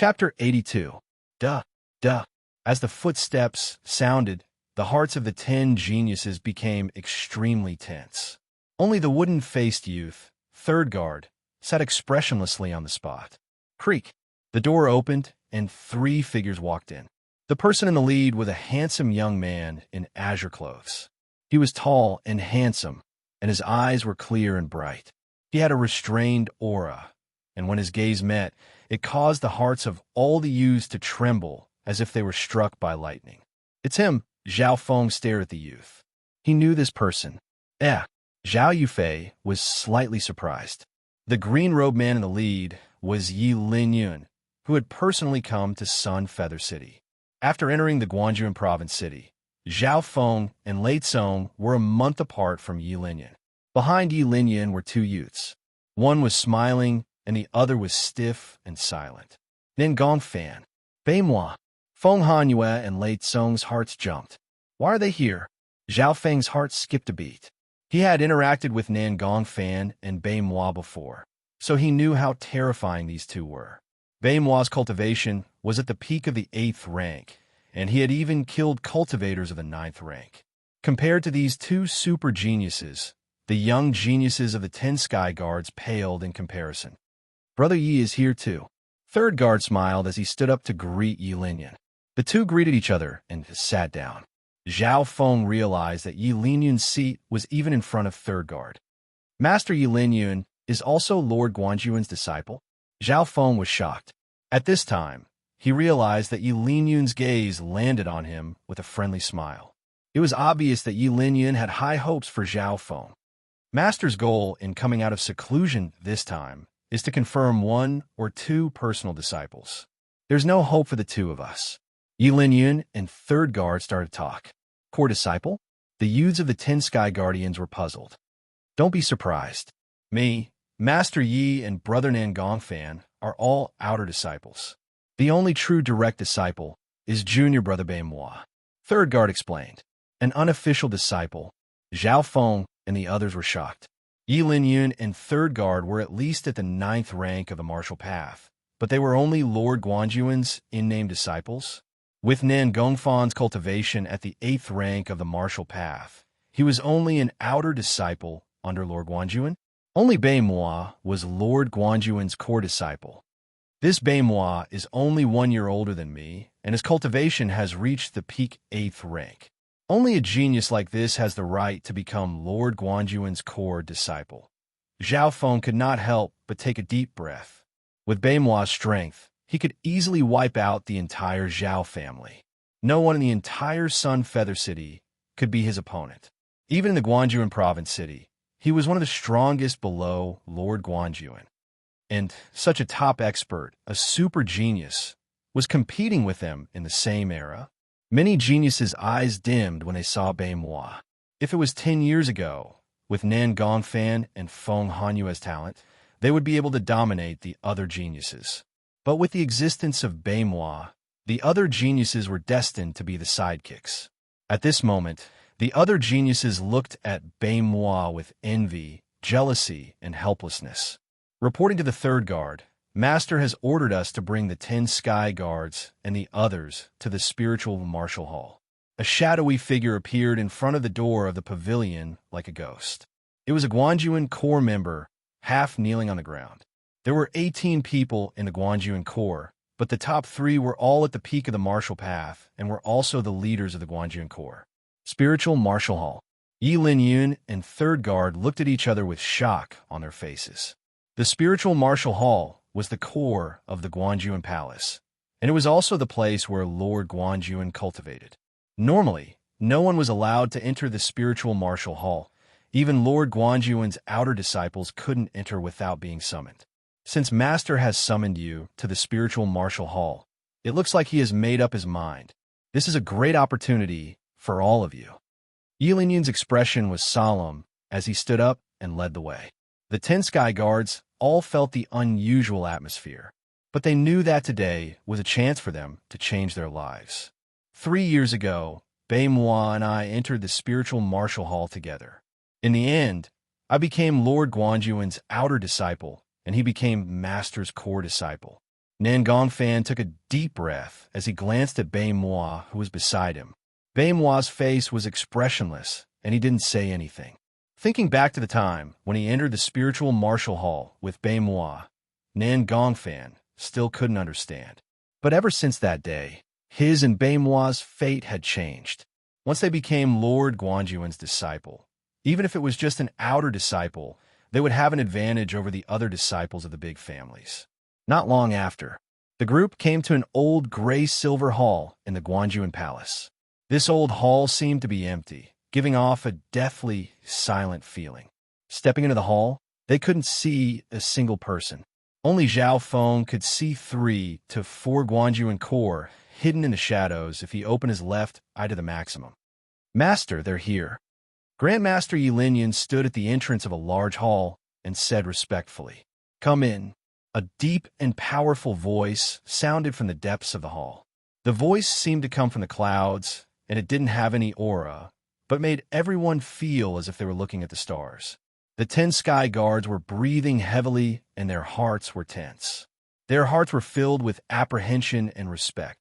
Chapter 82. Duh, duh. As the footsteps sounded, the hearts of the 10 geniuses became extremely tense. Only the wooden-faced youth, third guard, sat expressionlessly on the spot. Creak. The door opened, and 3 figures walked in. The person in the lead was a handsome young man in azure clothes. He was tall and handsome, and his eyes were clear and bright. He had a restrained aura, and when his gaze met, it caused the hearts of all the youths to tremble as if they were struck by lightning. "It's him," Zhao Feng stared at the youth. He knew this person. Zhao Yufei was slightly surprised. The green-robed man in the lead was Yi Linyun, who had personally come to Sun Feather City. After entering the Guangzhou province city, Zhao Feng and Lei Tsong were a month apart from Yi Linyun. Behind Yi Linyun were 2 youths. One was smiling, and the other was stiff and silent. Nan Gongfan, Bei Moi, Feng Hanyue and Lei Tsong's hearts jumped. Why are they here? Zhao Feng's heart skipped a beat. He had interacted with Nan Gongfan and Bei Moi before, so he knew how terrifying these 2 were. Bei Moi's cultivation was at the peak of the 8th rank, and he had even killed cultivators of the 9th rank. Compared to these 2 super geniuses, the young geniuses of the 10 Sky Guards paled in comparison. Brother Yi is here too. Third guard smiled as he stood up to greet Yi Linyun. The 2 greeted each other and sat down. Zhao Feng realized that Yi Linyun's seat was even in front of third guard. Master Yi Linyun is also Lord Guanzhuin's disciple? Zhao Feng was shocked. At this time, he realized that Yi Linyun's gaze landed on him with a friendly smile. It was obvious that Yi Linyun had high hopes for Zhao Feng. Master's goal in coming out of seclusion this time is to confirm 1 or 2 personal disciples. There's no hope for the 2 of us. Yi Linyun and third guard started to talk. Core disciple? The youths of the 10 Sky Guardians were puzzled. Don't be surprised. Me, Master Yi, and Brother Nan Gongfan are all outer disciples. The only true direct disciple is Junior Brother Bei Moi. Third guard explained. An unofficial disciple. Zhao Feng and the others were shocked. Yi Linyun and third guard were at least at the 9th rank of the martial path, but they were only Lord Guanzhuin's in-name disciples. With Nan Gongfan's cultivation at the 8th rank of the martial path, he was only an outer disciple under Lord Guanzhuin. Only Bei Moi was Lord Guanzhuin's core disciple. This Bei Moi is only 1 year older than me, and his cultivation has reached the peak 8th rank. Only a genius like this has the right to become Lord Guanzhuin's core disciple. Zhao Feng could not help but take a deep breath. With Bei Moi's strength, he could easily wipe out the entire Zhao family. No one in the entire Sun Feather City could be his opponent. Even in the Guangzhou province city, he was one of the strongest below Lord Guanzhuin. And such a top expert, a super genius, was competing with them in the same era. Many geniuses' eyes dimmed when they saw Bei Moi. If it was 10 years ago, with Nan Gongfan and Feng Hanyue's talent, they would be able to dominate the other geniuses. But with the existence of Bei Moi, the other geniuses were destined to be the sidekicks. At this moment, the other geniuses looked at Bei Moi with envy, jealousy, and helplessness. Reporting to the third guard, Master has ordered us to bring the 10 Sky Guards and the others to the spiritual martial hall. A shadowy figure appeared in front of the door of the pavilion like a ghost. It was a Guanzhuin Corps member, half kneeling on the ground. There were 18 people in the Guanzhuin Corps, but the top 3 were all at the peak of the martial path and were also the leaders of the Guanzhuin Corps. Spiritual martial hall. Yi Linyun and third guard looked at each other with shock on their faces. The spiritual martial hall was the core of the Guanzhuin Palace, and it was also the place where Lord Guanzhuin cultivated. Normally, no one was allowed to enter the spiritual martial hall. Even Lord Guanzhuin's outer disciples couldn't enter without being summoned. Since Master has summoned you to the spiritual martial hall, it looks like he has made up his mind. This is a great opportunity for all of you. Yi Linyun's expression was solemn as he stood up and led the way. The 10 Sky Guards all felt the unusual atmosphere, but they knew that today was a chance for them to change their lives. 3 years ago, Bei Moi and I entered the spiritual martial hall together. In the end, I became Lord Guanzhuin's outer disciple, and he became Master's core disciple. Nan Gongfan took a deep breath as he glanced at Bei Moi, who was beside him. Bei Moi's face was expressionless, and he didn't say anything. Thinking back to the time when he entered the spiritual martial hall with Bei Moi, Nan Gongfan still couldn't understand. But ever since that day, his and Bei Moi's fate had changed. Once they became Lord Guanjuan's disciple, even if it was just an outer disciple, they would have an advantage over the other disciples of the big families. Not long after, the group came to an old gray-silver hall in the Guanjuan Palace. This old hall seemed to be empty, giving off a deathly, silent feeling. Stepping into the hall, they couldn't see a single person. Only Zhao Feng could see 3 to 4 Guanjuan core hidden in the shadows if he opened his left eye to the maximum. "Master, they're here." Grandmaster Yilinian stood at the entrance of a large hall and said respectfully, "Come in." A deep and powerful voice sounded from the depths of the hall. The voice seemed to come from the clouds, and it didn't have any aura, but made everyone feel as if they were looking at the stars. The 10 sky guards were breathing heavily, and their hearts were tense. Their hearts were filled with apprehension and respect.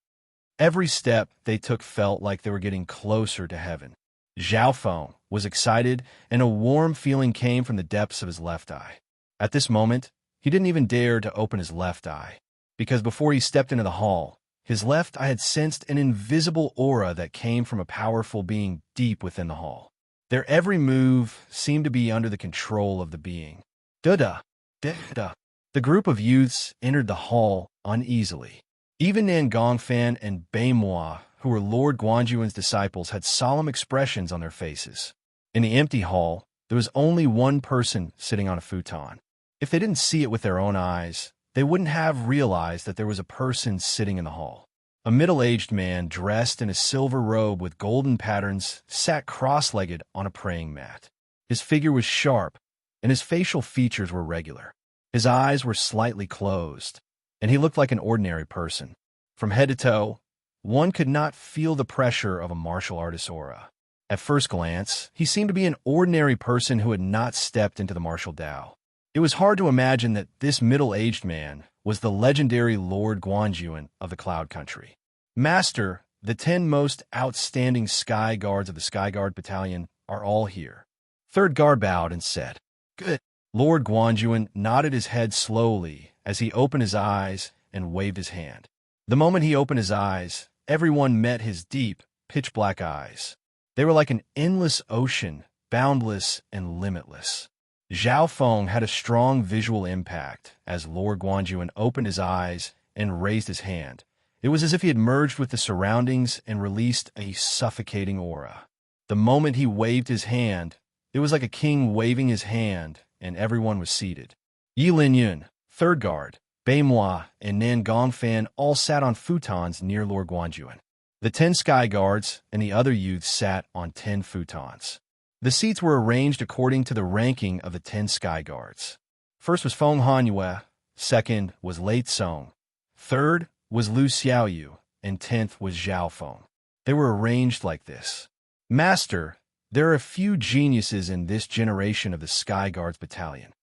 Every step they took felt like they were getting closer to heaven. Zhao Feng was excited, and a warm feeling came from the depths of his left eye. At this moment, he didn't even dare to open his left eye, because before he stepped into the hall, his left eye had sensed an invisible aura that came from a powerful being deep within the hall. Their every move seemed to be under the control of the being. Da-da, da-da. The group of youths entered the hall uneasily. Even Nan Gongfan and Bei Moi, who were Lord Guanjuan's disciples, had solemn expressions on their faces. In the empty hall, there was only one person sitting on a futon. If they didn't see it with their own eyes, they wouldn't have realized that there was a person sitting in the hall. A middle-aged man dressed in a silver robe with golden patterns sat cross-legged on a praying mat. His figure was sharp, and his facial features were regular. His eyes were slightly closed, and he looked like an ordinary person. From head to toe, one could not feel the pressure of a martial artist's aura. At first glance, he seemed to be an ordinary person who had not stepped into the martial Tao. It was hard to imagine that this middle-aged man was the legendary Lord Guanjuan of the Cloud Country. "Master, the 10 most outstanding Sky Guards of the Sky Guard Battalion are all here." Third guard bowed and said, "Good." Lord Guanjuan nodded his head slowly as he opened his eyes and waved his hand. The moment he opened his eyes, everyone met his deep, pitch-black eyes. They were like an endless ocean, boundless and limitless. Zhao Feng had a strong visual impact as Lord Guanjuan opened his eyes and raised his hand. It was as if he had merged with the surroundings and released a suffocating aura. The moment he waved his hand, it was like a king waving his hand, and everyone was seated. Yilinian, third guard, Bei Moi, and Nan Gongfan all sat on futons near Lord Guanjuan. The 10 sky guards and the other youths sat on 10 futons. The seats were arranged according to the ranking of the 10 sky guards. First was Feng Hanyue, second was Lei Tsong, third was Lu Xiaoyu, and 10th was Zhao Feng. They were arranged like this. "Master, there are a few geniuses in this generation of the Sky Guards Battalion."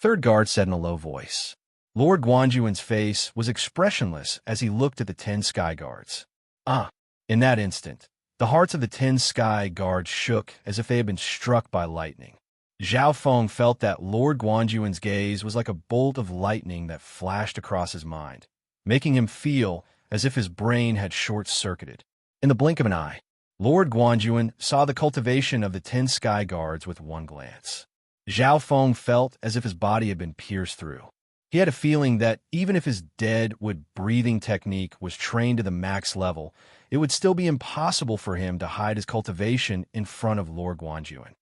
Third guard said in a low voice. Lord Guanjuan's face was expressionless as he looked at the 10 sky guards. In that instant, the hearts of the 10 sky guards shook as if they had been struck by lightning. Zhao Feng felt that Lord Guanjuan's gaze was like a bolt of lightning that flashed across his mind, making him feel as if his brain had short-circuited. In the blink of an eye, Lord Guanjuan saw the cultivation of the 10 sky guards with one glance. Zhao Feng felt as if his body had been pierced through. He had a feeling that even if his deadwood breathing technique was trained to the max level, it would still be impossible for him to hide his cultivation in front of Lord Guanjuan.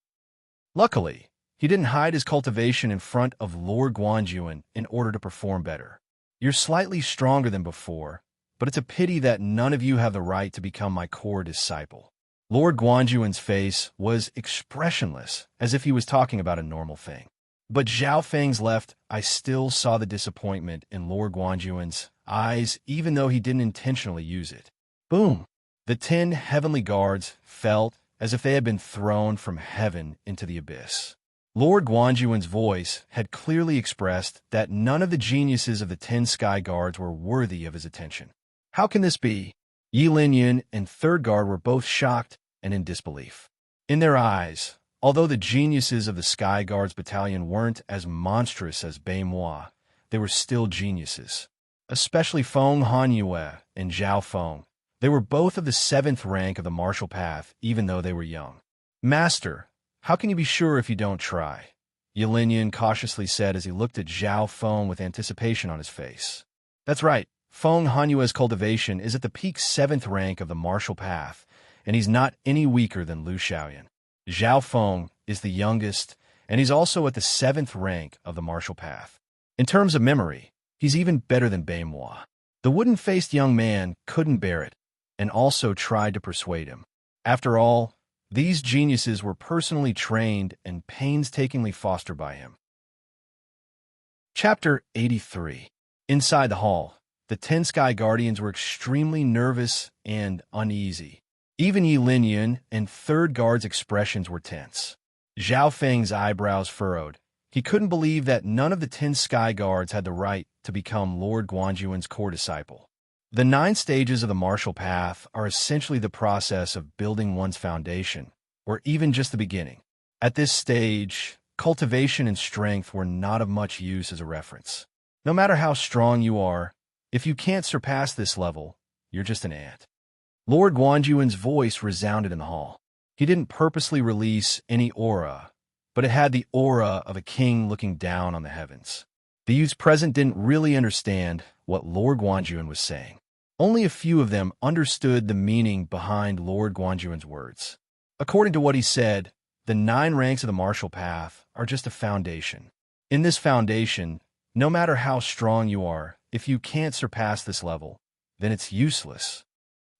Luckily, he didn't hide his cultivation in front of Lord Guanjuan in order to perform better. "You're slightly stronger than before, but it's a pity that none of you have the right to become my core disciple." Lord Guanjuan's face was expressionless, as if he was talking about a normal thing. But Zhao Feng's left eye still saw the disappointment in Lord Guanjuan's eyes, even though he didn't intentionally use it. Boom! The 10 heavenly guards felt as if they had been thrown from heaven into the abyss. Lord Guanjuan's voice had clearly expressed that none of the geniuses of the 10 Sky Guards were worthy of his attention. How can this be? Yi Linyan and Third Guard were both shocked and in disbelief. In their eyes, although the geniuses of the Sky Guards battalion weren't as monstrous as Beimois, they were still geniuses. Especially Feng Hanyue and Zhao Feng. They were both of the 7th rank of the martial path, even though they were young. Master, how can you be sure if you don't try? Yi Linyan cautiously said as he looked at Zhao Feng with anticipation on his face. That's right. Feng Hanyue's cultivation is at the peak 7th rank of the martial path, and he's not any weaker than Lu Xiaoyan. Zhao Feng is the youngest, and he's also at the 7th rank of the martial path. In terms of memory, he's even better than Beimois. The wooden-faced young man couldn't bear it, and also tried to persuade him. After all, these geniuses were personally trained and painstakingly fostered by him. Chapter 83. Inside the hall, the 10 Sky Guardians were extremely nervous and uneasy. Even Yi Linyan and Third Guard's expressions were tense. Zhao Feng's eyebrows furrowed. He couldn't believe that none of the 10 Sky Guards had the right to become Lord Guanjuan's core disciple. The 9 stages of the martial path are essentially the process of building one's foundation, or even just the beginning. At this stage, cultivation and strength were not of much use as a reference. No matter how strong you are, if you can't surpass this level, you're just an ant. Lord Guanjuan's voice resounded in the hall. He didn't purposely release any aura, but it had the aura of a king looking down on the heavens. The youths present didn't really understand what Lord Guanjuan was saying. Only a few of them understood the meaning behind Lord Guanjuan's words. According to what he said, the 9 ranks of the martial path are just a foundation. In this foundation, no matter how strong you are, if you can't surpass this level, then it's useless.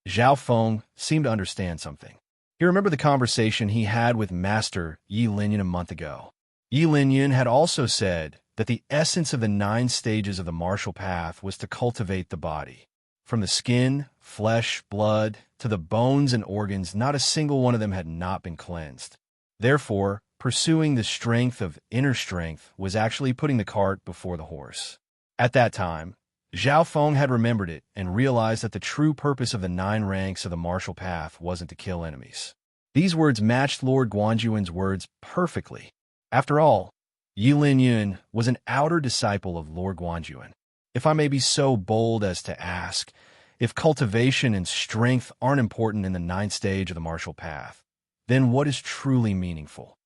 Zhao Feng seemed to understand something. He remembered the conversation he had with Master Yi Linyan a month ago. Yi Linyan had also said that the essence of the 9 stages of the martial path was to cultivate the body. From the skin, flesh, blood, to the bones and organs, not a single one of them had not been cleansed. Therefore, pursuing the strength of inner strength was actually putting the cart before the horse. At that time, Zhao Feng had remembered it and realized that the true purpose of the 9 ranks of the martial path wasn't to kill enemies. These words matched Lord Guanjuan's words perfectly. After all, Yi Linyan was an outer disciple of Lord Guanjuan. If I may be so bold as to ask, if cultivation and strength aren't important in the 9th stage of the martial path, then what is truly meaningful?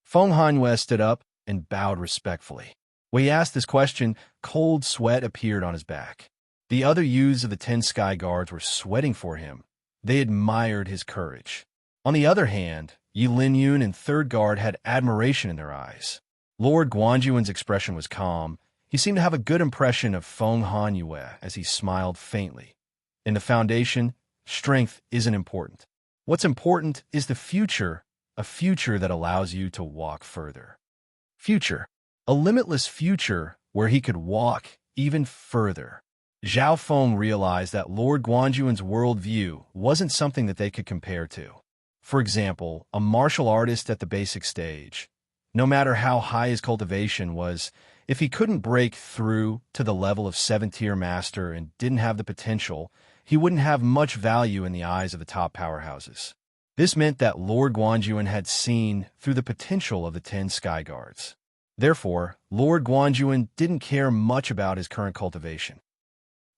Feng Hanyue stood up and bowed respectfully. When he asked this question, cold sweat appeared on his back. The other youths of the 10 Sky Guards were sweating for him. They admired his courage. On the other hand, Yi Linyan and Third Guard had admiration in their eyes. Lord Guanjuan's expression was calm. He seemed to have a good impression of Feng Hanyue as he smiled faintly. In the foundation, strength isn't important. What's important is the future, a future that allows you to walk further. Future. A limitless future where he could walk even further. Zhao Feng realized that Lord Guanjuan's worldview wasn't something that they could compare to. For example, a martial artist at the basic stage, no matter how high his cultivation was, if he couldn't break through to the level of 7th-tier master and didn't have the potential, he wouldn't have much value in the eyes of the top powerhouses. This meant that Lord Guanjuan had seen through the potential of the 10 Sky Guards. Therefore, Lord Guanjuan didn't care much about his current cultivation.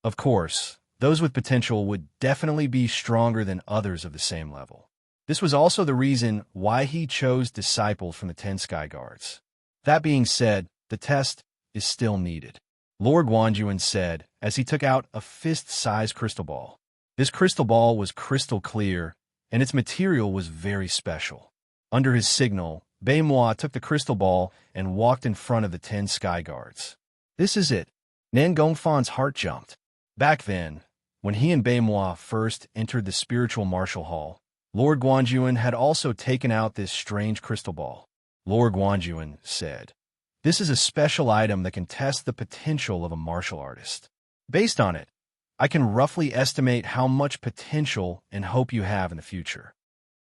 Of course, those with potential would definitely be stronger than others of the same level. This was also the reason why he chose disciples from the 10 Sky Guards. That being said, the test is still needed. Lord Guanjuan said as he took out a fist-sized crystal ball. This crystal ball was crystal clear, and its material was very special. Under his signal, Beimois took the crystal ball and walked in front of the 10 Sky Guards. This is it. Nan Gongfan's heart jumped. Back then, when he and Beimois first entered the spiritual martial hall, Lord Guanjuan had also taken out this strange crystal ball. Lord Guanjuan said, "This is a special item that can test the potential of a martial artist. Based on it, I can roughly estimate how much potential and hope you have in the future."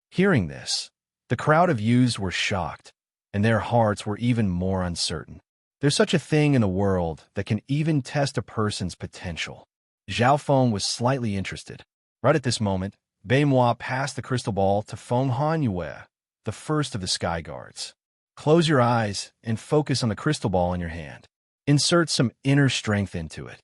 Hearing this, the crowd of youths were shocked. and their hearts were even more uncertain. There's such a thing in the world that can even test a person's potential. Zhao Feng was slightly interested. Right at this moment, Beimois passed the crystal ball to Feng Hanyue, the first of the sky guards. Close your eyes and focus on the crystal ball in your hand. Insert some inner strength into it.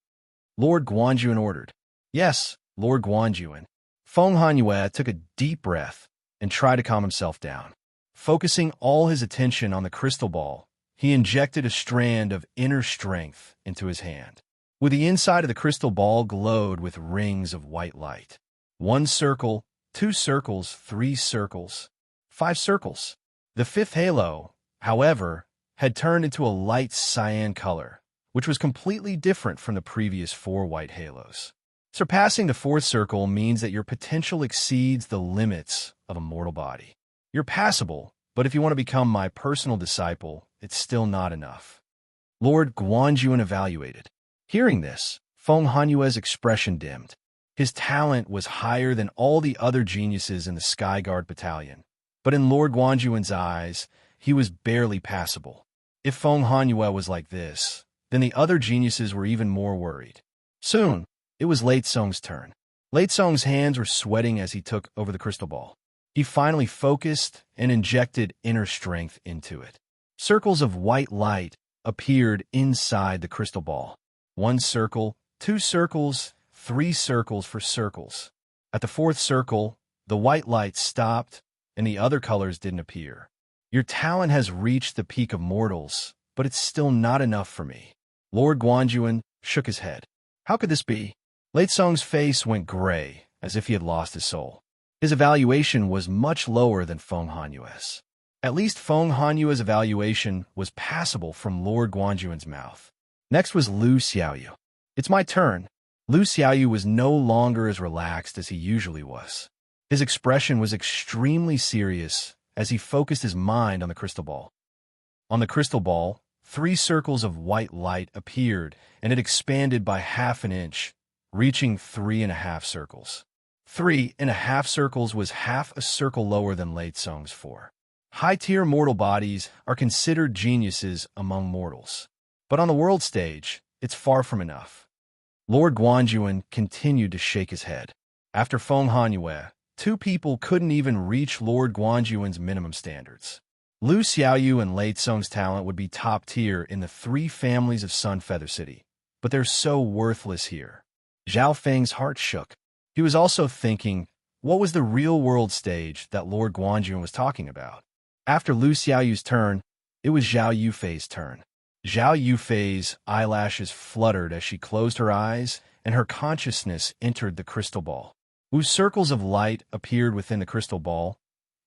Lord Guanjuan ordered. Yes, Lord Guanjuan. Feng Hanyue took a deep breath and tried to calm himself down. Focusing all his attention on the crystal ball, he injected a strand of inner strength into his hand. With the inside of the crystal ball glowed with rings of white light. 1 circle, 2 circles, 3 circles, 5 circles. The 5th halo, however, had turned into a light cyan color, which was completely different from the previous 4 white halos. Surpassing the 4th circle means that your potential exceeds the limits of a mortal body. You're passable, but if you want to become my personal disciple, it's still not enough. Lord Guanjuan evaluated. Hearing this, Feng Hanyue's expression dimmed. His talent was higher than all the other geniuses in the Sky Guard battalion, but in Lord Guanjuan's eyes, he was barely passable. If Feng Hanyue was like this, then the other geniuses were even more worried. Soon, it was Lei Tsong's turn. Lei Tsong's hands were sweating as he took over the crystal ball. He finally focused and injected inner strength into it. Circles of white light appeared inside the crystal ball. 1 circle, 2 circles, 3 circles for circles. At the 4th circle, the white light stopped and the other colors didn't appear. Your talent has reached the peak of mortals, but it's still not enough for me. Lord Guanjuan shook his head. How could this be? Lei Tsong's face went gray, as if he had lost his soul. His evaluation was much lower than Feng Hanyue's. At least Feng Hanyue's evaluation was passable from Lord Guanjuan's mouth. Next was Lu Xiaoyu. It's my turn. Lu Xiaoyu was no longer as relaxed as he usually was. His expression was extremely serious as he focused his mind on the crystal ball. On the crystal ball, 3 circles of white light appeared, and it expanded by half an inch, reaching 3.5 circles. 3.5 circles was half a circle lower than Lei Tsong's 4. High-tier mortal bodies are considered geniuses among mortals. But on the world stage, it's far from enough. Lord Guanjuan continued to shake his head. After Feng Hanyue, 2 people couldn't even reach Lord Guanjuan's minimum standards. Lu Xiaoyu and Lei Tsong's talent would be top tier in the 3 families of Sun Feather City, but they're so worthless here. Zhao Feng's heart shook. He was also thinking, what was the real-world stage that Lord Guanjuan was talking about? After Lu Xiaoyu's turn, it was Zhao Yufei's turn. Zhao Yufei's eyelashes fluttered as she closed her eyes, and her consciousness entered the crystal ball. Circles of light appeared within the crystal ball,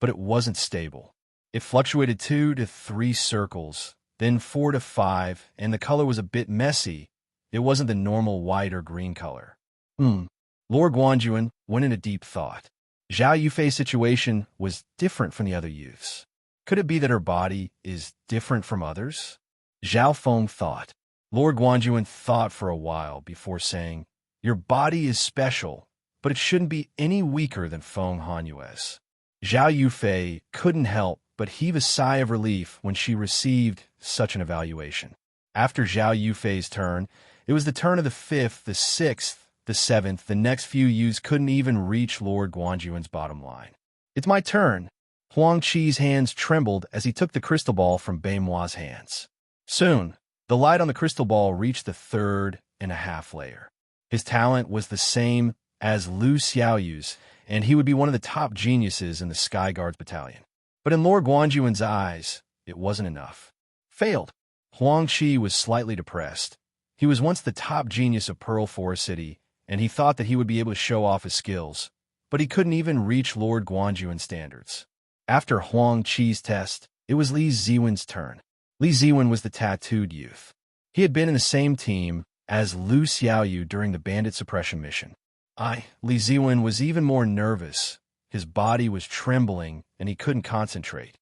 but it wasn't stable. It fluctuated 2 to 3 circles, then 4 to 5, and the color was a bit messy. It wasn't the normal white or green color. Lord Guanjuan went into deep thought. Zhao Yufei's situation was different from the other youths. Could it be that her body is different from others? Zhao Feng thought. Lord Guanjuan thought for a while before saying, your body is special, but it shouldn't be any weaker than Feng Hanyue's. Zhao Yufei couldn't help but heave a sigh of relief when she received such an evaluation. After Zhao Yufei's turn, it was the turn of the 5th, the 6th, the 7th. The next few youths couldn't even reach Lord Guanjuan's bottom line. It's my turn. Huang Qi's hands trembled as he took the crystal ball from Beimois' hands. Soon, the light on the crystal ball reached the 3.5 layer. His talent was the same as Lu Xiaoyu's, and he would be one of the top geniuses in the Sky Guards battalion. But in Lord Guanjuan's eyes, it wasn't enough. Failed. Huang Qi was slightly depressed. He was once the top genius of Pearl Forest City, and he thought that he would be able to show off his skills, but he couldn't even reach Lord Guanjuan's standards. After Huang Qi's test, it was Li Ziwen's turn. Li Ziwen was the tattooed youth. He had been in the same team as Lu Xiaoyu during the bandit suppression mission. Li Ziwen was even more nervous. His body was trembling, and he couldn't concentrate.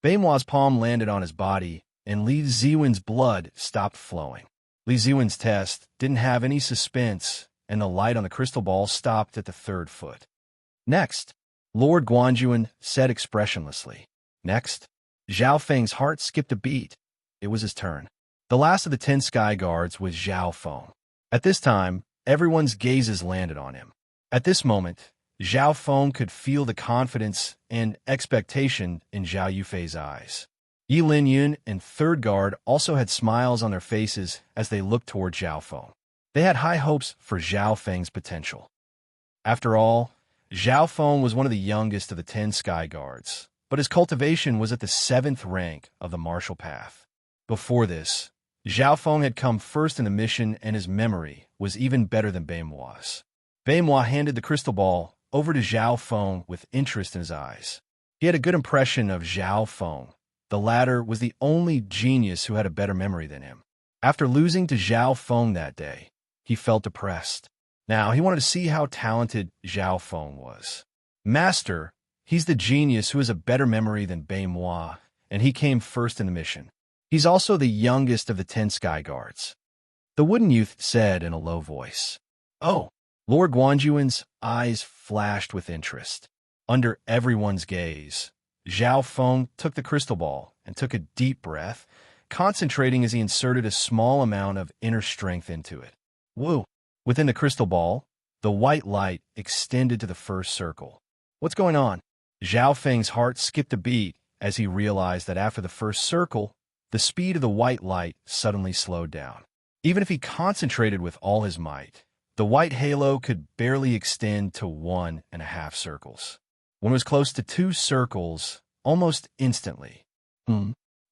Beimois' palm landed on his body, and Li Ziwen's blood stopped flowing. Li Ziwen's test didn't have any suspense, and the light on the crystal ball stopped at the 3rd foot. Next, Lord Guanjuan said expressionlessly. Next, Zhao Feng's heart skipped a beat. It was his turn. The last of the 10 sky guards was Zhao Feng. At this time, everyone's gazes landed on him. At this moment, Zhao Feng could feel the confidence and expectation in Zhao Yufei's eyes. Yi Linyun and Third Guard also had smiles on their faces as they looked toward Zhao Feng. They had high hopes for Zhao Feng's potential. After all, Zhao Feng was one of the youngest of the 10 sky guards, but his cultivation was at the 7th rank of the martial path. Before this, Zhao Feng had come first in the mission, and his memory was even better than Baimuo's. Baimuo handed the crystal ball over to Zhao Feng with interest in his eyes. He had a good impression of Zhao Feng. The latter was the only genius who had a better memory than him. After losing to Zhao Feng that day, he felt depressed. Now, he wanted to see how talented Zhao Feng was. Master, he's the genius who has a better memory than Baimuo, and he came first in the mission. He's also the youngest of the 10 sky guards. The wooden youth said in a low voice. Oh! Lord Guanjuan's eyes flashed with interest. Under everyone's gaze, Zhao Feng took the crystal ball and took a deep breath, concentrating as he inserted a small amount of inner strength into it. Woo! Within the crystal ball, the white light extended to the first circle. What's going on? Zhao Feng's heart skipped a beat as he realized that after the first circle, the speed of the white light suddenly slowed down. Even if he concentrated with all his might, the white halo could barely extend to 1.5 circles. When it was close to 2 circles, almost instantly,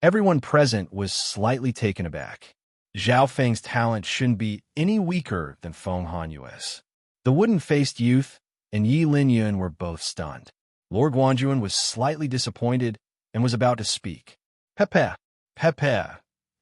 everyone present was slightly taken aback. Zhao Feng's talent shouldn't be any weaker than Feng Hanyue's. The wooden-faced youth and Yi Linyun were both stunned. Lord Guanjuan was slightly disappointed and was about to speak. Pepe!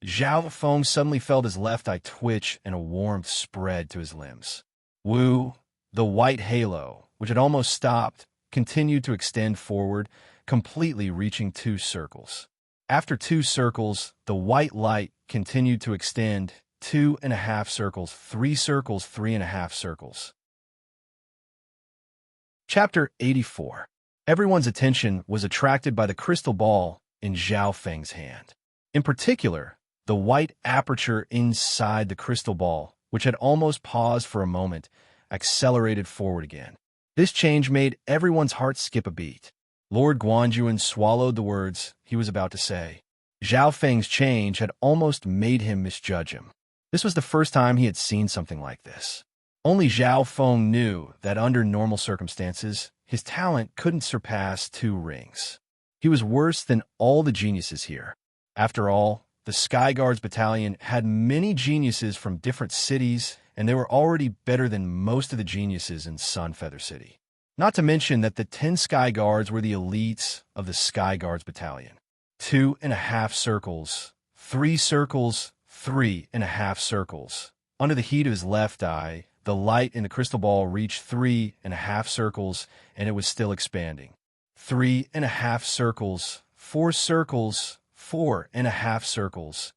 Zhao Feng suddenly felt his left eye twitch and a warmth spread to his limbs. Wu, the white halo, which had almost stopped, continued to extend forward, completely reaching 2 circles. After 2 circles, the white light continued to extend 2.5 circles, 3 circles, 3.5 circles. Chapter 84. Everyone's attention was attracted by the crystal ball in Zhao Feng's hand. In particular, the white aperture inside the crystal ball, which had almost paused for a moment, accelerated forward again. This change made everyone's heart skip a beat. Lord Guanjuan swallowed the words he was about to say. Zhao Feng's change had almost made him misjudge him. This was the first time he had seen something like this. Only Zhao Feng knew that under normal circumstances, his talent couldn't surpass 2 rings. He was worse than all the geniuses here. After all, the Sky Guards battalion had many geniuses from different cities, and they were already better than most of the geniuses in Sunfeather City. Not to mention that the 10 Sky Guards were the elites of the Sky Guards battalion. 2.5 circles, 3 circles, 3.5 circles. Under the heat of his left eye, the light in the crystal ball reached 3.5 circles, and it was still expanding. 3.5 circles, 4 circles, 4.5 circles.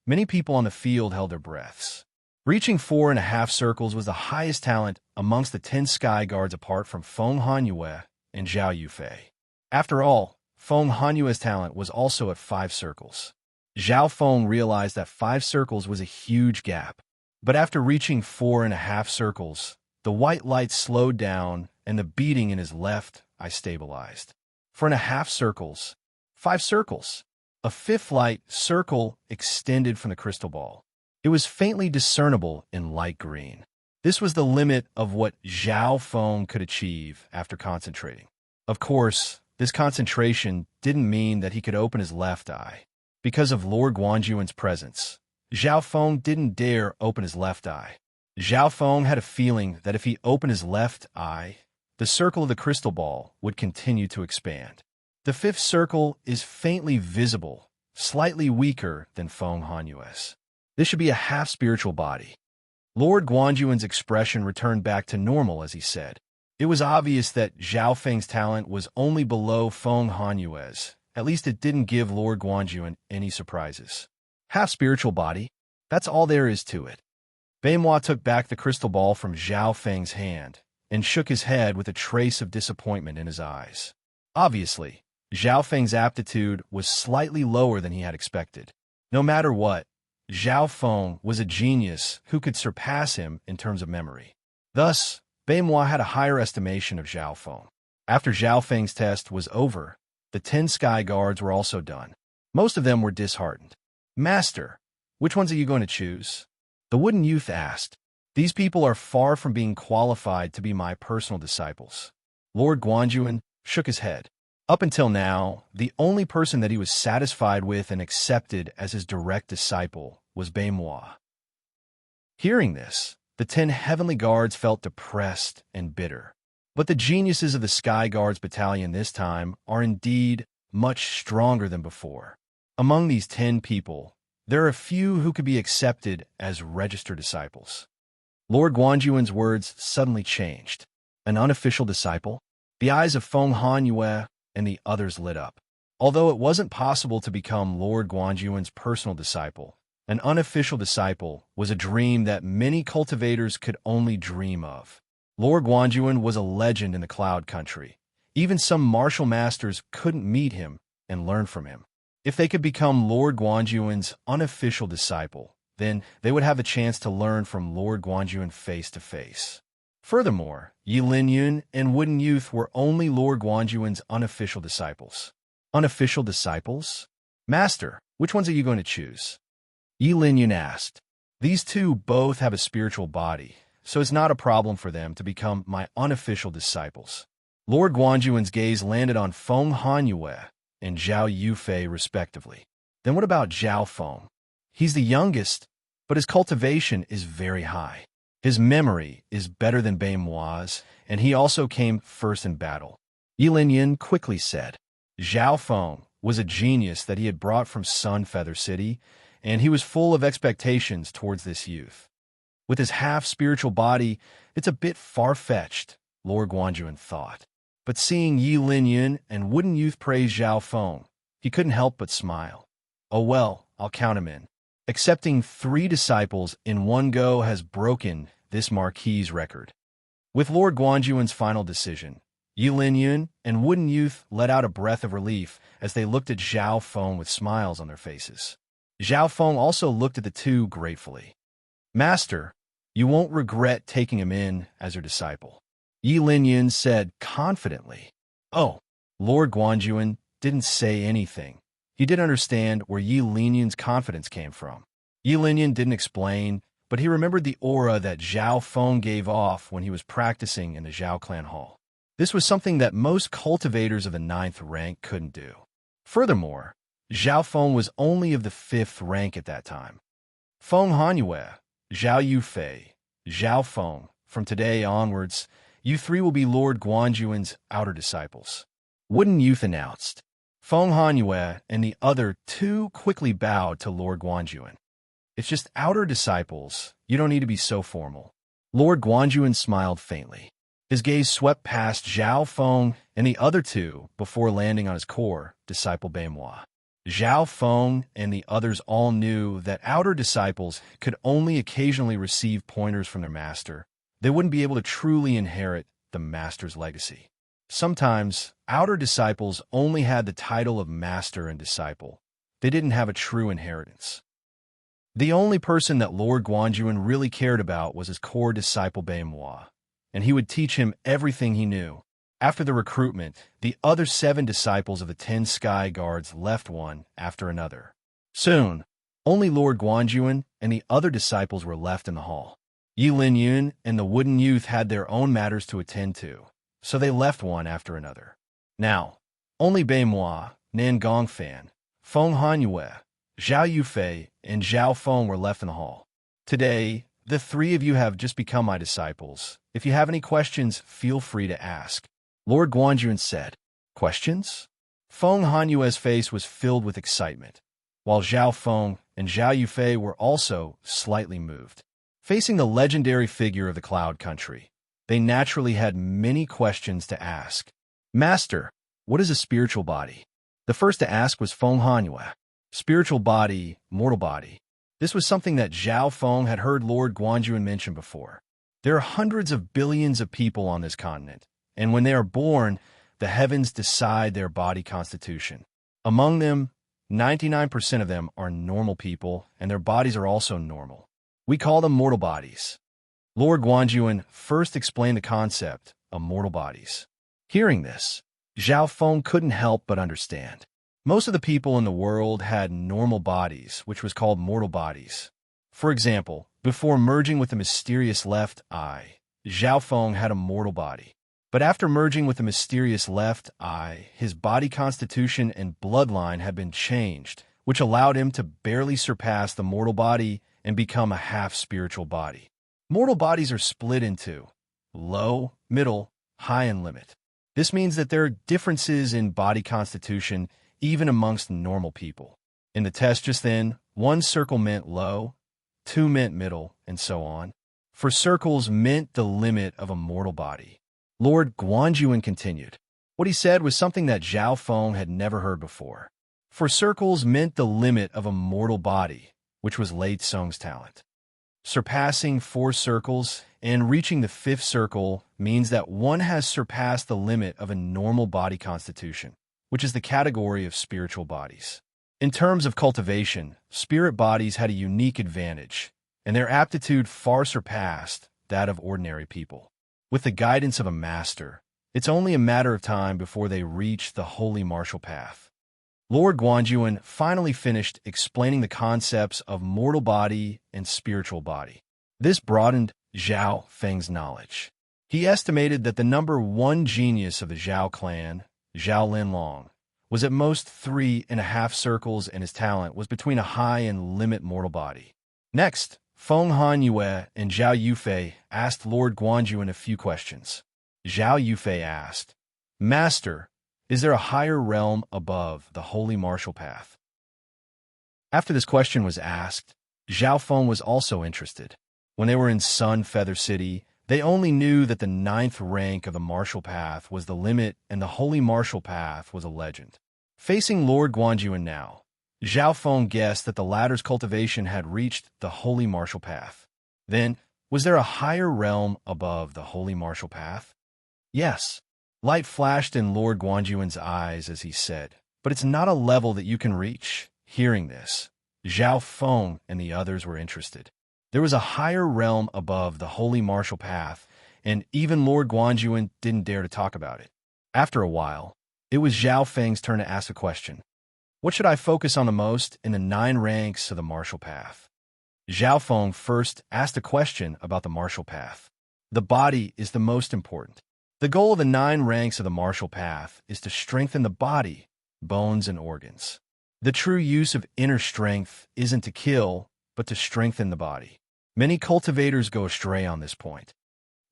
Many people on the field held their breaths. Reaching 4.5 circles was the highest talent amongst the 10 Sky Guards apart from Feng Hanyue and Zhao Yufei. After all, Feng Hanyue's talent was also at 5 circles. Zhao Feng realized that 5 circles was a huge gap. But after reaching 4.5 circles, the white light slowed down and the beating in his left eye stabilized. 4.5 circles, 5 circles. A 5th light circle extended from the crystal ball. It was faintly discernible in light green. This was the limit of what Zhao Feng could achieve after concentrating. Of course, this concentration didn't mean that he could open his left eye. Because of Lord Guanjuan's presence, Zhao Feng didn't dare open his left eye. Zhao Feng had a feeling that if he opened his left eye, the circle of the crystal ball would continue to expand. The 5th circle is faintly visible, slightly weaker than Feng Hanyue's. This should be a half-spiritual body. Lord Guanjuan's expression returned back to normal as he said. It was obvious that Zhao Feng's talent was only below Feng Hanyue's. At least it didn't give Lord Guanjuan any surprises. Half-spiritual body, that's all there is to it. Baimuo took back the crystal ball from Zhao Feng's hand and shook his head with a trace of disappointment in his eyes. Obviously, Zhao Feng's aptitude was slightly lower than he had expected. No matter what, Zhao Feng was a genius who could surpass him in terms of memory. Thus, Beimois had a higher estimation of Zhao Feng. After Zhao Feng's test was over, the 10 sky guards were also done. Most of them were disheartened. "Master, which ones are you going to choose?" The wooden youth asked. "These people are far from being qualified to be my personal disciples." Lord Guanjuan shook his head. Up until now, the only person that he was satisfied with and accepted as his direct disciple was Beimois. Hearing this, the 10 heavenly guards felt depressed and bitter. But the geniuses of the Sky Guards Battalion this time are indeed much stronger than before. Among these 10 people, there are a few who could be accepted as registered disciples. Lord Guanjuan's words suddenly changed. An unofficial disciple? The eyes of Feng Hanyue and the others lit up. Although it wasn't possible to become Lord Guanjuan's personal disciple, an unofficial disciple was a dream that many cultivators could only dream of. Lord Guanjuan was a legend in the Cloud Country. Even some martial masters couldn't meet him and learn from him. If they could become Lord Guanjuan's unofficial disciple, then they would have a chance to learn from Lord Guanjuan face to face. Furthermore, Yi Linyun and Wooden Youth were only Lord Guanjuan's unofficial disciples. Unofficial disciples? "Master, which ones are you going to choose?" Yi Linyun asked. "These two both have a spiritual body, so it's not a problem for them to become my unofficial disciples." Lord Guanjuan's gaze landed on Feng Hanyue and Zhao Yufei respectively. "Then what about Zhao Feng? He's the youngest, but his cultivation is very high. His memory is better than Beimois, and he also came first in battle." Yi Linyun quickly said. Zhao Feng was a genius that he had brought from Sunfeather City, and he was full of expectations towards this youth. With his half-spiritual body, it's a bit far-fetched, Lord Guanjuan thought. But seeing Yi Linyun and Wooden Youth praise Zhao Feng, he couldn't help but smile. "Oh well, I'll count him in." Accepting 3 disciples in one go has broken this Marquis record. With Lord Guanjuan's final decision, Yi Linyun and Wooden Youth let out a breath of relief as they looked at Zhao Feng with smiles on their faces. Zhao Feng also looked at the two gratefully. "Master, you won't regret taking him in as your disciple," Yi Linyun said confidently. Oh, Lord Guanjuan didn't say anything. He did understand where Yi Linyun's confidence came from. Yi Linyun didn't explain, but he remembered the aura that Zhao Feng gave off when he was practicing in the Zhao Clan Hall. This was something that most cultivators of the 9th rank couldn't do. Furthermore, Zhao Feng was only of the 5th rank at that time. Feng Hanyue, Zhao Yufei, Zhao Feng, from today onwards, you 3 will be Lord Guanjuan's outer disciples. Wooden Youth announced. Feng Hanyue and the other 2 quickly bowed to Lord Guanjuan. "It's just outer disciples. You don't need to be so formal." Lord Guanjuan smiled faintly. His gaze swept past Zhao Feng and the other 2 before landing on his core disciple Beimois. Zhao Feng and the others all knew that outer disciples could only occasionally receive pointers from their master. They wouldn't be able to truly inherit the master's legacy. Sometimes, outer disciples only had the title of master and disciple. They didn't have a true inheritance. The only person that Lord Guanjuan really cared about was his core disciple Beimois, and he would teach him everything he knew. After the recruitment, the other 7 disciples of the 10 Sky Guards left one after another. Soon, only Lord Guanjuan and the other disciples were left in the hall. Yi Linyun and the Wooden Youth had their own matters to attend to, so they left one after another. Now, only Beimois, Nan Gongfan, Feng Hanyue, Zhao Yufei, and Zhao Feng were left in the hall. Today, the 3 of you have just become my disciples. If you have any questions, feel free to ask. Lord Guanjuan said. Questions? Feng Hanyue's face was filled with excitement, while Zhao Feng and Zhao Yufei were also slightly moved. Facing the legendary figure of the Cloud Country, they naturally had many questions to ask. Master, what is a spiritual body? The first to ask was Feng Hanyue. Spiritual body, mortal body. This was something that Zhao Feng had heard Lord Guanjuan mention before. There are hundreds of billions of people on this continent, and when they are born, the the heavens decide their body constitution. Among them, 99% of them are normal people, and their bodies are also normal. We call them mortal bodies. Lord Guanjuan first explained the concept of mortal bodies. Hearing this, Zhao Feng couldn't help but understand. Most of the people in the world had normal bodies, which was called mortal bodies. For example, before merging with the mysterious left eye, Zhao Feng had a mortal body. But after merging with the mysterious left eye, his body constitution and bloodline had been changed, which allowed him to barely surpass the mortal body and become a half-spiritual body. Mortal bodies are split into low, middle, high, and limit. This means that there are differences in body constitution even amongst normal people. In the test just then, 1 circle meant low, 2 meant middle, and so on. For circles meant the limit of a mortal body. Lord Guanjuan continued. What he said was something that Zhao Feng had never heard before. For circles meant the limit of a mortal body, which was Lei Tsung's talent. Surpassing 4 circles and reaching the 5th circle means that one has surpassed the limit of a normal body constitution, which is the category of spiritual bodies. In terms of cultivation, spirit bodies had a unique advantage, and their aptitude far surpassed that of ordinary people. With the guidance of a master, it's only a matter of time before they reach the holy martial path. Lord Guanjuan finally finished explaining the concepts of mortal body and spiritual body. This broadened Zhao Feng's knowledge. He estimated that the number 1 genius of the Zhao clan, Zhao Linlong, was at most 3.5 circles, and his talent was between a high and limit mortal body. Next, Feng Hanyue and Zhao Yufei asked Lord Guanjuan a few questions. Zhao Yufei asked, "Master, is there a higher realm above the holy martial path?" After this question was asked, Zhao Feng was also interested. When they were in Sun Feather City, they only knew that the 9th rank of the martial path was the limit and the holy martial path was a legend. Facing Lord Guanjuan now, Zhao Feng guessed that the latter's cultivation had reached the holy martial path. Then, was there a higher realm above the holy martial path? Yes. Light flashed in Lord Guanjuan's eyes as he said, "But it's not a level that you can reach." Hearing this, Zhao Feng and the others were interested. There was a higher realm above the holy martial path, and even Lord Guanjuan didn't dare to talk about it. After a while, it was Zhao Feng's turn to ask a question. What should I focus on the most in the 9 ranks of the martial path? Zhao Feng first asked a question about the martial path. The body is the most important. The goal of the 9 ranks of the martial path is to strengthen the body, bones, and organs. The true use of inner strength isn't to kill, but to strengthen the body. Many cultivators go astray on this point.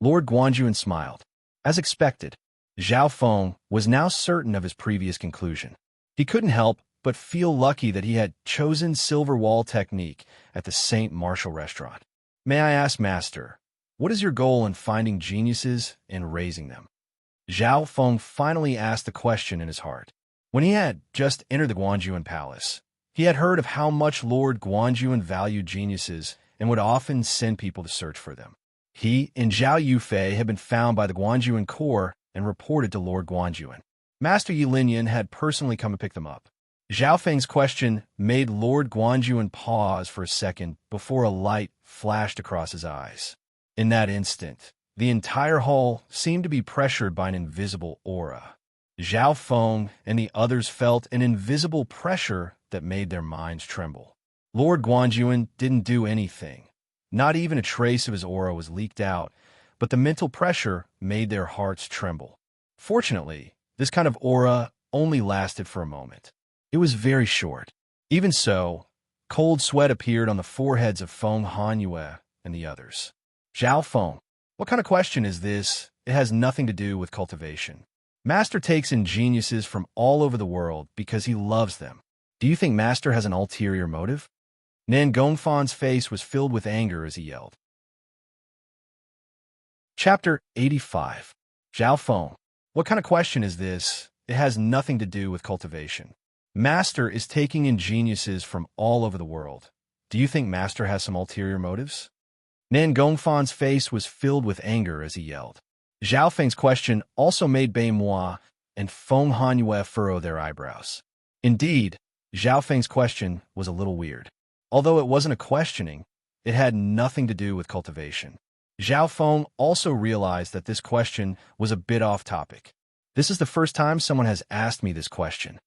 Lord Guanjuan smiled. As expected, Zhao Feng was now certain of his previous conclusion. He couldn't help but feel lucky that he had chosen silver wall technique at the St. Martial restaurant. May I ask, Master, what is your goal in finding geniuses and raising them? Zhao Feng finally asked the question in his heart. When he had just entered the Guanjuan Palace, he had heard of how much Lord Guanjuan valued geniuses and would often send people to search for them. He and Zhao Yufei had been found by the Guanjuan Corps and reported to Lord Guanjuan. Master Yilinian had personally come to pick them up. Zhao Feng's question made Lord Guanjuan pause for a second before a light flashed across his eyes. In that instant, the entire hall seemed to be pressured by an invisible aura. Zhao Feng and the others felt an invisible pressure that made their minds tremble. Lord Guanjuan didn't do anything. Not even a trace of his aura was leaked out, but the mental pressure made their hearts tremble. Fortunately, this kind of aura only lasted for a moment. It was very short. Even so, cold sweat appeared on the foreheads of Feng Hanyue and the others. Zhao Feng, what kind of question is this? It has nothing to do with cultivation. Master takes in geniuses from all over the world because he loves them. Do you think Master has an ulterior motive? Nan Gongfan's face was filled with anger as he yelled. Chapter 85. Zhao Feng, what kind of question is this? It has nothing to do with cultivation. Master is taking in geniuses from all over the world. Do you think Master has some ulterior motives? Nan Gongfan's face was filled with anger as he yelled. Zhao Feng's question also made Bei Moi and Feng Hanyue furrowed their eyebrows. Indeed, Zhao Feng's question was a little weird. Although it wasn't a questioning, it had nothing to do with cultivation. Zhao Feng also realized that this question was a bit off topic. This is the first time someone has asked me this question.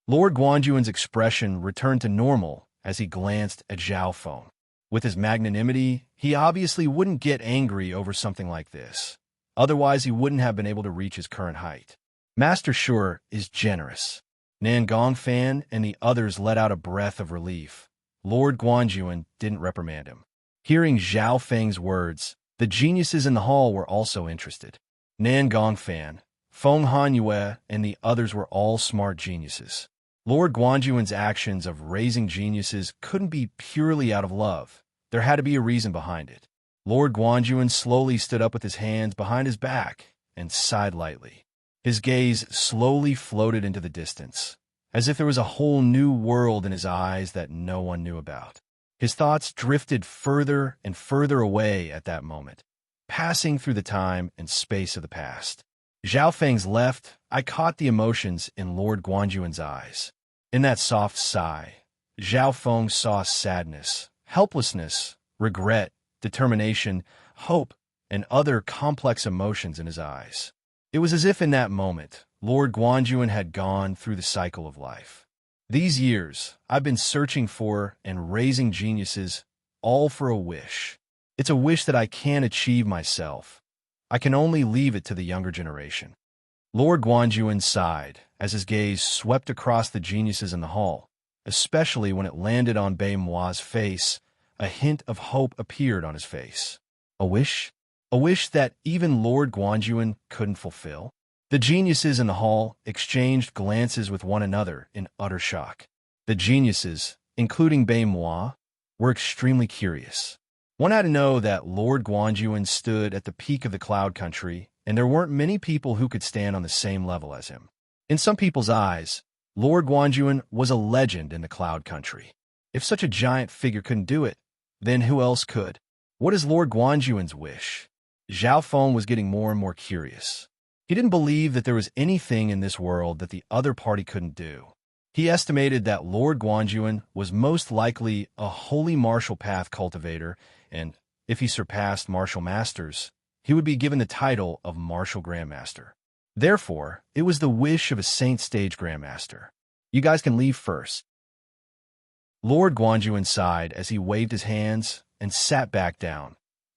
Lord Guanjuan's expression returned to normal as he glanced at Zhao Feng. With his magnanimity, he obviously wouldn't get angry over something like this. Otherwise, he wouldn't have been able to reach his current height. Master Sure is generous. Nan Gongfan and the others let out a breath of relief. Lord Guanjuan didn't reprimand him. Hearing Zhao Feng's words, the geniuses in the hall were also interested. Nan Gongfan, Feng Hanyue, and the others were all smart geniuses. Lord Guanjuan's actions of raising geniuses couldn't be purely out of love. There had to be a reason behind it. Lord Guanjuan slowly stood up with his hands behind his back and sighed lightly. His gaze slowly floated into the distance, as if there was a whole new world in his eyes that no one knew about. His thoughts drifted further and further away at that moment, passing through the time and space of the past. Zhao Feng's left, I caught the emotions in Lord Guanjuan's eyes. In that soft sigh, Zhao Feng saw sadness, helplessness, regret, determination, hope, and other complex emotions in his eyes. It was as if in that moment, Lord Guanjuan had gone through the cycle of life. These years, I've been searching for and raising geniuses, all for a wish. It's a wish that I can't achieve myself. I can only leave it to the younger generation. Lord Guanjuan sighed as his gaze swept across the geniuses in the hall, especially when it landed on Bei Mua's face. A hint of hope appeared on his face. A wish? A wish that even Lord Guanjuan couldn't fulfill? The geniuses in the hall exchanged glances with one another in utter shock. The geniuses, including Bei Mua, were extremely curious. One had to know that Lord Guanjuan stood at the peak of the Cloud Country, and there weren't many people who could stand on the same level as him. In some people's eyes, Lord Guanjuan was a legend in the Cloud Country. If such a giant figure couldn't do it, then who else could? What is Lord Guanjuan's wish? Zhao Feng was getting more and more curious. He didn't believe that there was anything in this world that the other party couldn't do. He estimated that Lord Guanjuan was most likely a holy martial path cultivator, and if he surpassed martial masters, he would be given the title of martial grandmaster. Therefore, it was the wish of a saint stage grandmaster. You guys can leave first. Lord Guanjuan sighed as he waved his hands and sat back down,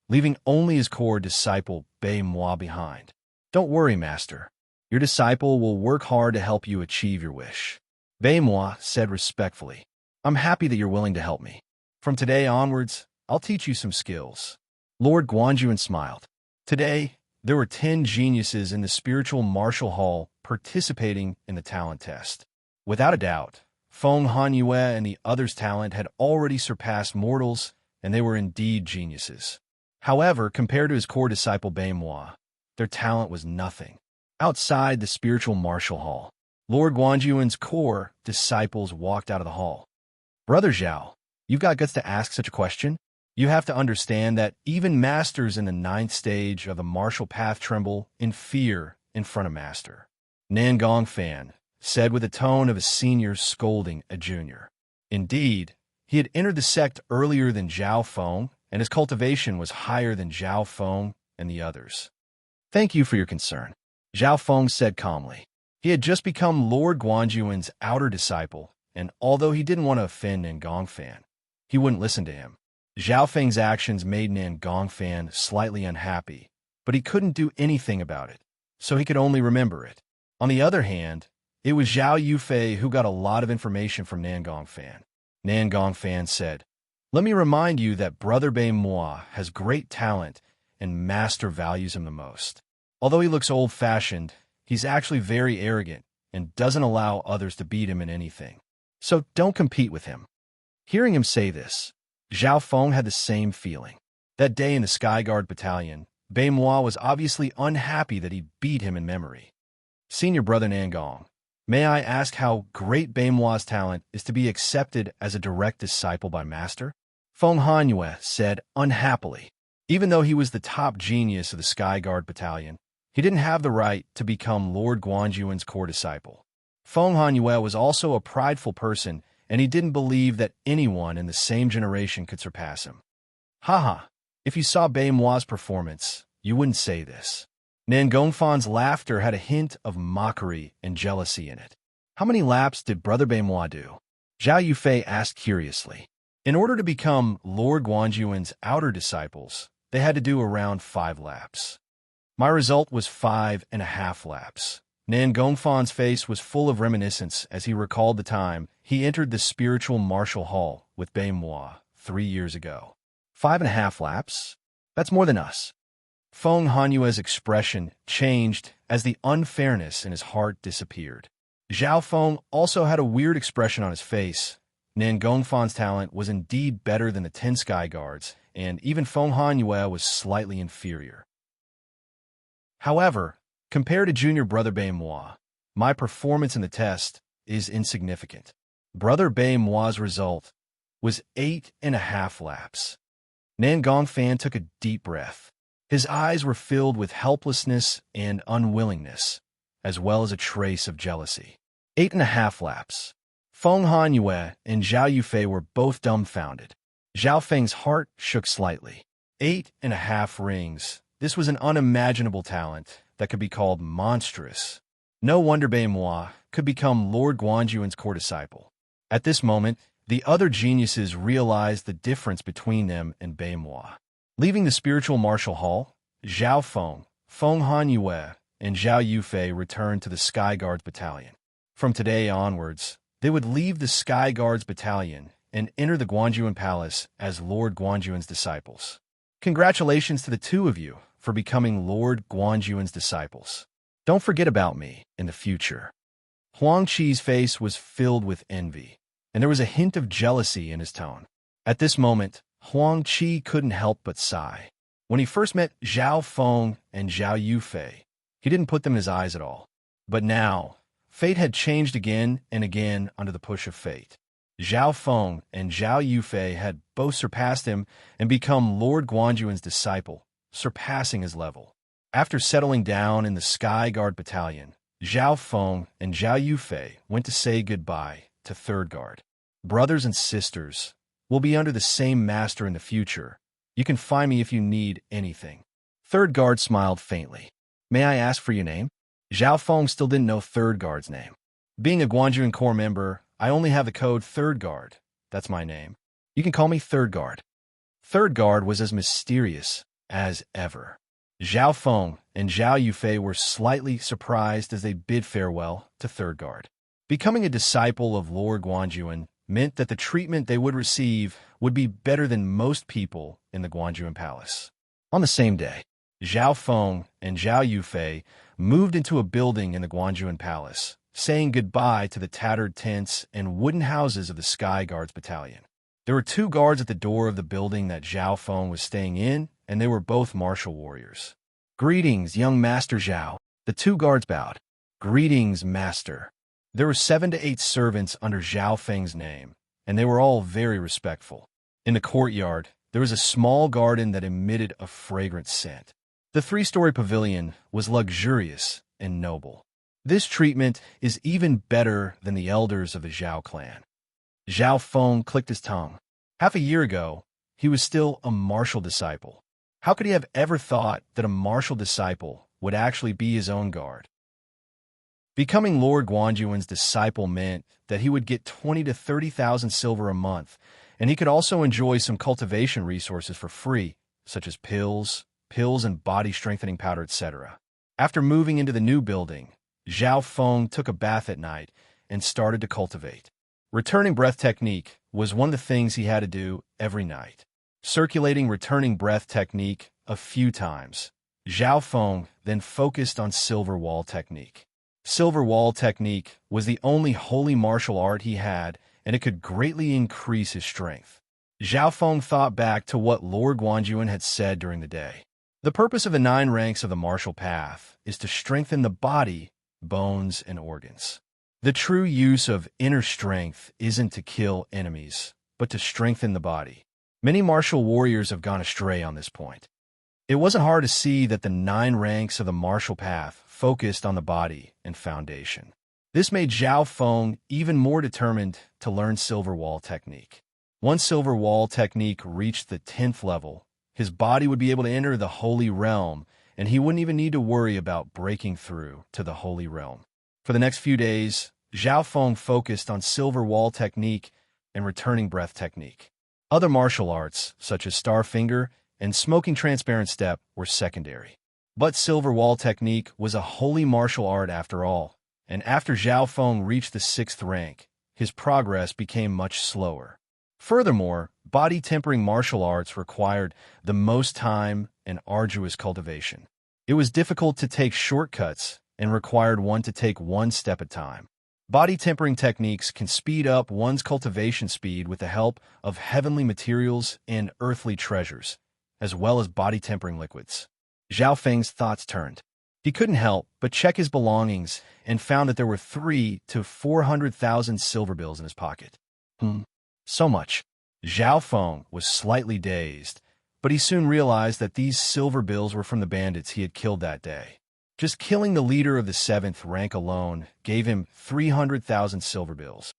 leaving only his core disciple Bei Mua behind. Don't worry, Master. Your disciple will work hard to help you achieve your wish. Bei Mua said respectfully. I'm happy that you're willing to help me. From today onwards, I'll teach you some skills. Lord Guanjuan smiled. Today, there were 10 geniuses in the spiritual martial hall participating in the talent test. Without a doubt, Feng Hanyue and the others' talent had already surpassed mortals, and they were indeed geniuses. However, compared to his core disciple Bei Mua, their talent was nothing. Outside the spiritual martial hall, Lord Guanjuan's core disciples walked out of the hall. Brother Zhao, you've got guts to ask such a question? You have to understand that even masters in the 9th stage of the martial path tremble in fear in front of Master. Nan Gongfan said with the tone of a senior scolding a junior. Indeed, he had entered the sect earlier than Zhao Feng, and his cultivation was higher than Zhao Feng and the others. Thank you for your concern, Zhao Feng said calmly. He had just become Lord Guanjuan's outer disciple, and although he didn't want to offend Nan Gongfan, he wouldn't listen to him. Zhao Feng's actions made Nan Gongfan slightly unhappy, but he couldn't do anything about it, so he could only remember it. On the other hand, it was Zhao Yufei who got a lot of information from Nan Gongfan. Nan Gongfan said, Let me remind you that Brother Bei Mua has great talent and Master values him the most. Although he looks old-fashioned, he's actually very arrogant and doesn't allow others to beat him in anything. So don't compete with him. Hearing him say this, Zhao Feng had the same feeling. That day in the Skyguard Battalion, Bei Mua was obviously unhappy that he beat him in memory. Senior Brother Nangong, may I ask how great Bei Mua's talent is to be accepted as a direct disciple by Master? Feng Hanyue said unhappily. Even though he was the top genius of the Skyguard Battalion, He didn't have the right to become Lord Guanjuan's core disciple. Feng Hanyue was also a prideful person, and he didn't believe that anyone in the same generation could surpass him. Haha, if you saw Bei Mua's performance, you wouldn't say this. Nan Gongfan's laughter had a hint of mockery and jealousy in it. How many laps did Brother Bei Mua do? Zhao Yufei asked curiously. In order to become Lord Guanjuan's outer disciples, they had to do around 5 laps. My result was 5.5 laps. Nan Gongfan's face was full of reminiscence as he recalled the time he entered the spiritual martial hall with Bei Mua 3 years ago. 5.5 laps? That's more than us. Feng Hanyue's expression changed as the unfairness in his heart disappeared. Zhao Feng also had a weird expression on his face. Nan Gongfan's talent was indeed better than the 10 Sky Guards, and even Feng Hanyue was slightly inferior. However, compared to junior Brother Bei Mua, my performance in the test is insignificant. Brother Bei Mua's result was 8.5 laps. Nan Gongfan took a deep breath. His eyes were filled with helplessness and unwillingness, as well as a trace of jealousy. 8.5 laps. Feng Hanyue and Zhao Yufei were both dumbfounded. Zhao Feng's heart shook slightly. 8.5 rings. This was an unimaginable talent that could be called monstrous. No wonder Bei Mua could become Lord Guanjuan's core disciple. At this moment, the other geniuses realized the difference between them and Bei Mua. Leaving the spiritual martial hall, Zhao Feng, Feng Hanyue, and Zhao Yufei returned to the Sky Guards Battalion. From today onwards, they would leave the Sky Guards Battalion and enter the Guanjuan Palace as Lord Guanjuan's disciples. Congratulations to the two of you for becoming Lord Guanjuan's disciples. Don't forget about me in the future. Huang Qi's face was filled with envy, and there was a hint of jealousy in his tone. At this moment, Huang Qi couldn't help but sigh. When he first met Zhao Feng and Zhao Yufei, he didn't put them in his eyes at all. But now, fate had changed again and again under the push of fate. Zhao Feng and Zhao Yufei had both surpassed him and become Lord Guanjuan's disciple, surpassing his level. After settling down in the Sky Guard Battalion, Zhao Feng and Zhao Yufei went to say goodbye to Third Guard. Brothers and sisters, we'll be under the same master in the future. You can find me if you need anything. Third Guard smiled faintly. May I ask for your name? Zhao Feng still didn't know Third Guard's name. Being a Guanjuan Corps member, I only have the code Third Guard. That's my name. You can call me Third Guard. Third Guard was as mysterious as ever. Zhao Feng and Zhao Yufei were slightly surprised as they bid farewell to Third Guard. Becoming a disciple of Lord Guanjuan meant that the treatment they would receive would be better than most people in the Guanjuan Palace. On the same day, Zhao Feng and Zhao Yufei moved into a building in the Guanjuan Palace, saying goodbye to the tattered tents and wooden houses of the Sky Guards Battalion. There were 2 guards at the door of the building that Zhao Feng was staying in, and they were both martial warriors. Greetings, young Master Zhao. The 2 guards bowed. Greetings, Master. There were 7 to 8 servants under Zhao Feng's name, and they were all very respectful. In the courtyard, there was a small garden that emitted a fragrant scent. The 3-story pavilion was luxurious and noble. This treatment is even better than the elders of the Zhao clan. Zhao Feng clicked his tongue. Half a year ago, he was still a martial disciple. How could he have ever thought that a martial disciple would actually be his own guard? Becoming Lord Guanjuan's disciple meant that he would get 20 to 30,000 silver a month, and he could also enjoy some cultivation resources for free, such as pills and body-strengthening powder, etc. After moving into the new building, Zhao Feng took a bath at night and started to cultivate. Returning breath technique was one of the things he had to do every night. Circulating returning breath technique a few times, Zhao Feng then focused on silver wall technique. Silver wall technique was the only holy martial art he had, and it could greatly increase his strength. Zhao Feng thought back to what Lord Guanjuan had said during the day. The purpose of the 9 ranks of the martial path is to strengthen the body, bones, and organs. The true use of inner strength isn't to kill enemies, but to strengthen the body. Many martial warriors have gone astray on this point. It wasn't hard to see that the 9 ranks of the martial path focused on the body and foundation. This made Zhao Feng even more determined to learn Silver Wall technique. Once Silver Wall technique reached the 10th level, his body would be able to enter the Holy Realm, and he wouldn't even need to worry about breaking through to the Holy Realm. For the next few days, Zhao Feng focused on Silver Wall technique and returning breath technique. Other martial arts, such as Star Finger and Smoking Transparent Step, were secondary. But Silver Wall technique was a holy martial art after all, and after Zhao Feng reached the 6th rank, his progress became much slower. Furthermore, body-tempering martial arts required the most time and arduous cultivation. It was difficult to take shortcuts and required one to take one step at a time. Body-tempering techniques can speed up one's cultivation speed with the help of heavenly materials and earthly treasures, as well as body-tempering liquids. Zhao Feng's thoughts turned. He couldn't help but check his belongings and found that there were 300,000 to 400,000 silver bills in his pocket. So much. Zhao Feng was slightly dazed, but he soon realized that these silver bills were from the bandits he had killed that day. Just killing the leader of the 7th rank alone gave him 300,000 silver bills.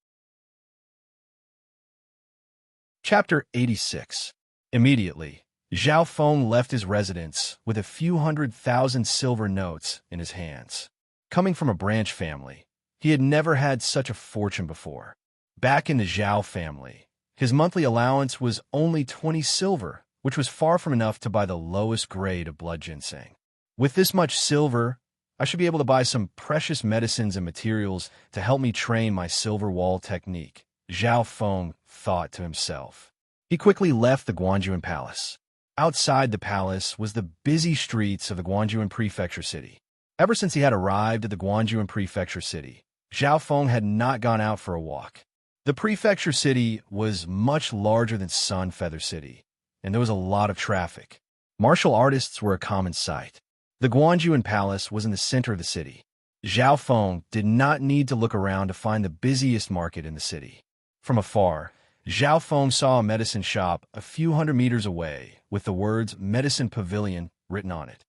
Chapter 86. Immediately, Zhao Feng left his residence with a few 100,000 silver notes in his hands. Coming from a branch family, he had never had such a fortune before. Back in the Zhao family, his monthly allowance was only 20 silver, which was far from enough to buy the lowest grade of blood ginseng. With this much silver, I should be able to buy some precious medicines and materials to help me train my Silver Wall technique, Zhao Feng thought to himself. He quickly left the Guanjuan Palace. Outside the palace was the busy streets of the Guanjuan Prefecture City. Ever since he had arrived at the Guanjuan Prefecture City, Zhao Feng had not gone out for a walk. The Prefecture City was much larger than Sun Feather City, and there was a lot of traffic. Martial artists were a common sight. The Guanjuan Palace was in the center of the city. Zhao Feng did not need to look around to find the busiest market in the city. From afar, Zhao Feng saw a medicine shop a few hundred meters away with the words Medicine Pavilion written on it.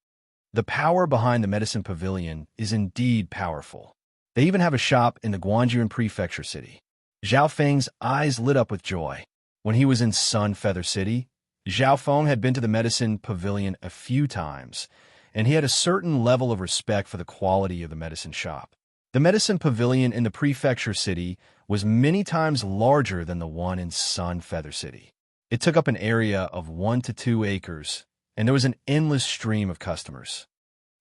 The power behind the Medicine Pavilion is indeed powerful. They even have a shop in the Guanjuan Prefecture City. Zhao Feng's eyes lit up with joy. When he was in Sun Feather City, Zhao Feng had been to the Medicine Pavilion a few times, and he had a certain level of respect for the quality of the medicine shop. The Medicine Pavilion in the Prefecture City was many times larger than the one in Sun Feather City. It took up an area of 1 to 2 acres, and there was an endless stream of customers.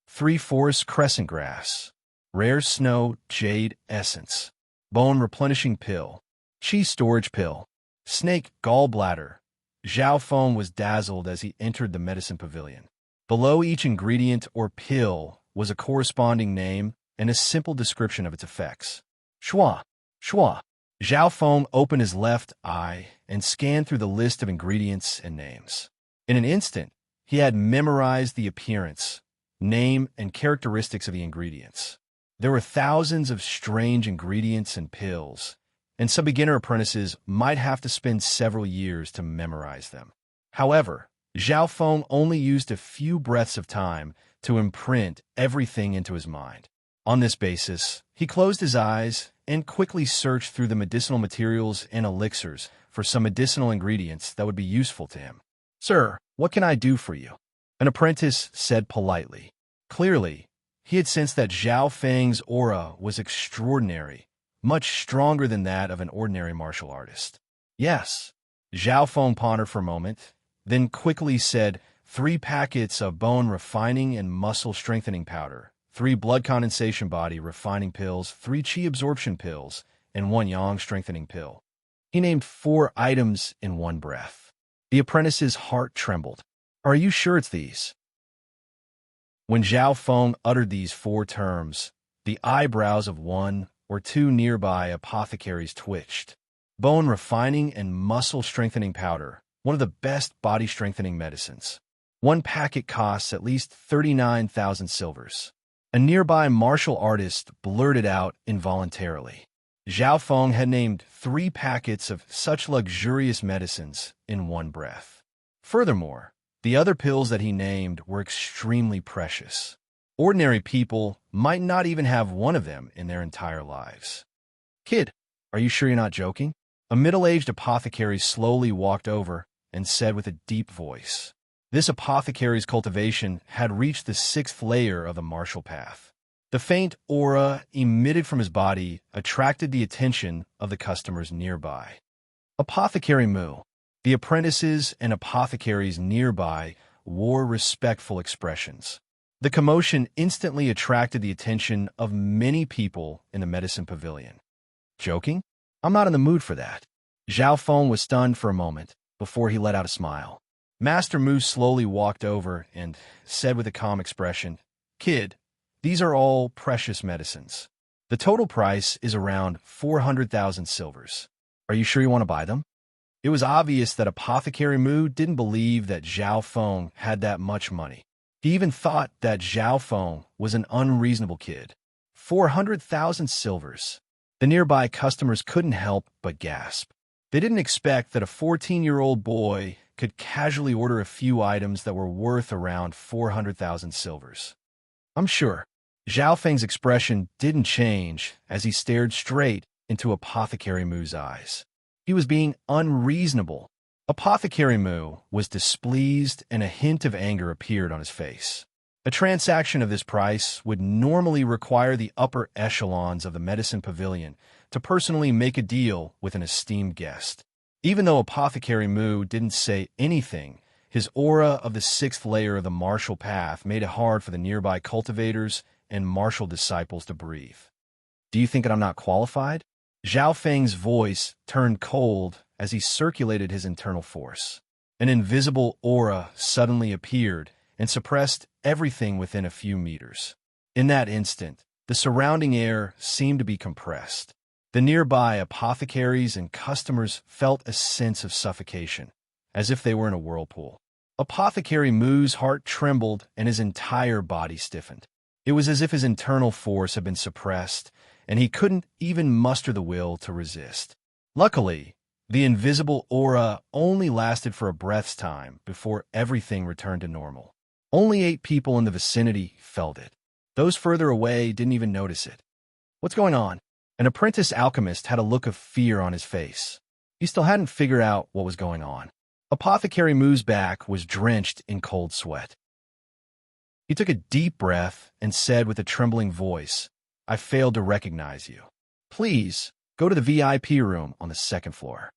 3 forest crescent grass, rare snow jade essence, bone replenishing pill, chi storage pill, snake gallbladder. Zhao Feng was dazzled as he entered the Medicine Pavilion. Below each ingredient or pill was a corresponding name and a simple description of its effects. Shua, shua. Zhao Feng opened his left eye and scanned through the list of ingredients and names. In an instant, he had memorized the appearance, name, and characteristics of the ingredients. There were thousands of strange ingredients and pills, and some beginner apprentices might have to spend several years to memorize them. However, Zhao Feng only used a few breaths of time to imprint everything into his mind. On this basis, he closed his eyes and quickly searched through the medicinal materials and elixirs for some medicinal ingredients that would be useful to him. "Sir, what can I do for you?" An apprentice said politely. Clearly, he had sensed that Zhao Feng's aura was extraordinary, much stronger than that of an ordinary martial artist. "Yes." Zhao Feng pondered for a moment, then quickly said, 3 packets of bone refining and muscle strengthening powder, 3 blood condensation body refining pills, 3 qi absorption pills, and 1 yang strengthening pill. He named 4 items in one breath. The apprentice's heart trembled. "Are you sure it's these?" When Zhao Feng uttered these 4 terms, the eyebrows of 1 or 2 nearby apothecaries twitched. Bone refining and muscle strengthening powder, one of the best body strengthening medicines. 1 packet costs at least 39,000 silvers. A nearby martial artist blurted out involuntarily. Zhao Feng had named 3 packets of such luxurious medicines in one breath. Furthermore, The other pills that he named were extremely precious. Ordinary people might not even have one of them in their entire lives. Kid, are you sure you're not joking? A middle-aged apothecary slowly walked over and said with a deep voice. This apothecary's cultivation had reached the 6th layer of the martial path. The faint aura emitted from his body attracted the attention of the customers nearby. Apothecary Moo. The apprentices and apothecaries nearby wore respectful expressions. The commotion instantly attracted the attention of many people in the medicine pavilion. Joking? I'm not in the mood for that. Zhao Feng was stunned for a moment before he let out a smile. Master Mu slowly walked over and said with a calm expression, Kid, these are all precious medicines. The total price is around 400,000 silvers. Are you sure you want to buy them? It was obvious that Apothecary Mu didn't believe that Zhao Feng had that much money. He even thought that Zhao Feng was an unreasonable kid. 400,000 silvers. The nearby customers couldn't help but gasp. They didn't expect that a 14-year-old boy could casually order a few items that were worth around 400,000 silvers. I'm sure. Zhao Feng's expression didn't change as he stared straight into Apothecary Mu's eyes. He was being unreasonable. Apothecary Mu was displeased and a hint of anger appeared on his face. A transaction of this price would normally require the upper echelons of the medicine pavilion to personally make a deal with an esteemed guest. Even though Apothecary Mu didn't say anything, his aura of the 6th layer of the martial path made it hard for the nearby cultivators and martial disciples to breathe. Do you think that I'm not qualified? Zhao Feng's voice turned cold as he circulated his internal force. An invisible aura suddenly appeared and suppressed everything within a few meters. In that instant, the surrounding air seemed to be compressed. The nearby apothecaries and customers felt a sense of suffocation, as if they were in a whirlpool. Apothecary Mu's heart trembled and his entire body stiffened. It was as if his internal force had been suppressed, and he couldn't even muster the will to resist. Luckily, the invisible aura only lasted for a breath's time before everything returned to normal. Only 8 people in the vicinity felt it. Those further away didn't even notice it. What's going on? An apprentice alchemist had a look of fear on his face. He still hadn't figured out what was going on. Apothecary Mu's back was drenched in cold sweat. He took a deep breath and said with a trembling voice, I failed to recognize you. Please, go to the VIP room on the 2nd floor.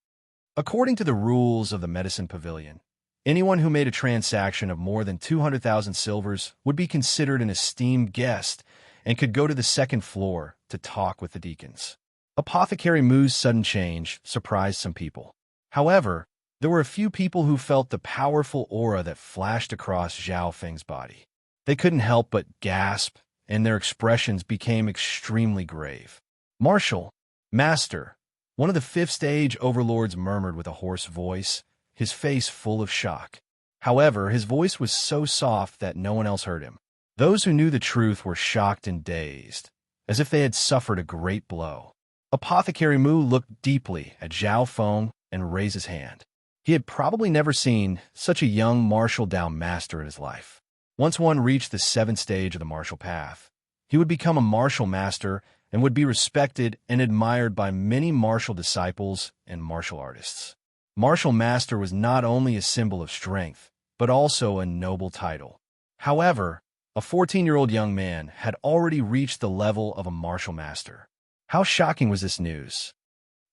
According to the rules of the medicine pavilion, anyone who made a transaction of more than 200,000 silvers would be considered an esteemed guest and could go to the 2nd floor to talk with the deacons. Apothecary Mu's sudden change surprised some people. However, there were a few people who felt the powerful aura that flashed across Zhao Feng's body. They couldn't help but gasp, and their expressions became extremely grave. Marshal, Master, one of the 5th stage overlords murmured with a hoarse voice, his face full of shock. However, his voice was so soft that no one else heard him. Those who knew the truth were shocked and dazed, as if they had suffered a great blow. Apothecary Mu looked deeply at Zhao Feng and raised his hand. He had probably never seen such a young martial down master in his life. Once one reached the 7th stage of the martial path, he would become a martial master and would be respected and admired by many martial disciples and martial artists. Martial master was not only a symbol of strength, but also a noble title. However, a 14-year-old young man had already reached the level of a martial master. How shocking was this news?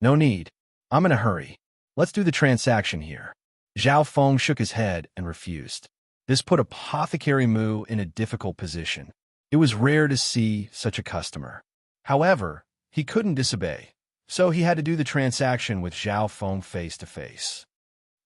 No need. I'm in a hurry. Let's do the transaction here. Zhao Feng shook his head and refused. This put Apothecary Mu in a difficult position. It was rare to see such a customer. However, he couldn't disobey, so he had to do the transaction with Zhao Feng face to face.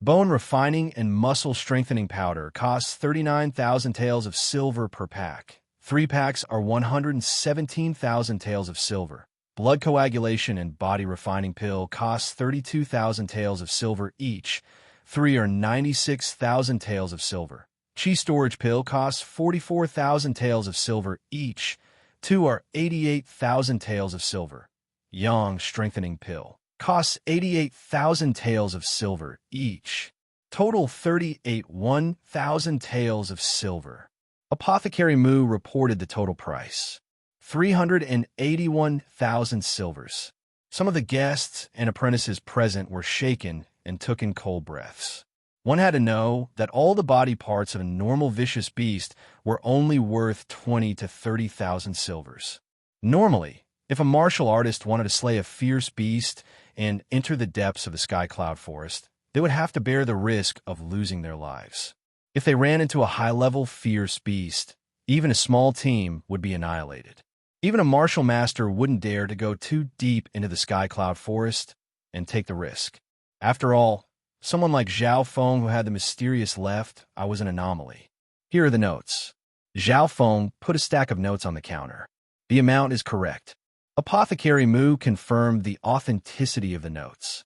Bone refining and muscle strengthening powder costs 39,000 taels of silver per pack. 3 packs are 117,000 taels of silver. Blood coagulation and body refining pill costs 32,000 taels of silver each. 3 are 96,000 taels of silver. Chi storage pill costs 44,000 taels of silver each. 2 are 88,000 taels of silver. Yang strengthening pill costs 88,000 taels of silver each. Total 38 1,000 taels of silver. Apothecary Moo reported the total price. 381,000 silvers. Some of the guests and apprentices present were shaken and took in cold breaths. One had to know that all the body parts of a normal vicious beast were only worth 20 to 30,000 silvers. Normally, if a martial artist wanted to slay a fierce beast and enter the depths of the sky cloud forest, they would have to bear the risk of losing their lives. If they ran into a high-level fierce beast, even a small team would be annihilated. Even a martial master wouldn't dare to go too deep into the sky cloud forest and take the risk. After all, someone like Zhao Feng who had the mysterious left, I was an anomaly. Here are the notes. Zhao Feng put a stack of notes on the counter. The amount is correct. Apothecary Moo confirmed the authenticity of the notes.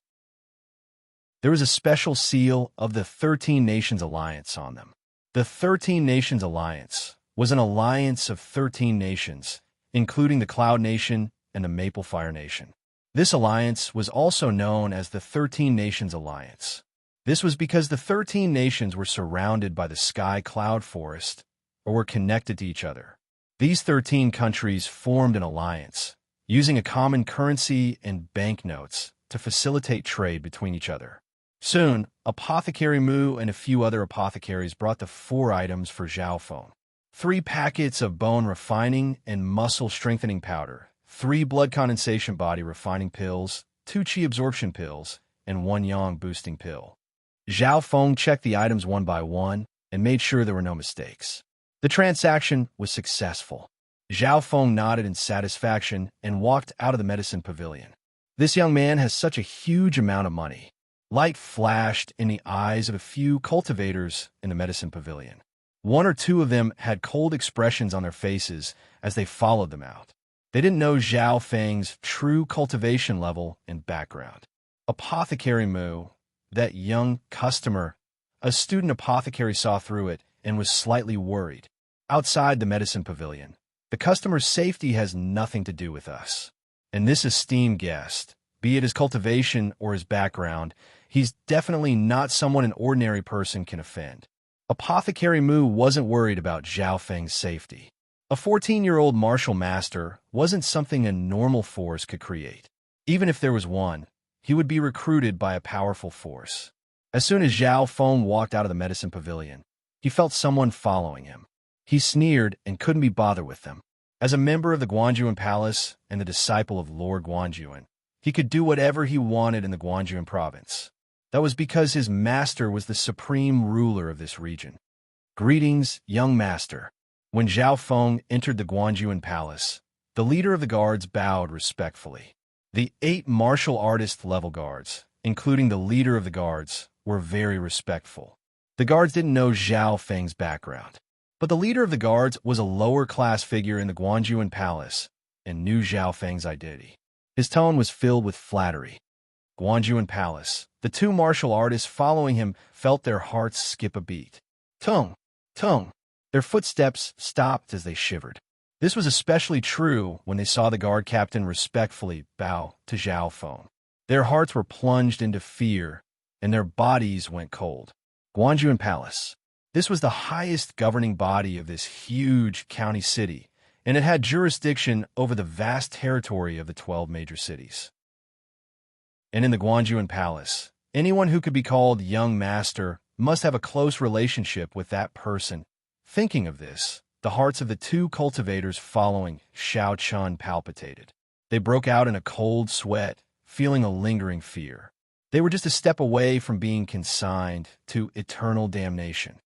There was a special seal of the 13 Nations Alliance on them. The 13 Nations Alliance was an alliance of 13 nations, including the Cloud Nation and the Maple Fire Nation. This alliance was also known as the 13 Nations Alliance. This was because the 13 nations were surrounded by the sky cloud forest or were connected to each other. These 13 countries formed an alliance, using a common currency and banknotes to facilitate trade between each other. Soon, Apothecary Moo and a few other apothecaries brought the 4 items for Zhao Feng. 3 packets of bone refining and muscle strengthening powder, 3 blood condensation body refining pills, 2 qi absorption pills, and 1 yang boosting pill. Zhao Feng checked the items one by one and made sure there were no mistakes. The transaction was successful. Zhao Feng nodded in satisfaction and walked out of the medicine pavilion. This young man has such a huge amount of money. Light flashed in the eyes of a few cultivators in the medicine pavilion. 1 or 2 of them had cold expressions on their faces as they followed them out. They didn't know Zhao Feng's true cultivation level and background. Apothecary Moo, that young customer, a student apothecary, saw through it and was slightly worried. Outside the medicine pavilion, the customer's safety has nothing to do with us. And this esteemed guest, be it his cultivation or his background, he's definitely not someone an ordinary person can offend. Apothecary Moo wasn't worried about Zhao Feng's safety. A 14-year-old martial master wasn't something a normal force could create. Even if there was one, he would be recruited by a powerful force. As soon as Zhao Feng walked out of the medicine pavilion, he felt someone following him. He sneered and couldn't be bothered with them. As a member of the Guanjuan Palace and the disciple of Lord Guanjuan, he could do whatever he wanted in the Guanjuan province. That was because his master was the supreme ruler of this region. Greetings, young master. When Zhao Feng entered the Guanjuan Palace, the leader of the guards bowed respectfully. The 8 martial artist level guards, including the leader of the guards, were very respectful. The guards didn't know Zhao Feng's background, but the leader of the guards was a lower-class figure in the Guanjuan Palace and knew Zhao Feng's identity. His tone was filled with flattery. Guanjuan Palace. The 2 martial artists following him felt their hearts skip a beat. Tung, tung. Their footsteps stopped as they shivered. This was especially true when they saw the guard captain respectfully bow to Zhao Feng. Their hearts were plunged into fear, and their bodies went cold. Guanjuan Palace. This was the highest governing body of this huge county city, and it had jurisdiction over the vast territory of the 12 major cities. And in the Guanjuan Palace, anyone who could be called young master must have a close relationship with that person. Thinking of this, the hearts of the 2 cultivators following Xiao Chun palpitated. They broke out in a cold sweat, feeling a lingering fear. They were just a step away from being consigned to eternal damnation.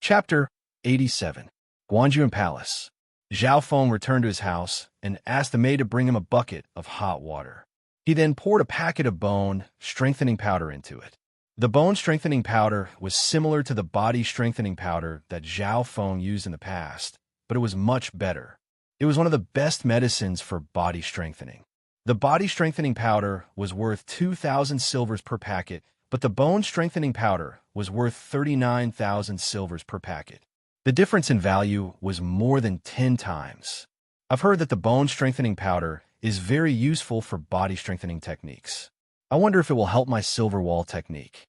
Chapter 87. Guanjuan Palace. Zhao Feng returned to his house and asked the maid to bring him a bucket of hot water. He then poured a packet of bone strengthening powder into it. The bone strengthening powder was similar to the body strengthening powder that Zhao Feng used in the past, but it was much better. It was one of the best medicines for body strengthening. The body strengthening powder was worth 2,000 silvers per packet, but the bone strengthening powder was worth 39,000 silvers per packet. The difference in value was more than 10 times. I've heard that the bone strengthening powder is very useful for body strengthening techniques. I wonder if it will help my silver wall technique.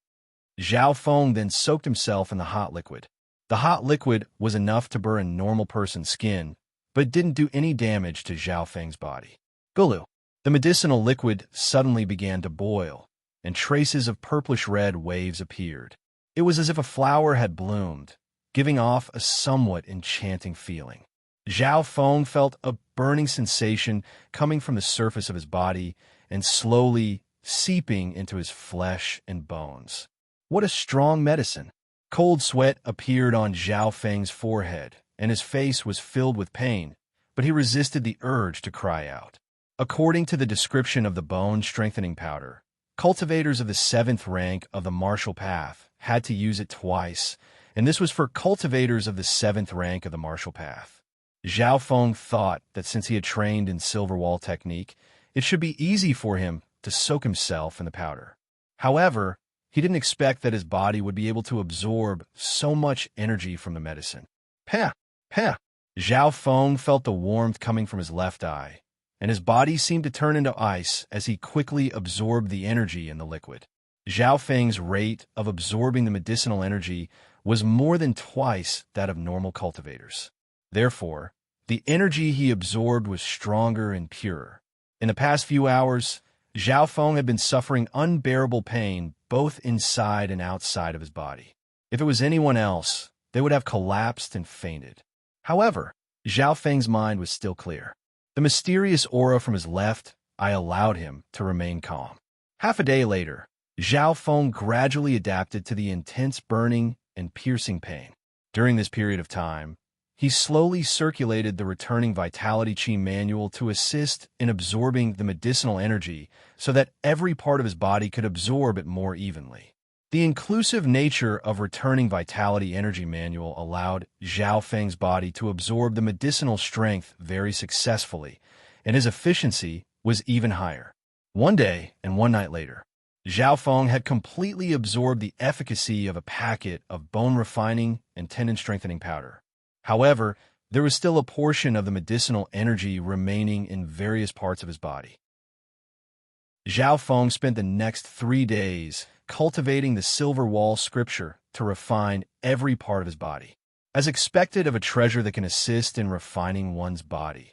Zhao Feng then soaked himself in the hot liquid. The hot liquid was enough to burn a normal person's skin, but it didn't do any damage to Zhao Feng's body. Gulu. The medicinal liquid suddenly began to boil, and traces of purplish-red waves appeared. It was as if a flower had bloomed, giving off a somewhat enchanting feeling. Zhao Feng felt a burning sensation coming from the surface of his body and slowly seeping into his flesh and bones. What a strong medicine! Cold sweat appeared on Zhao Feng's forehead, and his face was filled with pain, but he resisted the urge to cry out. According to the description of the bone-strengthening powder, cultivators of the 7th rank of the martial path had to use it twice, and this was for cultivators of the 7th rank of the martial path. Zhao Feng thought that since he had trained in silver wall technique, it should be easy for him to soak himself in the powder. However, he didn't expect that his body would be able to absorb so much energy from the medicine. Pah! Pah! Zhao Feng felt the warmth coming from his left eye, and his body seemed to turn into ice as he quickly absorbed the energy in the liquid. Zhao Feng's rate of absorbing the medicinal energy was more than twice that of normal cultivators. Therefore, the energy he absorbed was stronger and purer. In the past few hours, Zhao Feng had been suffering unbearable pain both inside and outside of his body. If it was anyone else, they would have collapsed and fainted. However, Zhao Feng's mind was still clear. The mysterious aura from his left eye allowed him to remain calm. Half a day later, Zhao Feng gradually adapted to the intense burning and piercing pain. During this period of time, he slowly circulated the returning Vitality Chi manual to assist in absorbing the medicinal energy so that every part of his body could absorb it more evenly. The inclusive nature of returning Vitality Energy manual allowed Zhao Feng's body to absorb the medicinal strength very successfully, and his efficiency was even higher. One day and one night later, Zhao Feng had completely absorbed the efficacy of a packet of bone-refining and tendon-strengthening powder. However, there was still a portion of the medicinal energy remaining in various parts of his body. Zhao Feng spent the next 3 days cultivating the silver wall scripture to refine every part of his body. As expected of a treasure that can assist in refining one's body,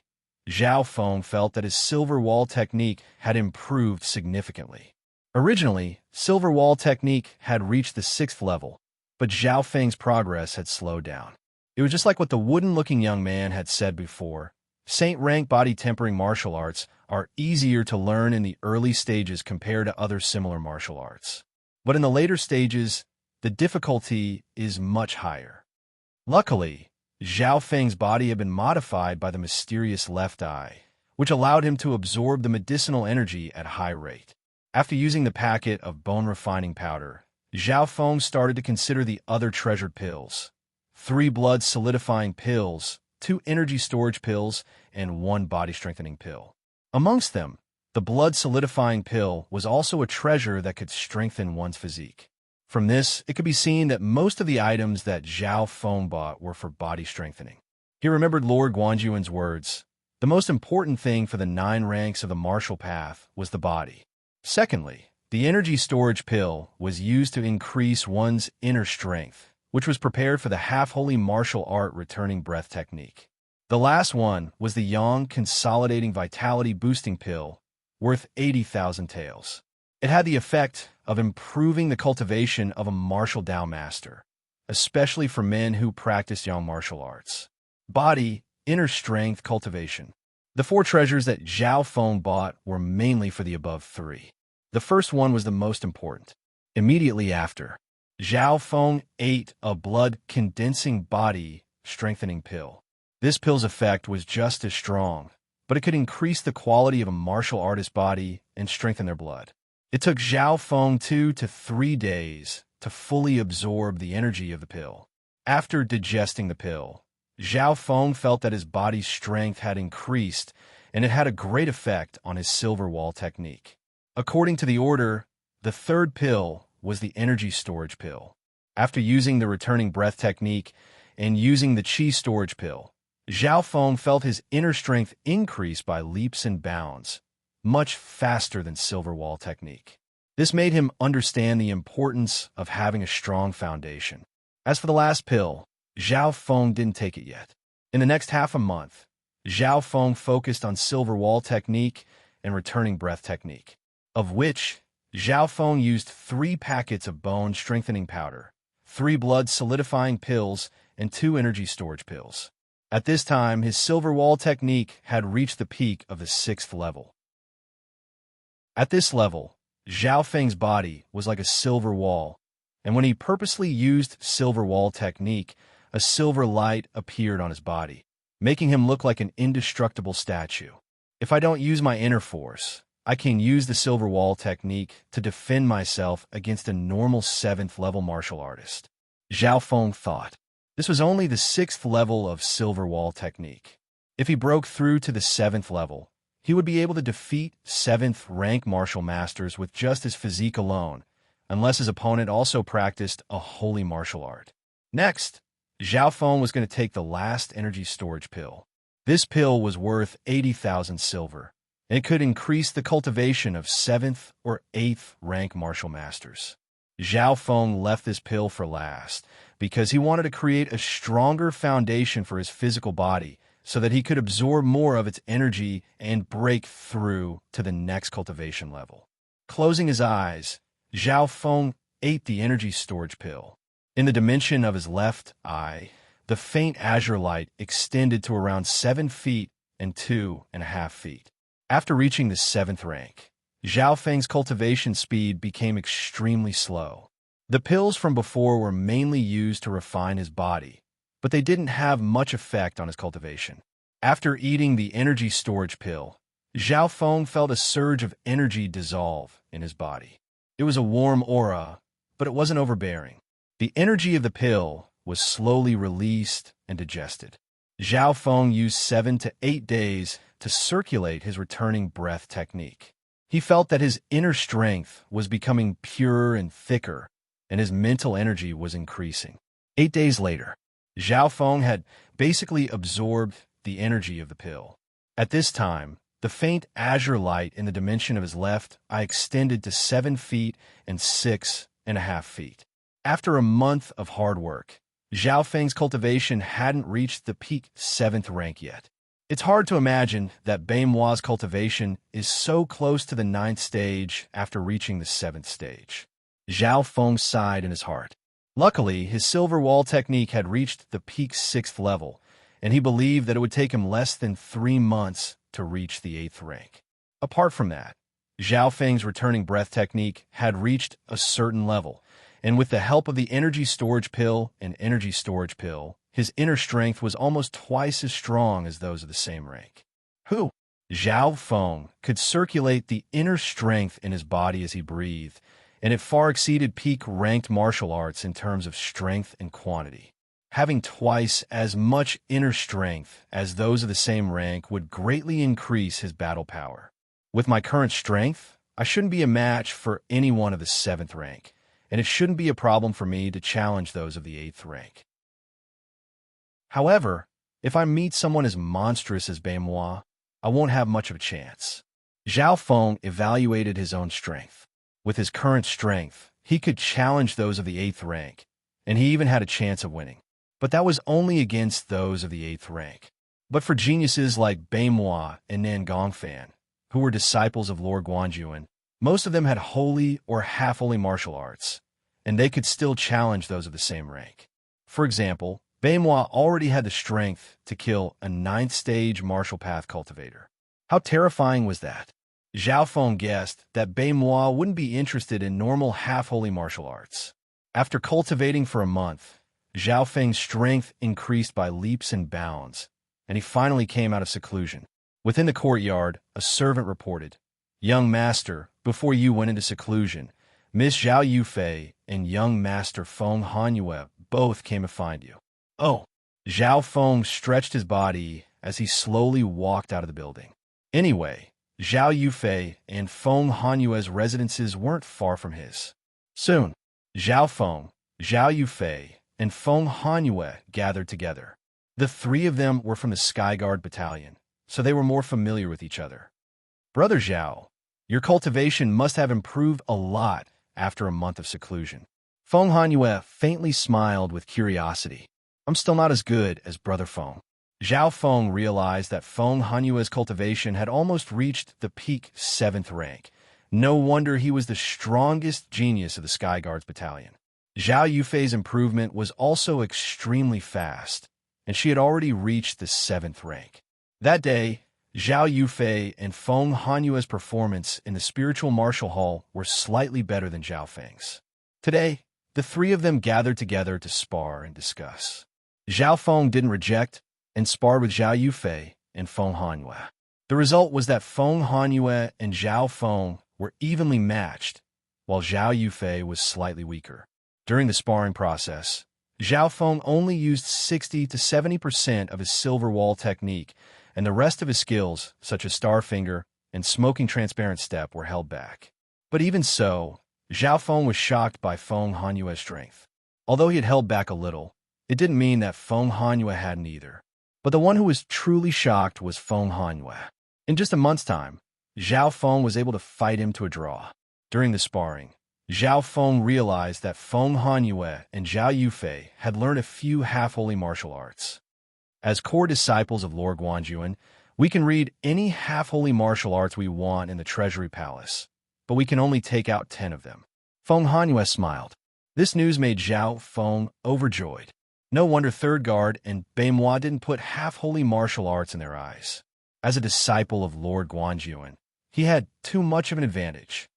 Zhao Feng felt that his silver wall technique had improved significantly. Originally, silver wall technique had reached the 6th level, but Zhao Feng's progress had slowed down. It was just like what the wooden-looking young man had said before. Saint-rank body-tempering martial arts are easier to learn in the early stages compared to other similar martial arts. But in the later stages, the difficulty is much higher. Luckily, Zhao Feng's body had been modified by the mysterious left eye, which allowed him to absorb the medicinal energy at high rate. After using the packet of bone-refining powder, Zhao Feng started to consider the other treasured pills. 3 blood-solidifying pills, 2 energy storage pills, and 1 body-strengthening pill. Amongst them, the blood-solidifying pill was also a treasure that could strengthen one's physique. From this, it could be seen that most of the items that Zhao Feng bought were for body strengthening. He remembered Lord Guanjuan's words. The most important thing for the 9 ranks of the martial path was the body. Secondly, the energy storage pill was used to increase one's inner strength, which was prepared for the half-holy martial art returning breath technique. The last one was the Yang Consolidating Vitality Boosting Pill, worth 80,000 taels. It had the effect of improving the cultivation of a martial Dao master, especially for men who practice Yang martial arts. Body, inner strength cultivation. The 4 treasures that Zhao Feng bought were mainly for the above 3. The first one was the most important. Immediately after, Zhao Feng ate a blood-condensing body-strengthening pill. This pill's effect was just as strong, but it could increase the quality of a martial artist's body and strengthen their blood. It took Zhao Feng 2 to 3 days to fully absorb the energy of the pill. After digesting the pill, Zhao Feng felt that his body's strength had increased, and it had a great effect on his silver wall technique. According to the order, the 3rd pill was the energy storage pill. After using the returning breath technique and using the chi storage pill, Zhao Feng felt his inner strength increase by leaps and bounds, much faster than silver wall technique. This made him understand the importance of having a strong foundation. As for the last pill, Zhao Feng didn't take it yet. In the next half a month, Zhao Feng focused on silver wall technique and returning breath technique, of which Zhao Feng used 3 packets of bone strengthening powder, 3 blood solidifying pills, and 2 energy storage pills. At this time, his silver wall technique had reached the peak of the 6th level. At this level, Zhao Feng's body was like a silver wall, and when he purposely used silver wall technique, a silver light appeared on his body, making him look like an indestructible statue. If I don't use my inner force, I can use the silver wall technique to defend myself against a normal 7th level martial artist. Zhao Feng thought. This was only the 6th level of silver wall technique. If he broke through to the 7th level, he would be able to defeat 7th rank martial masters with just his physique alone, unless his opponent also practiced a holy martial art. Next, Zhao Feng was going to take the last energy storage pill. This pill was worth 80,000 silver, and it could increase the cultivation of 7th or 8th rank martial masters. Zhao Feng left this pill for last because he wanted to create a stronger foundation for his physical body so that he could absorb more of its energy and break through to the next cultivation level. Closing his eyes, Zhao Feng ate the energy storage pill. In the dimension of his left eye, the faint azure light extended to around 7 feet and 2.5 feet. After reaching the 7th rank, Zhao Feng's cultivation speed became extremely slow. The pills from before were mainly used to refine his body, but they didn't have much effect on his cultivation. After eating the energy storage pill, Zhao Feng felt a surge of energy dissolve in his body. It was a warm aura, but it wasn't overbearing. The energy of the pill was slowly released and digested. Zhao Feng used 7 to 8 days to circulate his returning breath technique. He felt that his inner strength was becoming purer and thicker, and his mental energy was increasing. 8 days later, Zhao Feng had basically absorbed the energy of the pill. At this time, the faint azure light in the dimension of his left eye extended to 7 feet and 6.5 feet. After a month of hard work, Zhao Feng's cultivation hadn't reached the peak 7th rank yet. It's hard to imagine that Baimua's cultivation is so close to the 9th stage after reaching the 7th stage. Zhao Feng sighed in his heart. Luckily, his silver wall technique had reached the peak 6th level, and he believed that it would take him less than 3 months to reach the 8th rank. Apart from that, Zhao Feng's returning breath technique had reached a certain level, and with the help of the energy storage pill and energy storage pill, his inner strength was almost twice as strong as those of the same rank. Zhao Feng could circulate the inner strength in his body as he breathed, and it far exceeded peak-ranked martial arts in terms of strength and quantity. Having twice as much inner strength as those of the same rank would greatly increase his battle power. With my current strength, I shouldn't be a match for anyone of the 7th rank, and it shouldn't be a problem for me to challenge those of the 8th rank. However, if I meet someone as monstrous as Baimua, I won't have much of a chance. Zhao Feng evaluated his own strength. With his current strength, he could challenge those of the 8th rank, and he even had a chance of winning. But that was only against those of the 8th rank. But for geniuses like Baimua and Nan Gongfan, who were disciples of Lord Guanjuan, most of them had holy or half-holy martial arts, and they could still challenge those of the same rank. For example, Baimua already had the strength to kill a 9th stage martial path cultivator. How terrifying was that? Zhao Feng guessed that Baimua wouldn't be interested in normal half-holy martial arts. After cultivating for a month, Zhao Feng's strength increased by leaps and bounds, and he finally came out of seclusion. Within the courtyard, a servant reported, "Young master, before you went into seclusion, Miss Zhao Yufei and young master Feng Hanyue both came to find you." Oh! Zhao Feng stretched his body as he slowly walked out of the building. Anyway, Zhao Yufei and Feng Hanyue's residences weren't far from his. Soon, Zhao Feng, Zhao Yufei, and Feng Hanyue gathered together. The 3 of them were from the Skyguard Battalion, so they were more familiar with each other. "Brother Zhao, Your cultivation must have improved a lot after a month of seclusion. Feng Hanyue faintly smiled with curiosity. I'm still not as good as Brother Feng. Zhao Feng realized that Feng Hanyue's cultivation had almost reached the peak 7th rank. No wonder he was the strongest genius of the Sky Guards battalion. Zhao Yufei's improvement was also extremely fast, and she had already reached the 7th rank. That day, Zhao Yufei and Feng Hanyue's performance in the spiritual martial hall were slightly better than Zhao Feng's. Today, the three of them gathered together to spar and discuss. Zhao Feng didn't reject and sparred with Zhao Yufei and Feng Hanyue. The result was that Feng Hanyue and Zhao Feng were evenly matched, while Zhao Yufei was slightly weaker. During the sparring process, Zhao Feng only used 60 to 70% of his silver wall technique, and the rest of his skills, such as Starfinger and Smoking Transparent Step, were held back. But even so, Zhao Feng was shocked by Feng Hanyue's strength. Although he had held back a little, it didn't mean that Feng Hanyue hadn't either. But the one who was truly shocked was Feng Hanyue. In just a month's time, Zhao Feng was able to fight him to a draw. During the sparring, Zhao Feng realized that Feng Hanyue and Zhao Yufei had learned a few half-holy martial arts. As core disciples of Lord Guanjuan, we can read any half-holy martial arts we want in the Treasury Palace, but we can only take out 10 of them. Feng Hanyue smiled. This news made Zhao Feng overjoyed. No wonder Third Guard and Beimoi didn't put half-holy martial arts in their eyes. As a disciple of Lord Guanjuan, he had too much of an advantage.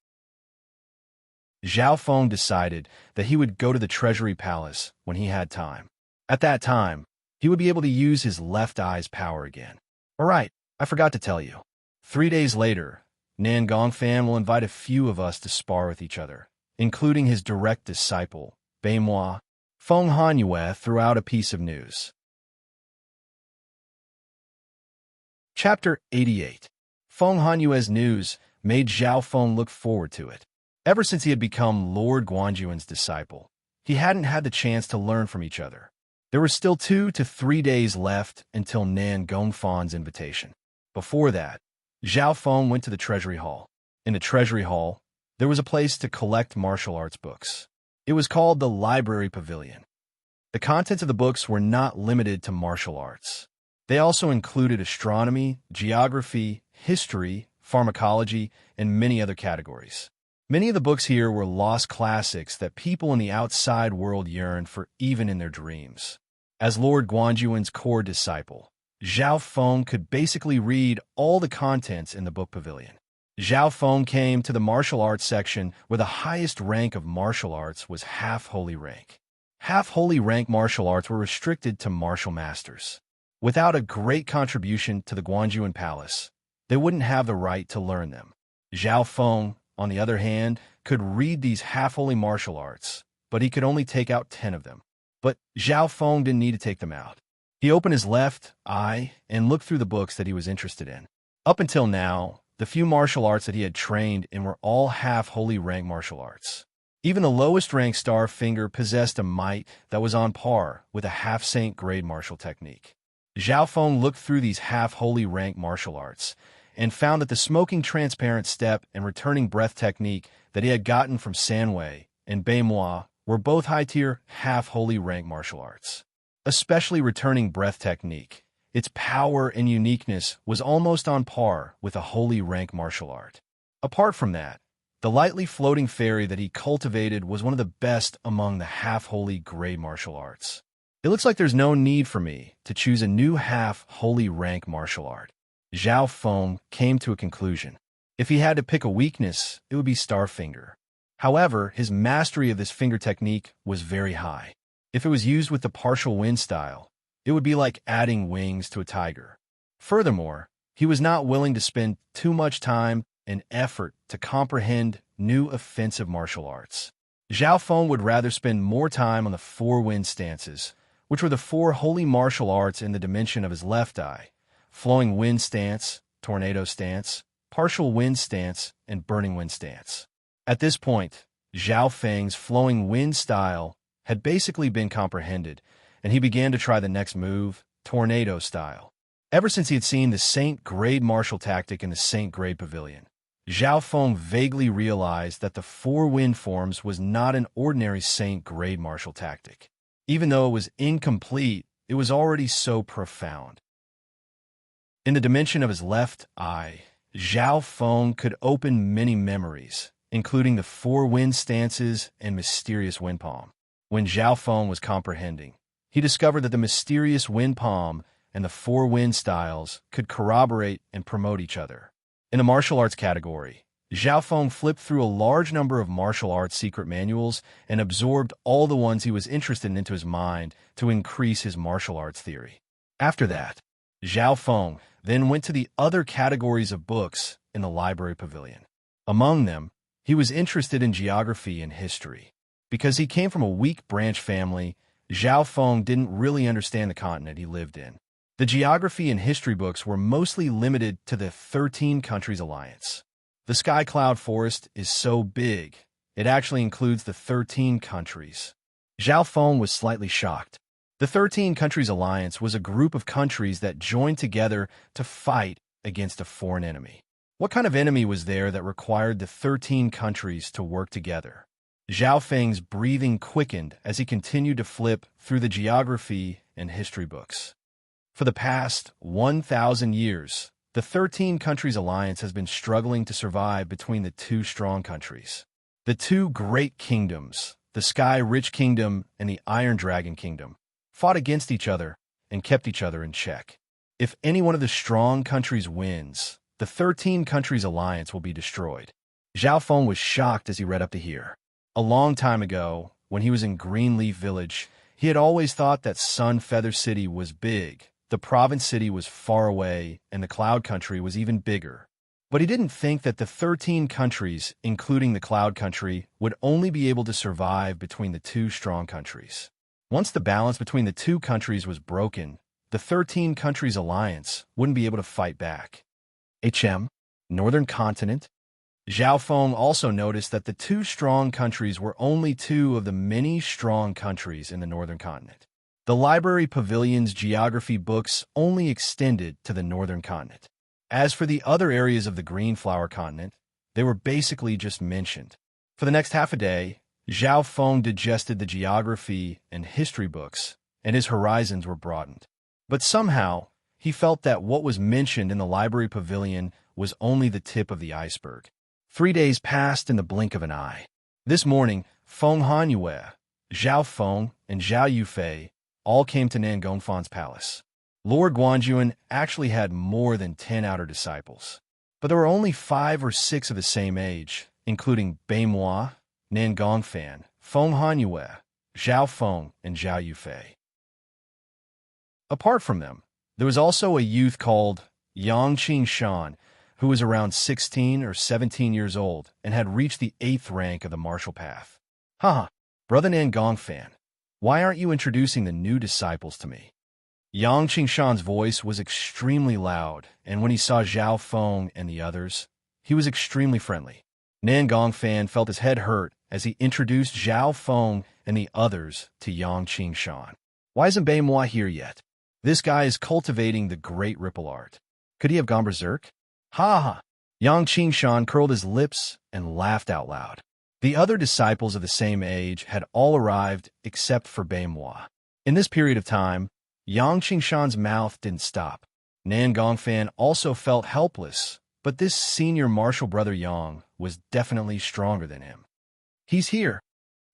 Zhao Feng decided that he would go to the Treasury Palace when he had time. At that time, he would be able to use his left eye's power again. All right, I forgot to tell you. 3 days later, Nan Gongfan will invite a few of us to spar with each other, including his direct disciple, Beimoi. Feng Hanyue threw out a piece of news. Chapter 88. Feng Hanyue's news made Zhao Feng look forward to it. Ever since he had become Lord Guanjuan's disciple, he hadn't had the chance to learn from each other. There were still 2 to 3 days left until Nan Gongfan's invitation. Before that, Zhao Feng went to the Treasury Hall. In the Treasury Hall, there was a place to collect martial arts books. It was called the Library Pavilion. The contents of the books were not limited to martial arts. They also included astronomy, geography, history, pharmacology, and many other categories. Many of the books here were lost classics that people in the outside world yearned for even in their dreams. As Lord Guanjuan's core disciple, Zhao Feng could basically read all the contents in the book pavilion. Zhao Feng came to the martial arts section where the highest rank of martial arts was half-holy rank. Half-holy rank martial arts were restricted to martial masters. Without a great contribution to the Guanjuan Palace, they wouldn't have the right to learn them. Zhao Feng, on the other hand, could read these half-holy martial arts, but he could only take out 10 of them. But Zhao Feng didn't need to take them out. He opened his left eye and looked through the books that he was interested in. Up until now, the few martial arts that he had trained in were all half-holy rank martial arts. Even the lowest ranked Starfinger possessed a might that was on par with a half-saint grade martial technique. Zhao Feng looked through these half-holy rank martial arts and found that the Smoking Transparent Step and Returning Breath technique that he had gotten from Sanwei and Beimoi were both high-tier, half-holy rank martial arts. Especially Returning Breath technique, its power and uniqueness was almost on par with a holy rank martial art. Apart from that, the lightly floating fairy that he cultivated was one of the best among the half-holy grade martial arts. It looks like there's no need for me to choose a new half-holy rank martial art. Zhao Feng came to a conclusion. If he had to pick a weakness, it would be Starfinger. However, his mastery of this finger technique was very high. If it was used with the partial wind style, it would be like adding wings to a tiger. Furthermore, he was not willing to spend too much time and effort to comprehend new offensive martial arts. Zhao Feng would rather spend more time on the 4 wind stances, which were the 4 holy martial arts in the dimension of his left eye: flowing wind stance, tornado stance, partial wind stance, and burning wind stance. At this point, Zhao Feng's flowing wind style had basically been comprehended, and he began to try the next move, tornado style. Ever since he had seen the Saint Grade martial tactic in the Saint Grade Pavilion, Zhao Feng vaguely realized that the four wind forms was not an ordinary Saint-grade martial tactic. Even though it was incomplete, it was already so profound. In the dimension of his left eye, Zhao Feng could open many memories, including the four wind stances and mysterious wind palm. When Zhao Feng was comprehending, he discovered that the mysterious wind palm and the four wind styles could corroborate and promote each other. In the martial arts category, Zhao Feng flipped through a large number of martial arts secret manuals and absorbed all the ones he was interested in into his mind to increase his martial arts theory. After that, Zhao Feng then went to the other categories of books in the library pavilion. Among them, he was interested in geography and history. Because he came from a weak branch family, Zhao Feng didn't really understand the continent he lived in. The geography and history books were mostly limited to the 13 Countries Alliance. The Sky Cloud Forest is so big, it actually includes the 13 countries. Zhao Feng was slightly shocked. The 13 Countries Alliance was a group of countries that joined together to fight against a foreign enemy. What kind of enemy was there that required the 13 countries to work together? Zhao Feng's breathing quickened as he continued to flip through the geography and history books. For the past 1,000 years, the 13 Countries Alliance has been struggling to survive between the two strong countries. The two great kingdoms, the Sky-Rich Kingdom and the Iron Dragon Kingdom, fought against each other and kept each other in check. If any one of the strong countries wins, the 13 Countries Alliance will be destroyed. Zhao Feng was shocked as he read up to here. A long time ago, when he was in Greenleaf Village, he had always thought that Sun Feather City was big. The province city was far away, and the Cloud Country was even bigger. But he didn't think that the 13 countries, including the Cloud Country, would only be able to survive between the two strong countries. Once the balance between the two countries was broken, the 13 Countries Alliance wouldn't be able to fight back. Northern Continent. Zhao Feng also noticed that the two strong countries were only two of the many strong countries in the Northern Continent. The library pavilion's geography books only extended to the northern continent. As for the other areas of the Green Flower Continent, they were basically just mentioned. For the next half a day, Zhao Feng digested the geography and history books, and his horizons were broadened. But somehow, he felt that what was mentioned in the library pavilion was only the tip of the iceberg. 3 days passed in the blink of an eye. This morning, Feng Hanyue, Zhao Feng, and Zhao Yufei all came to Nan Gongfan's palace. Lord Guanjuan actually had more than 10 outer disciples, but there were only 5 or 6 of the same age, including Beimoi, Nan Gongfan, Feng Hanyue, Zhao Feng, and Zhao Yufei. Apart from them, there was also a youth called Yang Qingshan, who was around 16 or 17 years old and had reached the 8th rank of the martial path. Haha, brother Nan Gongfan, why aren't you introducing the new disciples to me? Yang Qingshan's voice was extremely loud, and when he saw Zhao Feng and the others, he was extremely friendly. Nan Gongfan felt his head hurt as he introduced Zhao Feng and the others to Yang Qingshan. Why isn't Beimoi here yet? This guy is cultivating the great ripple art. Could he have gone berserk? Ha ha! Yang Qingshan curled his lips and laughed out loud. The other disciples of the same age had all arrived except for Beimoi. In this period of time, Yang Qingshan's mouth didn't stop. Nan Gongfan also felt helpless, but this senior martial brother Yang was definitely stronger than him. He's here!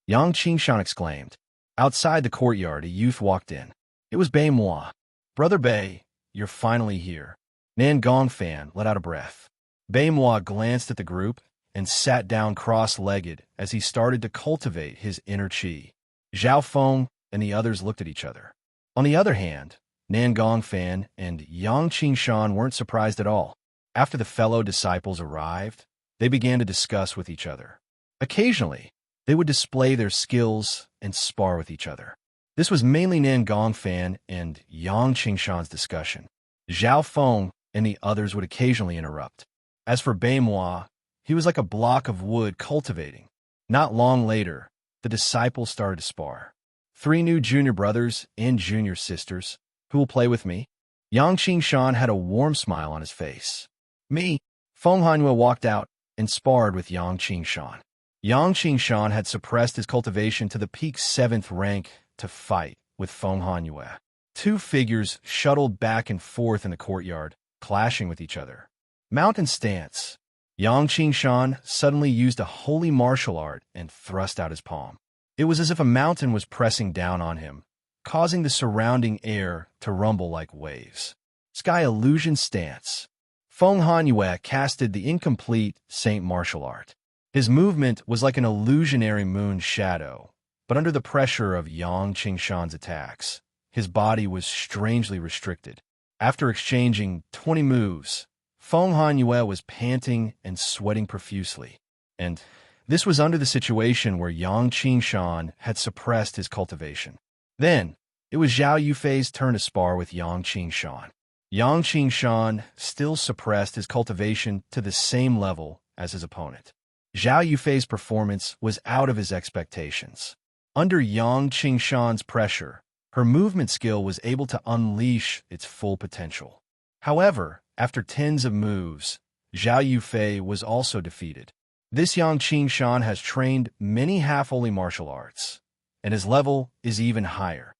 Yang Qingshan exclaimed. Outside the courtyard, a youth walked in. It was Beimoi. Brother Bei, you're finally here. Nan Gongfan let out a breath. Beimoi glanced at the group and sat down cross-legged as he started to cultivate his inner qi. Zhao Feng and the others looked at each other. On the other hand, Nan Gongfan and Yang Qingshan weren't surprised at all. After the fellow disciples arrived, they began to discuss with each other. Occasionally, they would display their skills and spar with each other. This was mainly Nan Gongfan and Yang Qingshan's discussion. Zhao Feng and the others would occasionally interrupt. As for Beimoi, he was like a block of wood cultivating. Not long later, the disciples started to spar. 3 new junior brothers and junior sisters. Who will play with me? Yang Qingshan had a warm smile on his face. Me. Feng Hanyue walked out, and sparred with Yang Qingshan. Yang Qingshan had suppressed his cultivation to the peak 7th rank to fight with Feng Hanyue. Two figures shuttled back and forth in the courtyard, clashing with each other. Mountain stance. Yang Qingshan suddenly used a holy martial art and thrust out his palm. It was as if a mountain was pressing down on him, causing the surrounding air to rumble like waves. Sky illusion stance. Feng Hanyue casted the incomplete Saint martial art. His movement was like an illusionary moon shadow, but under the pressure of Yang Qingshan's attacks, his body was strangely restricted. After exchanging 20 moves, Feng Hanyue was panting and sweating profusely. And this was under the situation where Yang Qingshan had suppressed his cultivation. Then, it was Zhao Yufei's turn to spar with Yang Qingshan. Yang Qingshan still suppressed his cultivation to the same level as his opponent. Zhao Yufei's performance was out of his expectations. Under Yang Qingshan's pressure, her movement skill was able to unleash its full potential. However, after tens of moves, Zhao Yufei was also defeated. This Yang Qingshan has trained many half-holy martial arts, and his level is even higher.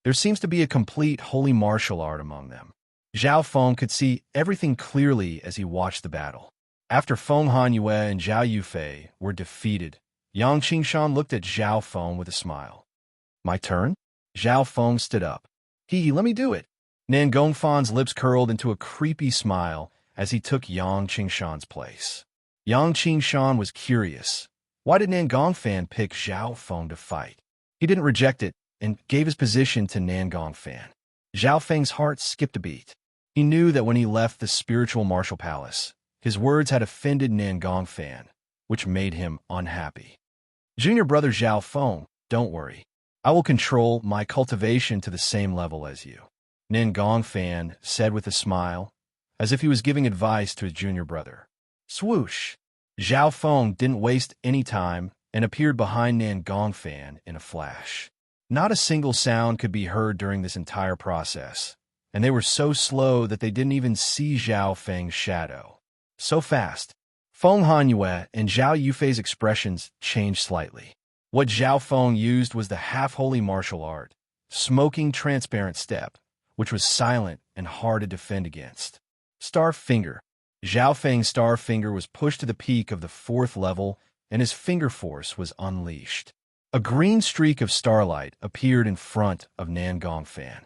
There seems to be a complete holy martial art among them. Zhao Feng could see everything clearly as he watched the battle. After Feng Hanyue and Zhao Yufei were defeated, Yang Qingshan looked at Zhao Feng with a smile. My turn? Zhao Feng stood up. Let me do it. Nan Gongfan's lips curled into a creepy smile as he took Yang Qingshan's place. Yang Qingshan was curious. Why did Nan Gongfan pick Zhao Feng to fight? He didn't reject it and gave his position to Nan Gongfan. Zhao Feng's heart skipped a beat. He knew that when he left the spiritual martial palace, his words had offended Nan Gongfan, which made him unhappy. Junior brother Zhao Feng, don't worry. I will control my cultivation to the same level as you, Nan Gongfan said with a smile, as if he was giving advice to his junior brother. Swoosh! Zhao Feng didn't waste any time and appeared behind Nan Gongfan in a flash. Not a single sound could be heard during this entire process, and they were so slow that they didn't even see Zhao Feng's shadow. So fast, Feng Hanyue and Zhao Yufei's expressions changed slightly. What Zhao Feng used was the half-holy martial art, smoking transparent step, which was silent and hard to defend against. Star Finger. Zhao Feng's Star Finger was pushed to the peak of the 4th level, and his finger force was unleashed. A green streak of starlight appeared in front of Nan Gongfan.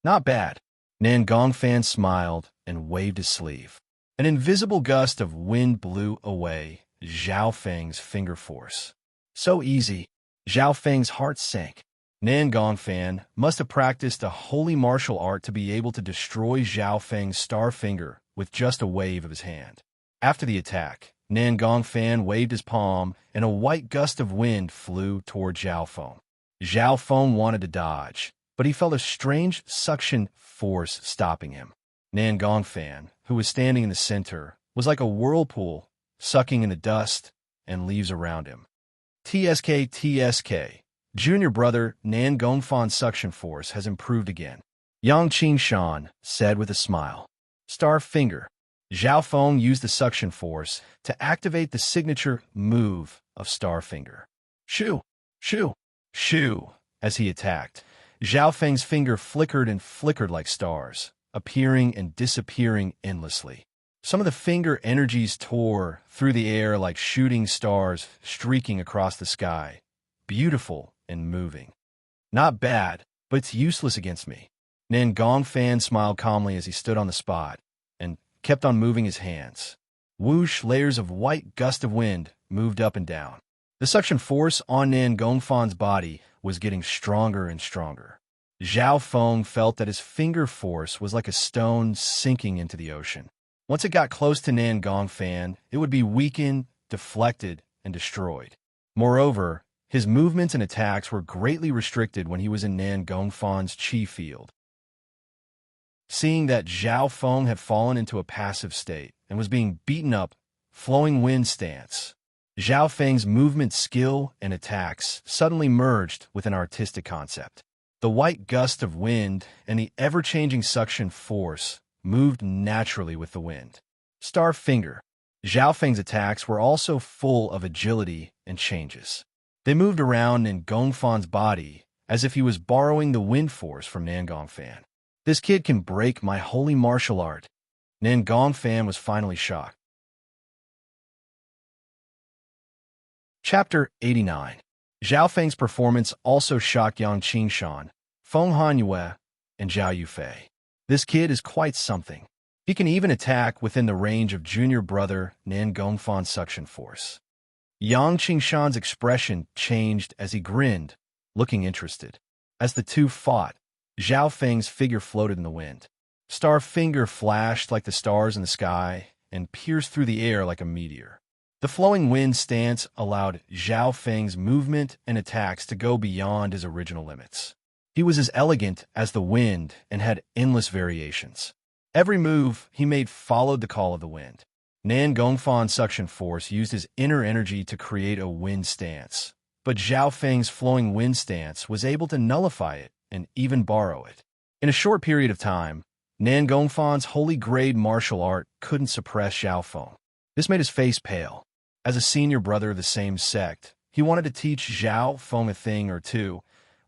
Not bad. Nan Gongfan smiled and waved his sleeve. An invisible gust of wind blew away Zhao Feng's finger force. So easy. Zhao Feng's heart sank. Nan Gongfan must have practiced a holy martial art to be able to destroy Zhao Feng's Star Finger with just a wave of his hand. After the attack, Nan Gongfan waved his palm, and a white gust of wind flew toward Zhao Feng. Zhao Feng wanted to dodge, but he felt a strange suction force stopping him. Nan Gongfan, who was standing in the center, was like a whirlpool, sucking in the dust and leaves around him. TSK. Junior brother Nan Gongfan's suction force has improved again, Yang Qingshan said with a smile. Star Finger. Zhao Feng used the suction force to activate the signature move of Star Finger. Shoo! Shoo! Shoo! As he attacked, Zhao Feng's finger flickered and flickered like stars, appearing and disappearing endlessly. Some of the finger energies tore through the air like shooting stars streaking across the sky, beautiful and moving. Not bad, but it's useless against me. Nan Gongfan smiled calmly as he stood on the spot and kept on moving his hands. Whoosh, layers of white gust of wind moved up and down. The suction force on Nan Gongfan's body was getting stronger and stronger. Zhao Feng felt that his finger force was like a stone sinking into the ocean. Once it got close to Nan Gongfan, it would be weakened, deflected, and destroyed. Moreover, his movements and attacks were greatly restricted when he was in Nan Gongfan's chi field. Seeing that Zhao Feng had fallen into a passive state and was being beaten up, flowing wind stance, Zhao Feng's movement skill and attacks suddenly merged with an artistic concept. The white gust of wind and the ever-changing suction force moved naturally with the wind. Star Finger. Zhao Feng's attacks were also full of agility and changes. They moved around in Gongfan's body as if he was borrowing the wind force from Nangongfan. This kid can break my holy martial art. Nangongfan was finally shocked. Chapter 89. Zhao Feng's performance also shocked Yang Qingshan, Feng Hanyue, and Zhao Yufei. This kid is quite something. He can even attack within the range of junior brother Nan Gongfan's suction force. Yang Qingshan's expression changed as he grinned, looking interested. As the two fought, Zhao Feng's figure floated in the wind. Star Finger flashed like the stars in the sky and pierced through the air like a meteor. The flowing wind stance allowed Zhao Feng's movement and attacks to go beyond his original limits. He was as elegant as the wind and had endless variations. Every move he made followed the call of the wind. Nan Gongfan's suction force used his inner energy to create a wind stance, but Zhao Feng's flowing wind stance was able to nullify it and even borrow it. In a short period of time, Nan Gongfan's holy grade martial art couldn't suppress Zhao Feng. This made his face pale. As a senior brother of the same sect, he wanted to teach Zhao Feng a thing or two,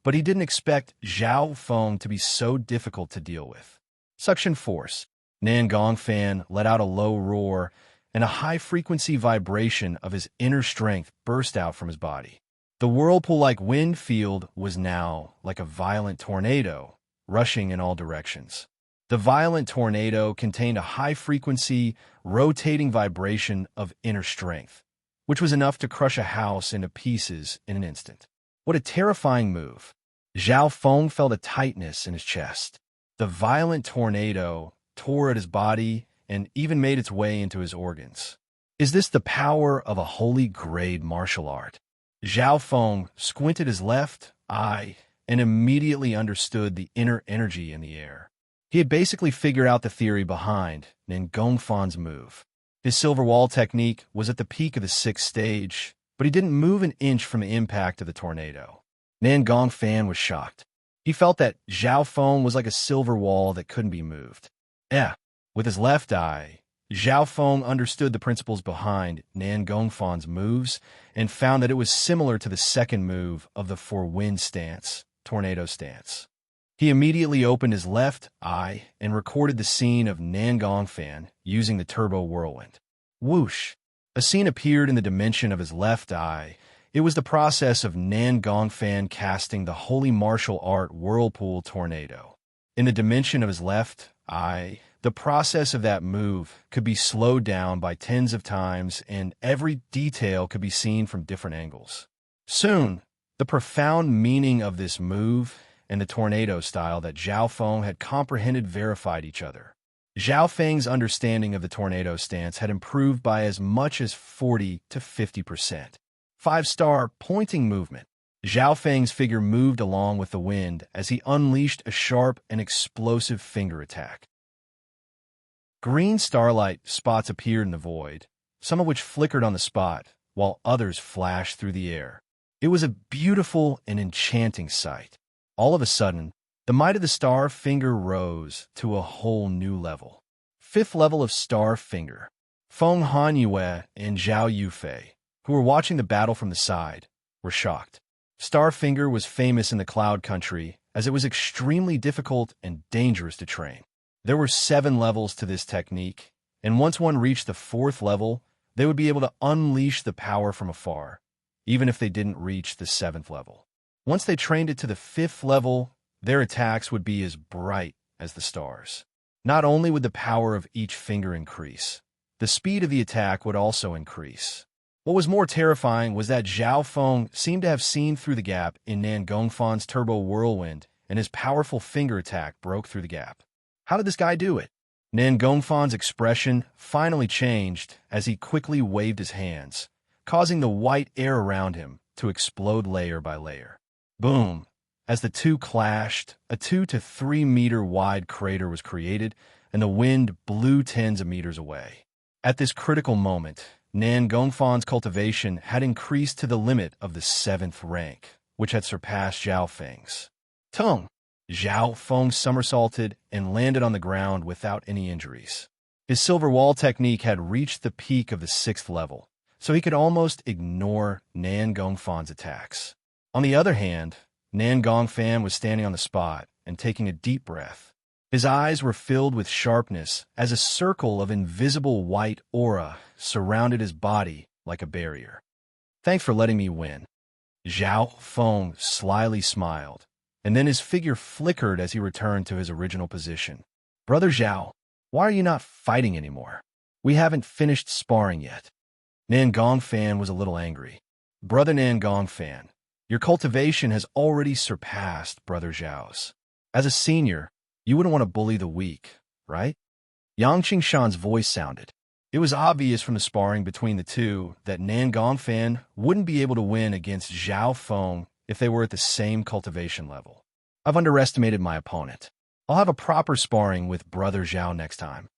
but he didn't expect Zhao Feng to be so difficult to deal with. Suction force. Nan Gongfan let out a low roar, and a high-frequency vibration of his inner strength burst out from his body. The whirlpool-like wind field was now like a violent tornado, rushing in all directions. The violent tornado contained a high-frequency, rotating vibration of inner strength, which was enough to crush a house into pieces in an instant. What a terrifying move. Zhao Feng felt a tightness in his chest. The violent tornado tore at his body and even made its way into his organs. Is this the power of a holy grade martial art? Zhao Feng squinted his left eye and immediately understood the inner energy in the air. He had basically figured out the theory behind Nan Gongfan's move. His silver wall technique was at the peak of the 6th stage, but he didn't move an inch from the impact of the tornado. Nan Gongfan was shocked. He felt that Zhao Feng was like a silver wall that couldn't be moved. With his left eye, Zhao Feng understood the principles behind Nan Gongfan's moves and found that it was similar to the second move of the four-wind stance, tornado stance. He immediately opened his left eye and recorded the scene of Nan Gongfan using the turbo whirlwind. Whoosh! A scene appeared in the dimension of his left eye. It was the process of Nan Gongfan casting the holy martial art whirlpool tornado. In the dimension of his left eye, the process of that move could be slowed down by tens of times, and every detail could be seen from different angles. Soon, the profound meaning of this move and the tornado style that Zhao Feng had comprehended verified each other. Zhao Feng's understanding of the tornado stance had improved by as much as 40 to 50%. 5-star pointing movement. Zhao Feng's figure moved along with the wind as he unleashed a sharp and explosive finger attack. Green starlight spots appeared in the void, some of which flickered on the spot, while others flashed through the air. It was a beautiful and enchanting sight. All of a sudden, the might of the star finger rose to a whole new level. 5th level of star finger. Feng Hanyue and Zhao Yufei, who were watching the battle from the side, were shocked. Starfinger was famous in the Cloud Country as it was extremely difficult and dangerous to train. There were 7 levels to this technique, and once one reached the 4th level, they would be able to unleash the power from afar, even if they didn't reach the 7th level. Once they trained it to the 5th level, their attacks would be as bright as the stars. Not only would the power of each finger increase, the speed of the attack would also increase. What was more terrifying was that Zhao Feng seemed to have seen through the gap in Nan Gongfan's turbo whirlwind, and his powerful finger attack broke through the gap. How did this guy do it? Nan Gongfan's expression finally changed as he quickly waved his hands, causing the white air around him to explode layer by layer. Boom! As the two clashed, a 2 to 3 meter wide crater was created, and the wind blew tens of meters away. At this critical moment, Nan Gongfan's cultivation had increased to the limit of the 7th rank, which had surpassed Zhao Feng's. Tongue! Zhao Feng somersaulted and landed on the ground without any injuries. His silver wall technique had reached the peak of the 6th level, so he could almost ignore Nan Gongfan's attacks. On the other hand, Nan Gongfan was standing on the spot and taking a deep breath. His eyes were filled with sharpness as a circle of invisible white aura surrounded his body like a barrier. "Thanks for letting me win." Zhao Feng slyly smiled, and then his figure flickered as he returned to his original position. "Brother Zhao, why are you not fighting anymore? We haven't finished sparring yet." Nan Gongfan was a little angry. "Brother Nan Gongfan, your cultivation has already surpassed Brother Zhao's. As a senior, you wouldn't want to bully the weak, right?" Yang Qingshan's voice sounded. It was obvious from the sparring between the two that Nan Gongfan wouldn't be able to win against Zhao Feng if they were at the same cultivation level. "I've underestimated my opponent. I'll have a proper sparring with Brother Zhao next time."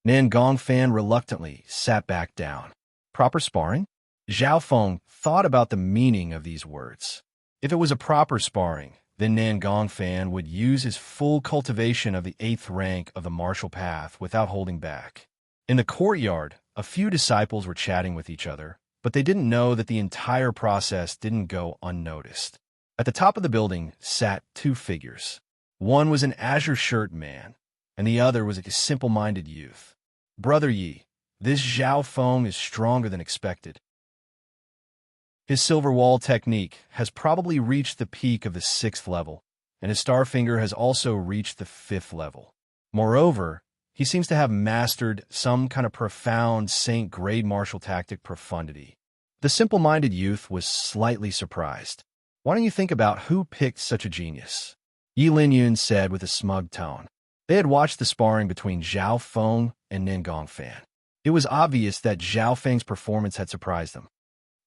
Nan Gongfan reluctantly sat back down. Proper sparring? Zhao Feng thought about the meaning of these words. If it was a proper sparring, then Nan Gongfan would use his full cultivation of the 8th rank of the martial path without holding back. In the courtyard, a few disciples were chatting with each other, but they didn't know that the entire process didn't go unnoticed. At the top of the building sat 2 figures. One was an azure shirt man, and the other was a simple-minded youth. "Brother Yi, this Zhao Feng is stronger than expected. His silver wall technique has probably reached the peak of the 6th level, and his star finger has also reached the 5th level. Moreover, he seems to have mastered some kind of profound saint-grade martial tactic profundity." The simple-minded youth was slightly surprised. "Why don't you think about who picked such a genius?" Yi Linyun said with a smug tone. They had watched the sparring between Zhao Feng and Nan Gongfan. It was obvious that Zhao Feng's performance had surprised them.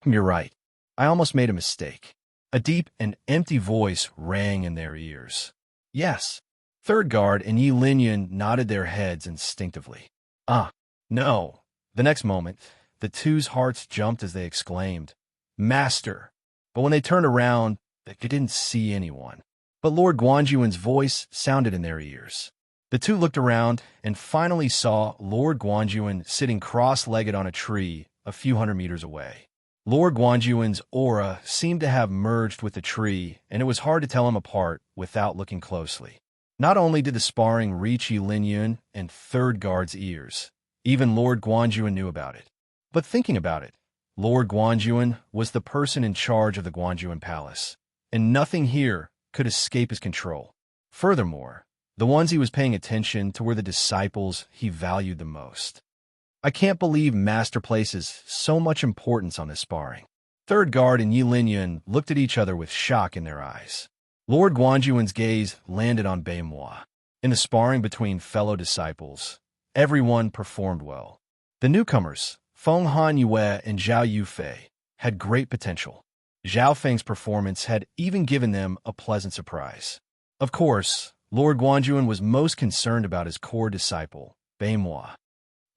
"You're right. I almost made a mistake." A deep and empty voice rang in their ears. "Yes." Third Guard and Yi Linyun nodded their heads instinctively. "Ah, no." The next moment, the two's hearts jumped as they exclaimed, "Master!" But when they turned around, they didn't see anyone. But Lord Guanjuan's voice sounded in their ears. The two looked around and finally saw Lord Guanjuan sitting cross-legged on a tree a few hundred meters away. Lord Guanjuan's aura seemed to have merged with the tree, and it was hard to tell him apart without looking closely. Not only did the sparring reach Yi Linyun and Third Guard's ears, even Lord Guanjuan knew about it. But thinking about it, Lord Guanjuan was the person in charge of the Guanjuan Palace, and nothing here could escape his control. Furthermore, the ones he was paying attention to were the disciples he valued the most. "I can't believe Master places so much importance on this sparring." Third Guard and Yi Linyun looked at each other with shock in their eyes. Lord Guanjuan's gaze landed on Beimoi. In the sparring between fellow disciples, everyone performed well. The newcomers, Feng Han Yue and Zhao Yufei, had great potential. Zhao Feng's performance had even given them a pleasant surprise. Of course, Lord Guanjuan was most concerned about his core disciple, Beimoi.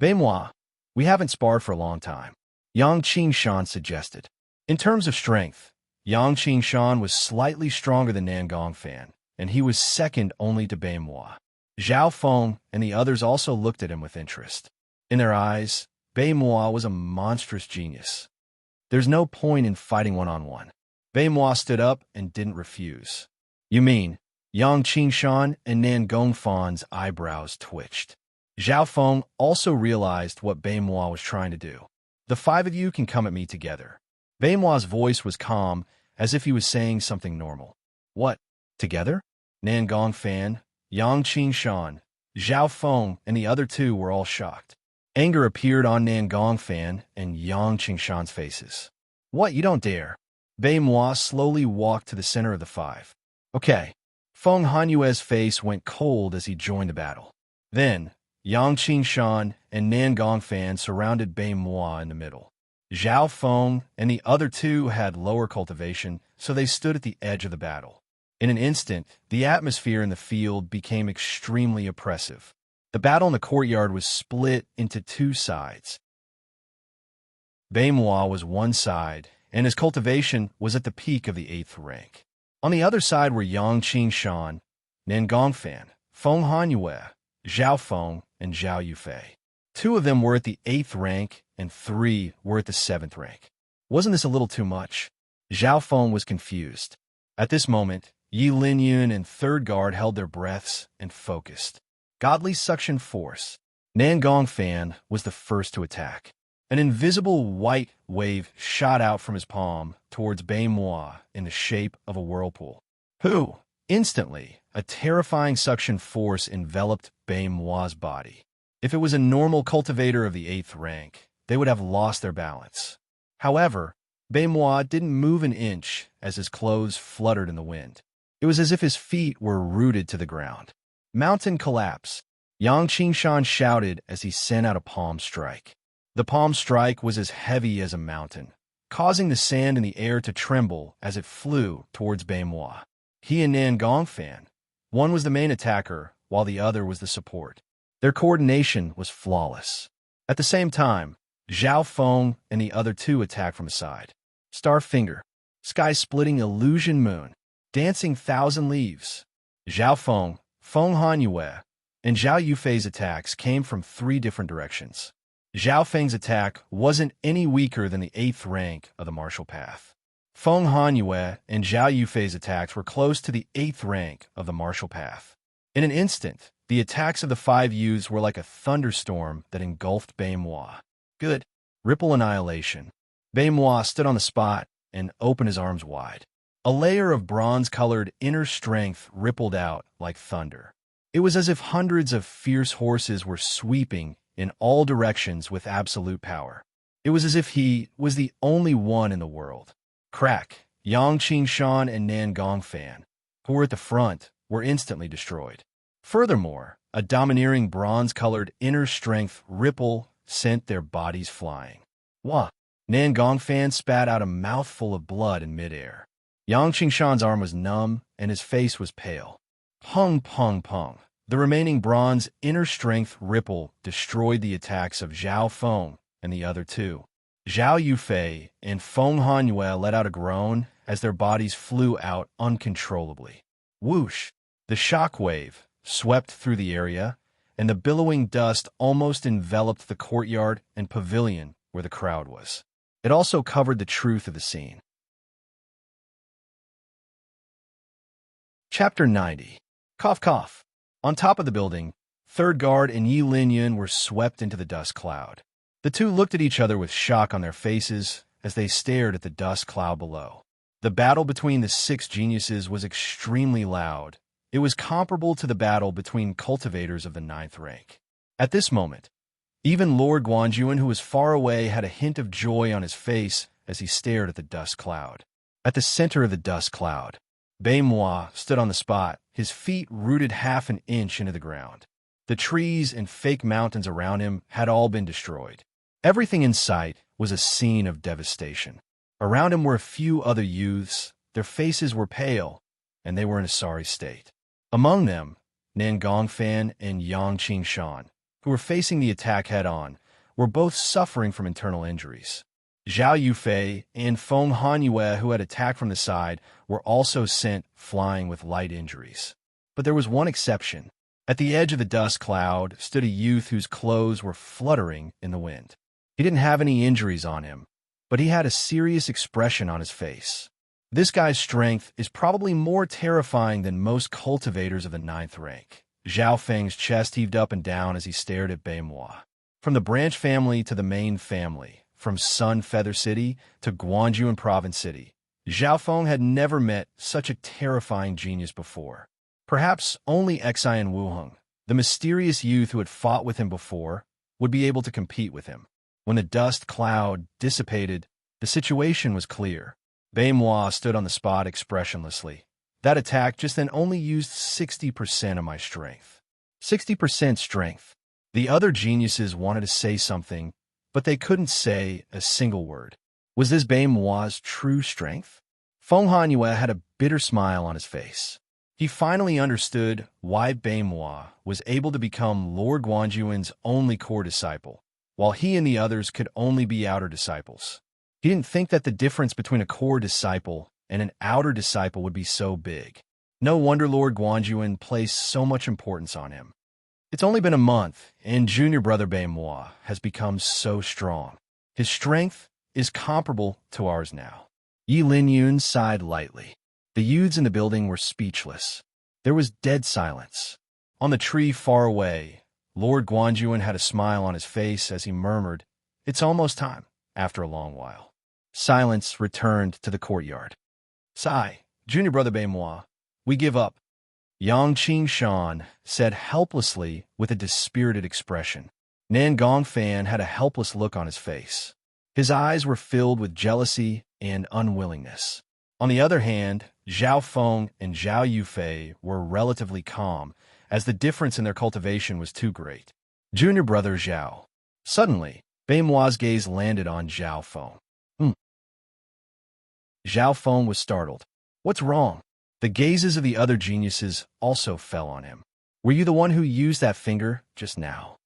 "Beimoi, we haven't sparred for a long time," Yang Qingshan suggested. In terms of strength, Yang Qingshan was slightly stronger than Nan Gongfan, and he was second only to Beimoi. Zhao Feng and the others also looked at him with interest. In their eyes, Beimoi was a monstrous genius. "There's no point in fighting one-on-one." Beimoi stood up and didn't refuse. "You mean?" Yang Qingshan and Nan Gongfan's eyebrows twitched. Zhao Feng also realized what Beimoi was trying to do. "The 5 of you can come at me together." Beimoi's voice was calm, as if he was saying something normal. "What? Together?" Nan Gongfan, Yang Qingshan, Zhao Feng, and the other 2 were all shocked. Anger appeared on Nan Gongfan and Yang Qingshan's faces. "What, you don't dare?" Beimoi slowly walked to the center of the 5. "Okay." Feng Hanyue's face went cold as he joined the battle. Then, Yang Qingshan and Nan Gongfan surrounded Beimoi in the middle. Zhao Feng and the other 2 had lower cultivation, so they stood at the edge of the battle. In an instant, the atmosphere in the field became extremely oppressive. The battle in the courtyard was split into 2 sides. Beimoi was one side, and his cultivation was at the peak of the 8th rank. On the other side were Yang Qingshan, Nan Gongfan, Feng Hanyue, Zhao Feng, and Zhao Yufei. 2 of them were at the 8th rank, and 3 were at the 7th rank. Wasn't this a little too much? Zhao Feng was confused. At this moment, Yi Linyun and Third Guard held their breaths and focused. Godly suction force. Nan Gongfan was the first to attack. An invisible white wave shot out from his palm towards Bei Moi in the shape of a whirlpool. Who? Instantly, a terrifying suction force enveloped Bei Moi's body. If it was a normal cultivator of the 8th rank, they would have lost their balance. However, Bei Moi didn't move an inch as his clothes fluttered in the wind. It was as if his feet were rooted to the ground. Mountain collapse. Yang Qingshan shouted as he sent out a palm strike. The palm strike was as heavy as a mountain, causing the sand in the air to tremble as it flew towards Bei Moi. He and Nan Gongfan. One was the main attacker, while the other was the support. Their coordination was flawless. At the same time, Zhao Feng and the other 2 attacked from a side. Star Finger. Sky-splitting illusion moon. Dancing thousand leaves. Zhao Feng, Feng Hanyue, and Zhao Yufei's attacks came from 3 different directions. Zhao Feng's attack wasn't any weaker than the 8th rank of the martial path. Feng Hanyue and Zhao Yufei's attacks were close to the 8th rank of the martial path. In an instant, the attacks of the 5 youths were like a thunderstorm that engulfed Bei Moi. Good. Ripple annihilation. Bei Moi stood on the spot and opened his arms wide. A layer of bronze-colored inner strength rippled out like thunder. It was as if hundreds of fierce horses were sweeping in all directions with absolute power. It was as if he was the only one in the world. Crack. Yang Qingshan and Nan Gongfan, who were at the front, were instantly destroyed. Furthermore, a domineering bronze-colored inner strength ripple sent their bodies flying. Wah! Nan Gongfan spat out a mouthful of blood in midair. Yang Qingshan's arm was numb, and his face was pale. Pung, pung, pung. The remaining bronze inner strength ripple destroyed the attacks of Zhao Feng and the other 2. Zhao Yufei and Feng Hanyue let out a groan as their bodies flew out uncontrollably. Whoosh! The shock wave swept through the area, and the billowing dust almost enveloped the courtyard and pavilion where the crowd was. It also covered the truth of the scene. Chapter 90. Cough, cough. On top of the building, Third Guard and Yi Linyun were swept into the dust cloud. The 2 looked at each other with shock on their faces as they stared at the dust cloud below. The battle between the 6 geniuses was extremely loud. It was comparable to the battle between cultivators of the 9th rank. At this moment, even Lord Guanjuan, who was far away, had a hint of joy on his face as he stared at the dust cloud. At the center of the dust cloud, Bei Moi stood on the spot, his feet rooted half an inch into the ground. The trees and fake mountains around him had all been destroyed. Everything in sight was a scene of devastation. Around him were a few other youths. Their faces were pale, and they were in a sorry state. Among them, Nan Gongfan and Yang Qingshan, who were facing the attack head-on, were both suffering from internal injuries. Zhao Yufei and Feng Hanyue, who had attacked from the side, were also sent flying with light injuries. But there was one exception. At the edge of the dust cloud stood a youth whose clothes were fluttering in the wind. He didn't have any injuries on him, but he had a serious expression on his face. This guy's strength is probably more terrifying than most cultivators of the 9th rank. Zhao Feng's chest heaved up and down as he stared at Bei Moi. From the branch family to the main family, from Sun Feather City to Guanjuan Province City, Zhao Feng had never met such a terrifying genius before. Perhaps only Xian Wuheng, the mysterious youth who had fought with him before, would be able to compete with him. When the dust cloud dissipated, the situation was clear. Bei Moi stood on the spot expressionlessly. That attack just then only used 60% of my strength. 60% strength. The other geniuses wanted to say something, but they couldn't say a single word. Was this Bei Moi's true strength? Feng Hanyue had a bitter smile on his face. He finally understood why Bei Moi was able to become Lord Guanjuan's only core disciple, while he and the others could only be outer disciples. He didn't think that the difference between a core disciple and an outer disciple would be so big. No wonder Lord Guanjuan placed so much importance on him. It's only been a month, and junior brother Beimois has become so strong. His strength is comparable to ours now. Yi Linyun sighed lightly. The youths in the building were speechless. There was dead silence. On the tree far away, Lord Guanjuan had a smile on his face as he murmured, "It's almost time," after a long while. Silence returned to the courtyard. "Sigh, junior brother Beimois, we give up," Yang Qingshan said helplessly with a dispirited expression. Nan Gongfan had a helpless look on his face. His eyes were filled with jealousy and unwillingness. On the other hand, Zhao Feng and Zhao Yufei were relatively calm, as the difference in their cultivation was too great. Junior brother Zhao. Suddenly, Beimois's gaze landed on Zhao Feng. Zhao Feng was startled. "What's wrong?" The gazes of the other geniuses also fell on him. "Were you the one who used that finger just now?"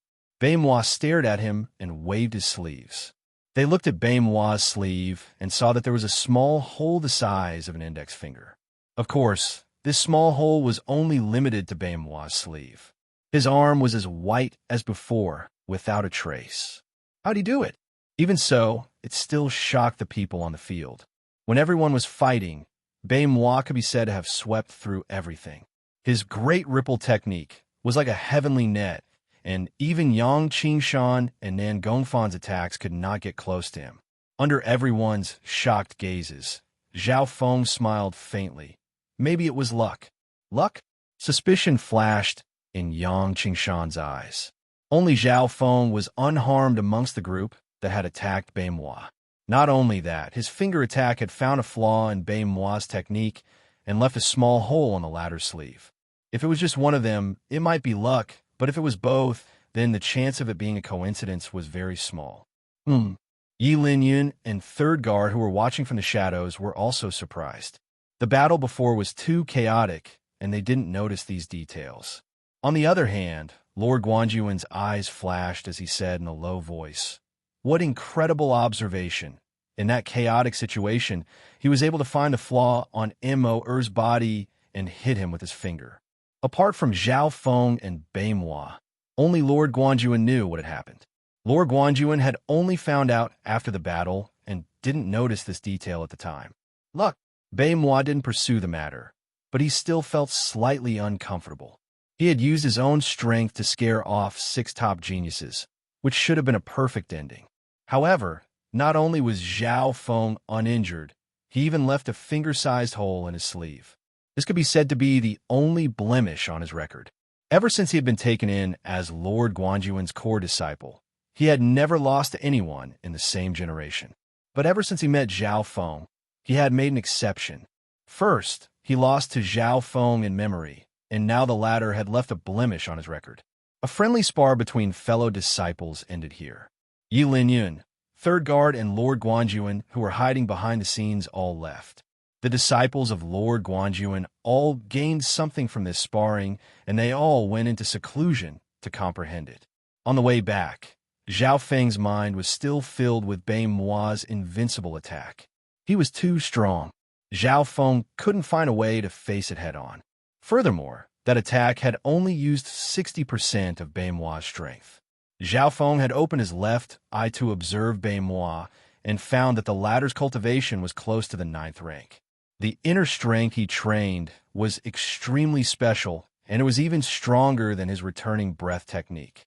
Beimois stared at him and waved his sleeves. They looked at Beimois's sleeve and saw that there was a small hole the size of an index finger. Of course, this small hole was only limited to Beimois's sleeve. His arm was as white as before, without a trace. How'd he do it? Even so, it still shocked the people on the field. When everyone was fighting, Beimois could be said to have swept through everything. His great ripple technique was like a heavenly net, and even Yang Qingshan and Nan Gongfan's attacks could not get close to him. Under everyone's shocked gazes, Zhao Feng smiled faintly. Maybe it was luck. Luck? Suspicion flashed in Yang Qingshan's eyes. Only Zhao Feng was unharmed amongst the group that had attacked Beimois. Not only that, his finger attack had found a flaw in Beimois's technique and left a small hole on the latter's sleeve. If it was just one of them, it might be luck, but if it was both, then the chance of it being a coincidence was very small. Yi Linyun and Third Guard, who were watching from the shadows, were also surprised. The battle before was too chaotic, and they didn't notice these details. On the other hand, Lord Guanjuan's eyes flashed as he said in a low voice, "What incredible observation! In that chaotic situation, he was able to find the flaw on Mo-Er's body and hit him with his finger." Apart from Zhao Feng and Beimois, only Lord Guanjuan knew what had happened. Lord Guanjuan had only found out after the battle and didn't notice this detail at the time. Luck. Beimois didn't pursue the matter, but he still felt slightly uncomfortable. He had used his own strength to scare off 6 top geniuses, which should have been a perfect ending. However, not only was Zhao Feng uninjured, he even left a finger-sized hole in his sleeve. This could be said to be the only blemish on his record. Ever since he had been taken in as Lord Guanjuan's core disciple, he had never lost to anyone in the same generation. But ever since he met Zhao Feng, he had made an exception. First, he lost to Zhao Feng in memory, and now the latter had left a blemish on his record. A friendly spar between fellow disciples ended here. Yi Linyun, Third Guard, and Lord Guanjuan, who were hiding behind the scenes, all left. The disciples of Lord Guanjuan all gained something from this sparring, and they all went into seclusion to comprehend it. On the way back, Zhao Feng's mind was still filled with Beimois's invincible attack. He was too strong. Zhao Feng couldn't find a way to face it head-on. Furthermore, that attack had only used 60% of Beimois's strength. Zhao Feng had opened his left eye to observe Beimois and found that the latter's cultivation was close to the 9th rank. The inner strength he trained was extremely special, and it was even stronger than his returning breath technique.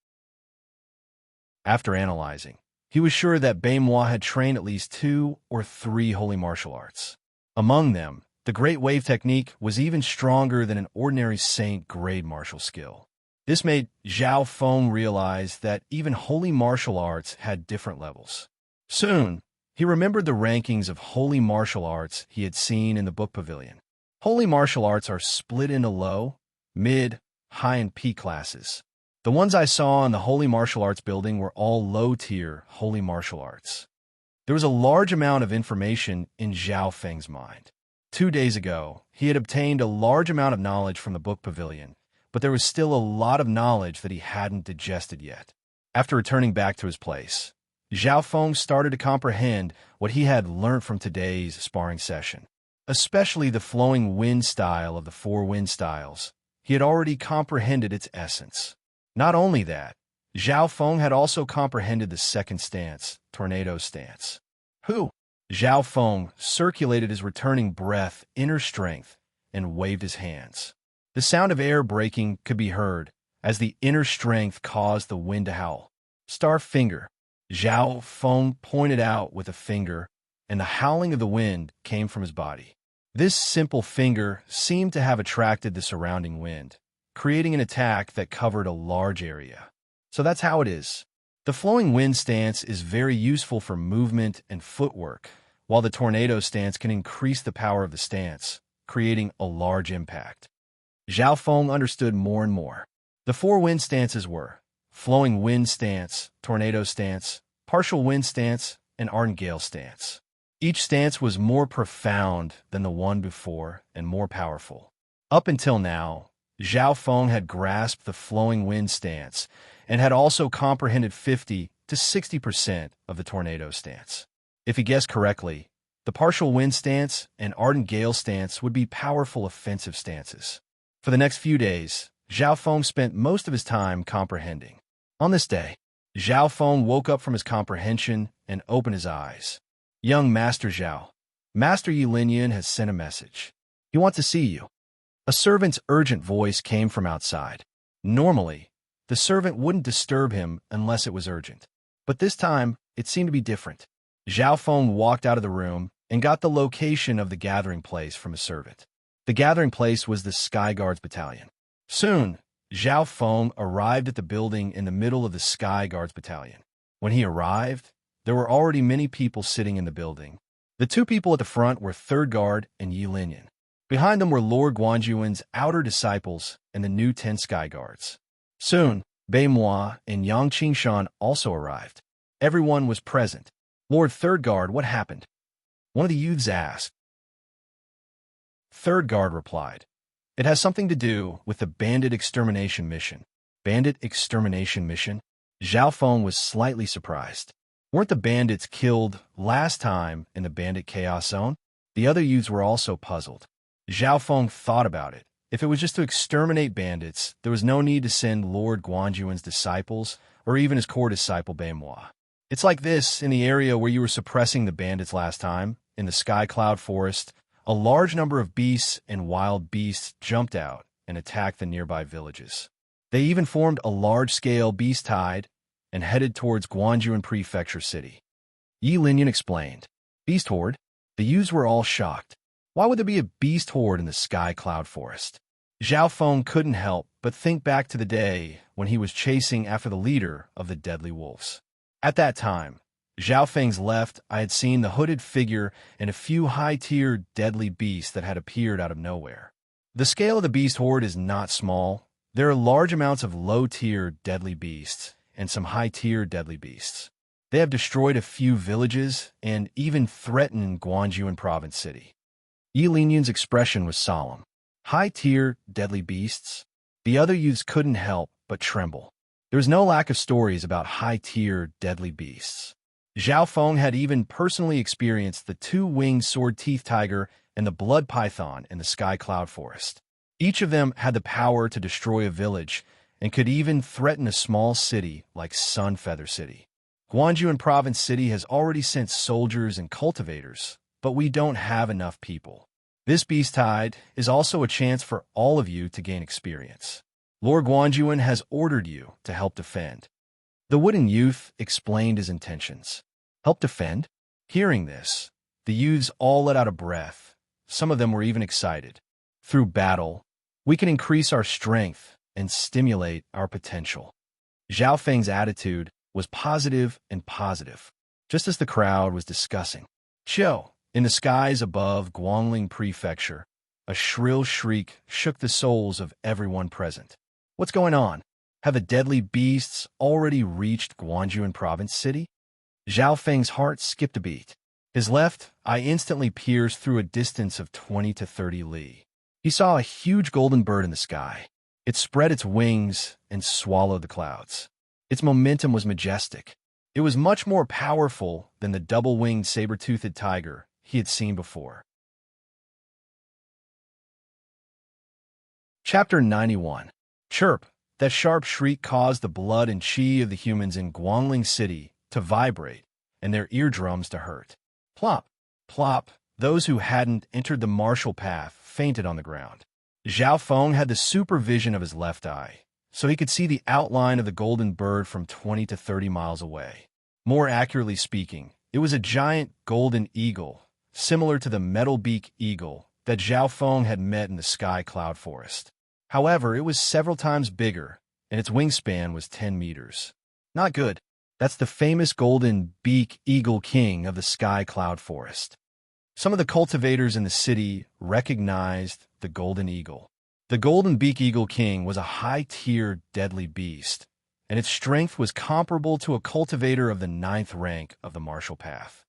After analyzing, he was sure that Beimois had trained at least 2 or 3 holy martial arts. Among them, the Great Wave technique was even stronger than an ordinary saint grade martial skill. This made Zhao Feng realize that even holy martial arts had different levels. Soon, he remembered the rankings of holy martial arts he had seen in the book pavilion. Holy martial arts are split into low, mid, high, and peak classes. The ones I saw in the holy martial arts building were all low-tier holy martial arts. There was a large amount of information in Zhao Feng's mind. 2 days ago, he had obtained a large amount of knowledge from the book pavilion, but there was still a lot of knowledge that he hadn't digested yet. After returning back to his place, Zhao Feng started to comprehend what he had learnt from today's sparring session. Especially the flowing wind style of the 4 wind styles. He had already comprehended its essence. Not only that, Zhao Feng had also comprehended the second stance, tornado stance. Who? Zhao Feng circulated his returning breath, inner strength, and waved his hands. The sound of air breaking could be heard as the inner strength caused the wind to howl. Star finger. Zhao Feng pointed out with a finger, and the howling of the wind came from his body. This simple finger seemed to have attracted the surrounding wind, creating an attack that covered a large area. So that's how it is. The flowing wind stance is very useful for movement and footwork, while the tornado stance can increase the power of the stance, creating a large impact. Zhao Feng understood more and more. The four wind stances were flowing wind stance, tornado stance, partial wind stance, and ardent gale stance. Each stance was more profound than the one before and more powerful. Up until now, Zhao Feng had grasped the flowing wind stance and had also comprehended 50 to 60% of the tornado stance. If he guessed correctly, the partial wind stance and ardent gale stance would be powerful offensive stances. For the next few days, Zhao Feng spent most of his time comprehending. On this day, Zhao Feng woke up from his comprehension and opened his eyes. Young Master Zhao, Master Yi Linyan has sent a message. He wants to see you. A servant's urgent voice came from outside. Normally, the servant wouldn't disturb him unless it was urgent. But this time, it seemed to be different. Zhao Feng walked out of the room and got the location of the gathering place from a servant. The gathering place was the Sky Guards Battalion. Soon, Zhao Feng arrived at the building in the middle of the Sky Guards Battalion. When he arrived, there were already many people sitting in the building. The two people at the front were Third Guard and Yi Linyan. Behind them were Lord Guanjuan's outer disciples and the new 10 Sky Guards. Soon, Bei Moi and Yang Qingshan also arrived. Everyone was present. Lord Third Guard, what happened? One of the youths asked. Third Guard replied, it has something to do with the bandit extermination mission. Bandit extermination mission? Zhao Feng was slightly surprised. Weren't the bandits killed last time in the bandit chaos zone? The other youths were also puzzled. Zhao Feng thought about it. If it was just to exterminate bandits, there was no need to send Lord Guanjuan's disciples or even his core disciple Bei Moi. It's like this in the area where you were suppressing the bandits last time, in the Sky Cloud Forest. A large number of beasts and wild beasts jumped out and attacked the nearby villages. They even formed a large-scale beast tide and headed towards Guanjuan Prefecture City. Yi Linyan explained. Beast horde? The youths were all shocked. Why would there be a beast horde in the Sky Cloud Forest? Zhao Feng couldn't help but think back to the day when he was chasing after the leader of the deadly wolves. At that time, Zhao Feng's left, I had seen the hooded figure and a few high-tier deadly beasts that had appeared out of nowhere. The scale of the beast horde is not small. There are large amounts of low-tier deadly beasts and some high-tier deadly beasts. They have destroyed a few villages and even threatened Guanjuan Province City. Yi Linyan's expression was solemn. High-tier deadly beasts? The other youths couldn't help but tremble. There was no lack of stories about high-tier deadly beasts. Zhao Feng had even personally experienced the two-winged sword-teeth tiger and the blood python in the Sky Cloud Forest. Each of them had the power to destroy a village and could even threaten a small city like Sunfeather City. Guanjuan Province City has already sent soldiers and cultivators, but we don't have enough people. This beast tide is also a chance for all of you to gain experience. Lord Guanjuan has ordered you to help defend. The wooden youth explained his intentions. Help defend? Hearing this, the youths all let out a breath. Some of them were even excited. Through battle, we can increase our strength and stimulate our potential. Zhao Feng's attitude was positive and positive, just as the crowd was discussing. Chiu, in the skies above Guangling Prefecture, a shrill shriek shook the souls of everyone present. What's going on? Have the deadly beasts already reached Guanjuan Province City? Zhao Feng's heart skipped a beat. His left eye instantly pierced through a distance of 20 to 30 li. He saw a huge golden bird in the sky. It spread its wings and swallowed the clouds. Its momentum was majestic. It was much more powerful than the double-winged saber-toothed tiger he had seen before. Chapter 91. Chirp, That sharp shriek caused the blood and chi of the humans in Guangling City to vibrate and their eardrums to hurt. Plop, plop, those who hadn't entered the martial path fainted on the ground. Zhao Feng had the supervision of his left eye, so he could see the outline of the golden bird from 20 to 30 miles away. More accurately speaking, it was a giant golden eagle, similar to the metal beak eagle that Zhao Feng had met in the sky cloud forest. However, it was several times bigger, and its wingspan was 10 meters. Not good. That's the famous golden beak eagle king of the sky cloud forest. Some of the cultivators in the city recognized the golden eagle. The golden beak eagle king was a high-tier deadly beast, and its strength was comparable to a cultivator of the 9th rank of the martial path.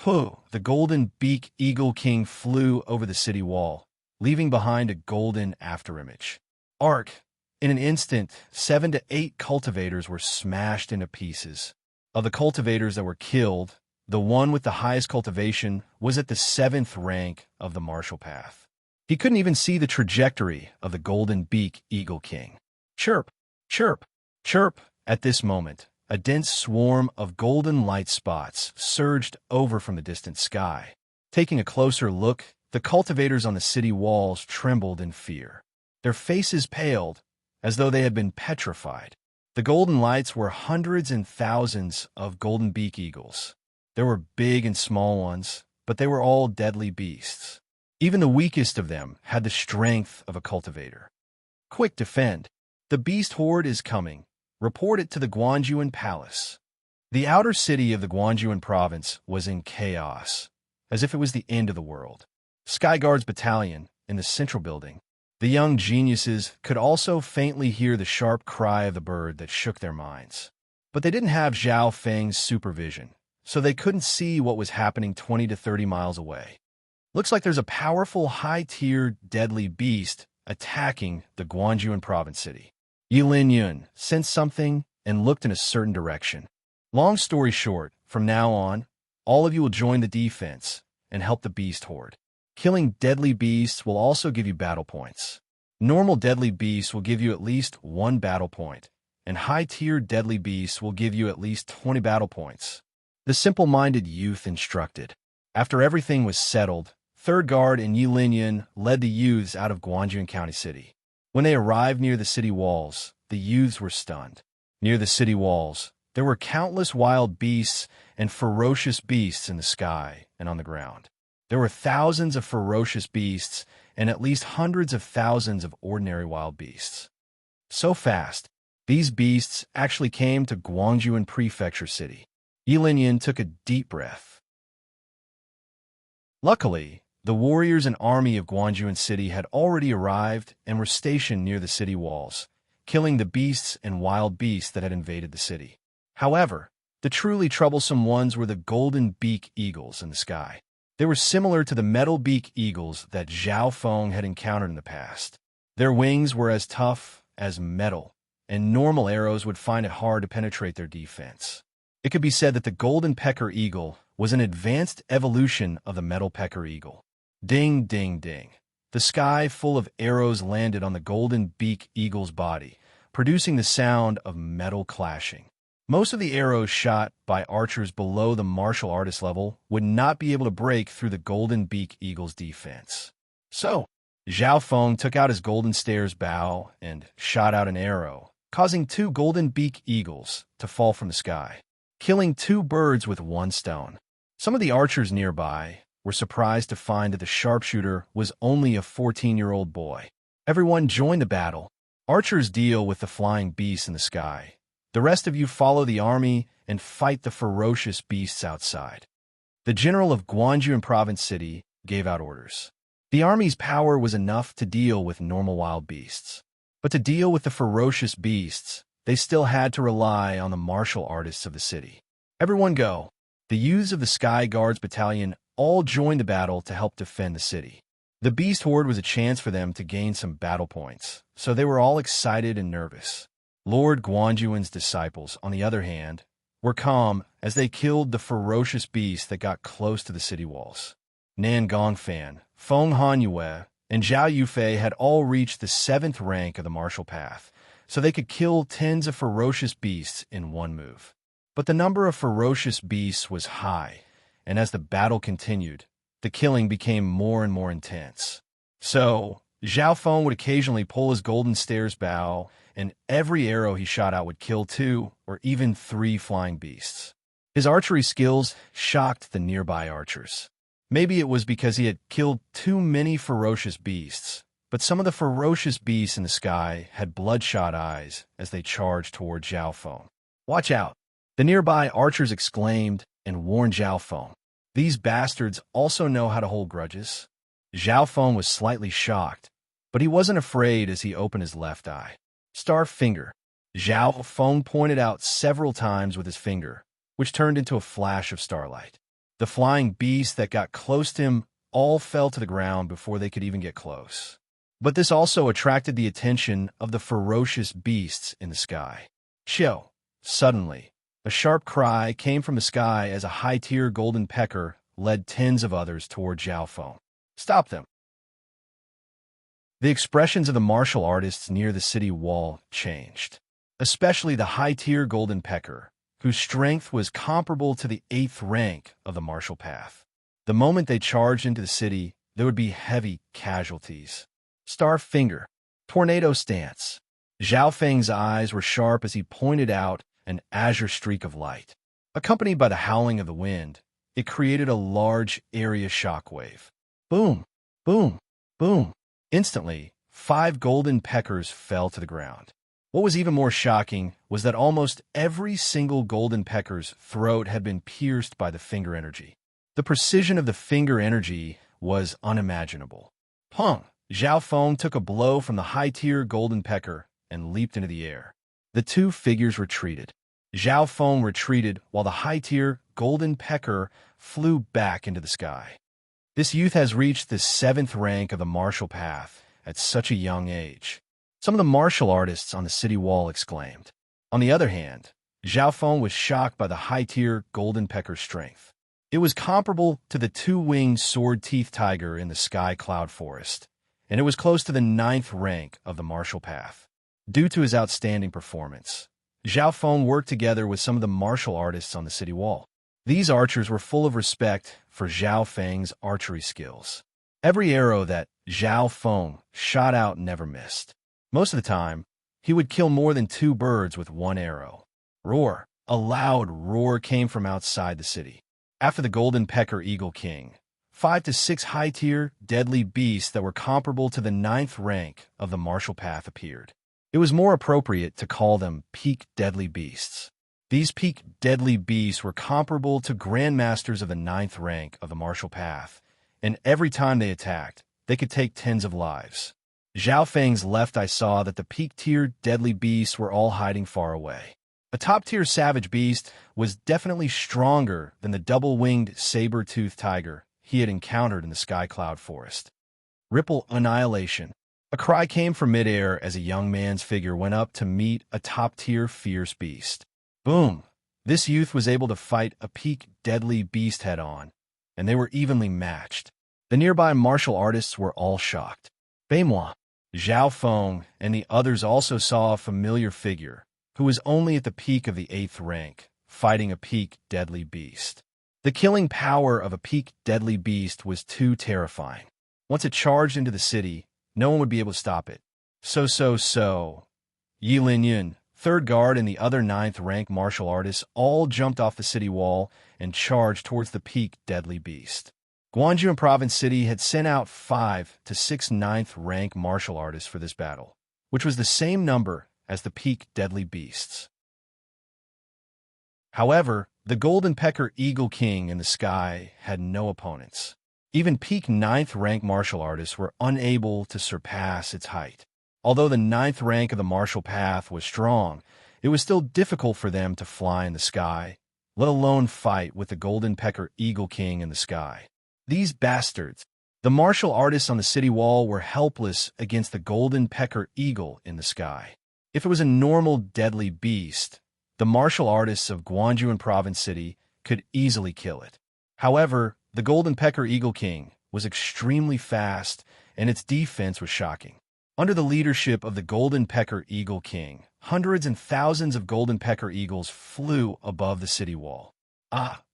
The golden beak eagle king flew over the city wall, leaving behind a golden afterimage. Arc. In an instant, 7 to 8 cultivators were smashed into pieces. Of the cultivators that were killed, the one with the highest cultivation was at the 7th rank of the martial path. He couldn't even see the trajectory of the golden beak eagle king. Chirp, chirp, chirp. At this moment, a dense swarm of golden light spots surged over from the distant sky. Taking a closer look, the cultivators on the city walls trembled in fear. Their faces paled, as though they had been petrified. The golden lights were hundreds and thousands of golden beak eagles. There were big and small ones, but they were all deadly beasts. Even the weakest of them had the strength of a cultivator. Quick, defend. The beast horde is coming. Report it to the Guanjuan Palace. The outer city of the Guanjuan province was in chaos, as if it was the end of the world. Skyguard's battalion, in the central building, the young geniuses could also faintly hear the sharp cry of the bird that shook their minds. But they didn't have Zhao Feng's supervision, so they couldn't see what was happening 20 to 30 miles away. Looks like there's a powerful, high-tier, deadly beast attacking the Guanjuan province city. Yilin Yun sensed something and looked in a certain direction. Long story short, from now on, all of you will join the defense and help the beast horde. Killing deadly beasts will also give you battle points. Normal deadly beasts will give you at least 1 battle point, and high-tier deadly beasts will give you at least 20 battle points. The simple-minded youth instructed. After everything was settled, 3rd Guard and Yi Linyan led the youths out of Guanjuan County City. When they arrived near the city walls, the youths were stunned. Near the city walls, there were countless wild beasts and ferocious beasts in the sky and on the ground. There were thousands of ferocious beasts and at least hundreds of thousands of ordinary wild beasts. So fast, these beasts actually came to Guangjuan Prefecture City. Yi Linyan took a deep breath. Luckily, the warriors and army of Guangjuan City had already arrived and were stationed near the city walls, killing the beasts and wild beasts that had invaded the city. However, the truly troublesome ones were the golden beak eagles in the sky. They were similar to the metal beak eagles that Zhao Feng had encountered in the past. Their wings were as tough as metal, and normal arrows would find it hard to penetrate their defense. It could be said that the golden pecker eagle was an advanced evolution of the metal pecker eagle. Ding, ding, ding. The sky full of arrows landed on the golden beak eagle's body, producing the sound of metal clashing. Most of the arrows shot by archers below the martial artist level would not be able to break through the golden beak eagle's defense. So, Zhao Feng took out his golden stairs bow and shot out an arrow, causing 2 golden beak eagles to fall from the sky, killing 2 birds with 1 stone. Some of the archers nearby were surprised to find that the sharpshooter was only a 14-year-old boy. Everyone joined the battle. Archers deal with the flying beasts in the sky. The rest of you follow the army and fight the ferocious beasts outside. The general of Guanjuan Province City gave out orders. The army's power was enough to deal with normal wild beasts. But to deal with the ferocious beasts, they still had to rely on the martial artists of the city. Everyone go. The youths of the Sky Guards Battalion all joined the battle to help defend the city. The beast horde was a chance for them to gain some battle points, so they were all excited and nervous. Lord Guanjuan's disciples, on the other hand, were calm as they killed the ferocious beasts that got close to the city walls. Nan Gongfan, Feng Hanyue, and Zhao Yufei had all reached the 7th rank of the martial path, so they could kill tens of ferocious beasts in one move. But the number of ferocious beasts was high, and as the battle continued, the killing became more and more intense. So, Zhao Feng would occasionally pull his golden stairs bow, and every arrow he shot out would kill 2 or even 3 flying beasts. His archery skills shocked the nearby archers. Maybe it was because he had killed too many ferocious beasts, but some of the ferocious beasts in the sky had bloodshot eyes as they charged toward Zhao Feng. "Watch out!" the nearby archers exclaimed and warned Zhao Feng. "These bastards also know how to hold grudges." Zhao Feng was slightly shocked, but he wasn't afraid as he opened his left eye. "Star finger." Zhao Feng pointed out several times with his finger, which turned into a flash of starlight. The flying beasts that got close to him all fell to the ground before they could even get close. But this also attracted the attention of the ferocious beasts in the sky. "Chill!" Suddenly, a sharp cry came from the sky as a high-tier golden pecker led tens of others toward Zhao Feng. "Stop them!" The expressions of the martial artists near the city wall changed, especially the high-tier golden pecker, whose strength was comparable to the 8th rank of the martial path. The moment they charged into the city, there would be heavy casualties. "Star finger." Tornado stance. Zhao Feng's eyes were sharp as he pointed out an azure streak of light. Accompanied by the howling of the wind, it created a large area shockwave. Boom! Boom! Boom! Instantly, 5 golden peckers fell to the ground. What was even more shocking was that almost every single golden pecker's throat had been pierced by the finger energy. The precision of the finger energy was unimaginable. Pong! Zhao Feng took a blow from the high-tier golden pecker and leaped into the air. The 2 figures retreated. Zhao Feng retreated while the high-tier golden pecker flew back into the sky. This youth has reached the 7th rank of the martial path at such a young age. Some of the martial artists on the city wall exclaimed. On the other hand, Zhao Feng was shocked by the high-tier golden pecker's strength. It was comparable to the 2-winged sword-teeth tiger in the sky cloud forest, and it was close to the 9th rank of the martial path. Due to his outstanding performance, Zhao Feng worked together with some of the martial artists on the city wall. These archers were full of respect for Zhao Feng's archery skills. Every arrow that Zhao Feng shot out never missed. Most of the time, he would kill more than 2 birds with 1 arrow. Roar! A loud roar came from outside the city. After the golden pecker eagle king, 5 to 6 high-tier, deadly beasts that were comparable to the 9th rank of the martial path appeared. It was more appropriate to call them peak deadly beasts. These peak deadly beasts were comparable to grandmasters of the 9th rank of the martial path, and every time they attacked, they could take tens of lives. Zhao Feng's left eye saw that the peak-tier deadly beasts were all hiding far away. A top-tier savage beast was definitely stronger than the double-winged saber-toothed tiger he had encountered in the sky cloud forest. Ripple annihilation. A cry came from midair as a young man's figure went up to meet a top-tier fierce beast. Boom! This youth was able to fight a peak deadly beast head-on, and they were evenly matched. The nearby martial artists were all shocked. Beimoi! Zhao Feng and the others also saw a familiar figure, who was only at the peak of the 8th rank, fighting a peak deadly beast. The killing power of a peak deadly beast was too terrifying. Once it charged into the city, no one would be able to stop it. So. Yi Linyun, 3rd Guard, and the other 9th rank martial artists all jumped off the city wall and charged towards the peak deadly beast. Guangzhou and Province City had sent out 5 to 6 9th rank martial artists for this battle, which was the same number as the peak deadly beasts. However, the golden pecker eagle king in the sky had no opponents. Even peak 9th rank martial artists were unable to surpass its height. Although the 9th rank of the martial path was strong, it was still difficult for them to fly in the sky, let alone fight with the golden pecker eagle king in the sky. These bastards, the martial artists on the city wall, were helpless against the golden pecker eagle in the sky. If it was a normal deadly beast, the martial artists of Guangzhou and Province City could easily kill it. However, the golden pecker eagle king was extremely fast, and its defense was shocking. Under the leadership of the golden pecker eagle king, hundreds and thousands of golden pecker eagles flew above the city wall.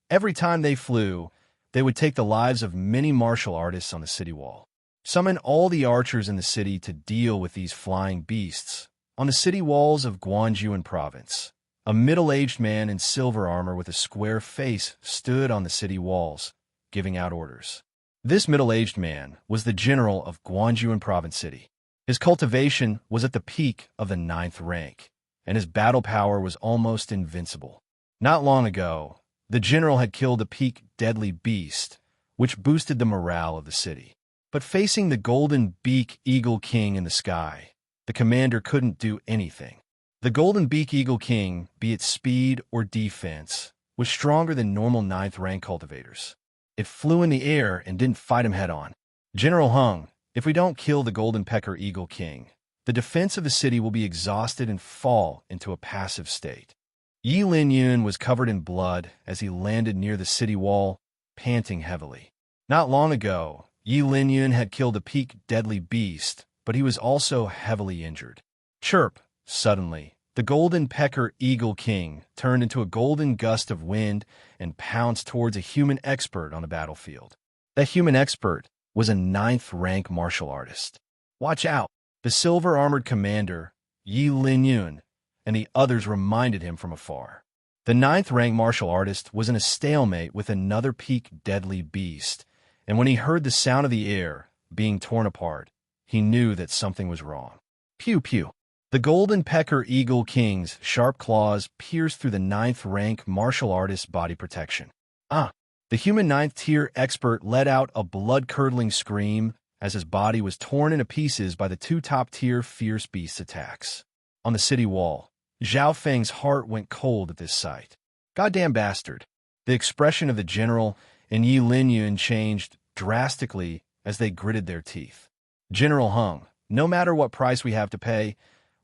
Every time they flew, they would take the lives of many martial artists on the city wall. Summon all the archers in the city to deal with these flying beasts. On the city walls of Guangzhou province, a middle-aged man in silver armor with a square face stood on the city walls, giving out orders. This middle-aged man was the general of Guangzhou province city. His cultivation was at the peak of the 9th rank, and his battle power was almost invincible. Not long ago, the general had killed a peak deadly beast, which boosted the morale of the city. But facing the golden beak eagle king in the sky, the commander couldn't do anything. The golden beak eagle king, be it speed or defense, was stronger than normal 9th rank cultivators. It flew in the air and didn't fight him head-on. General Hung, if we don't kill the golden pecker eagle king, the defense of the city will be exhausted and fall into a passive state. Yi Linyun was covered in blood as he landed near the city wall, panting heavily. Not long ago, Yi Linyun had killed a peak deadly beast, but he was also heavily injured. Chirp! Suddenly, the golden pecker eagle king turned into a golden gust of wind and pounced towards a human expert on the battlefield. That human expert was a 9th rank martial artist. Watch out! The silver-armored commander, Yi Linyun, and the others reminded him from afar. The 9th rank martial artist was in a stalemate with another peak deadly beast, and when he heard the sound of the air being torn apart, he knew that something was wrong. Pew pew! The golden pecker eagle king's sharp claws pierced through the 9th rank martial artist's body protection. The human 9th tier expert let out a blood-curdling scream as his body was torn into pieces by the 2 top-tier fierce beast attacks. On the city wall, Zhao Feng's heart went cold at this sight. Goddamn bastard! The expression of the general and Yi Linyun changed drastically as they gritted their teeth. General Hung, no matter what price we have to pay,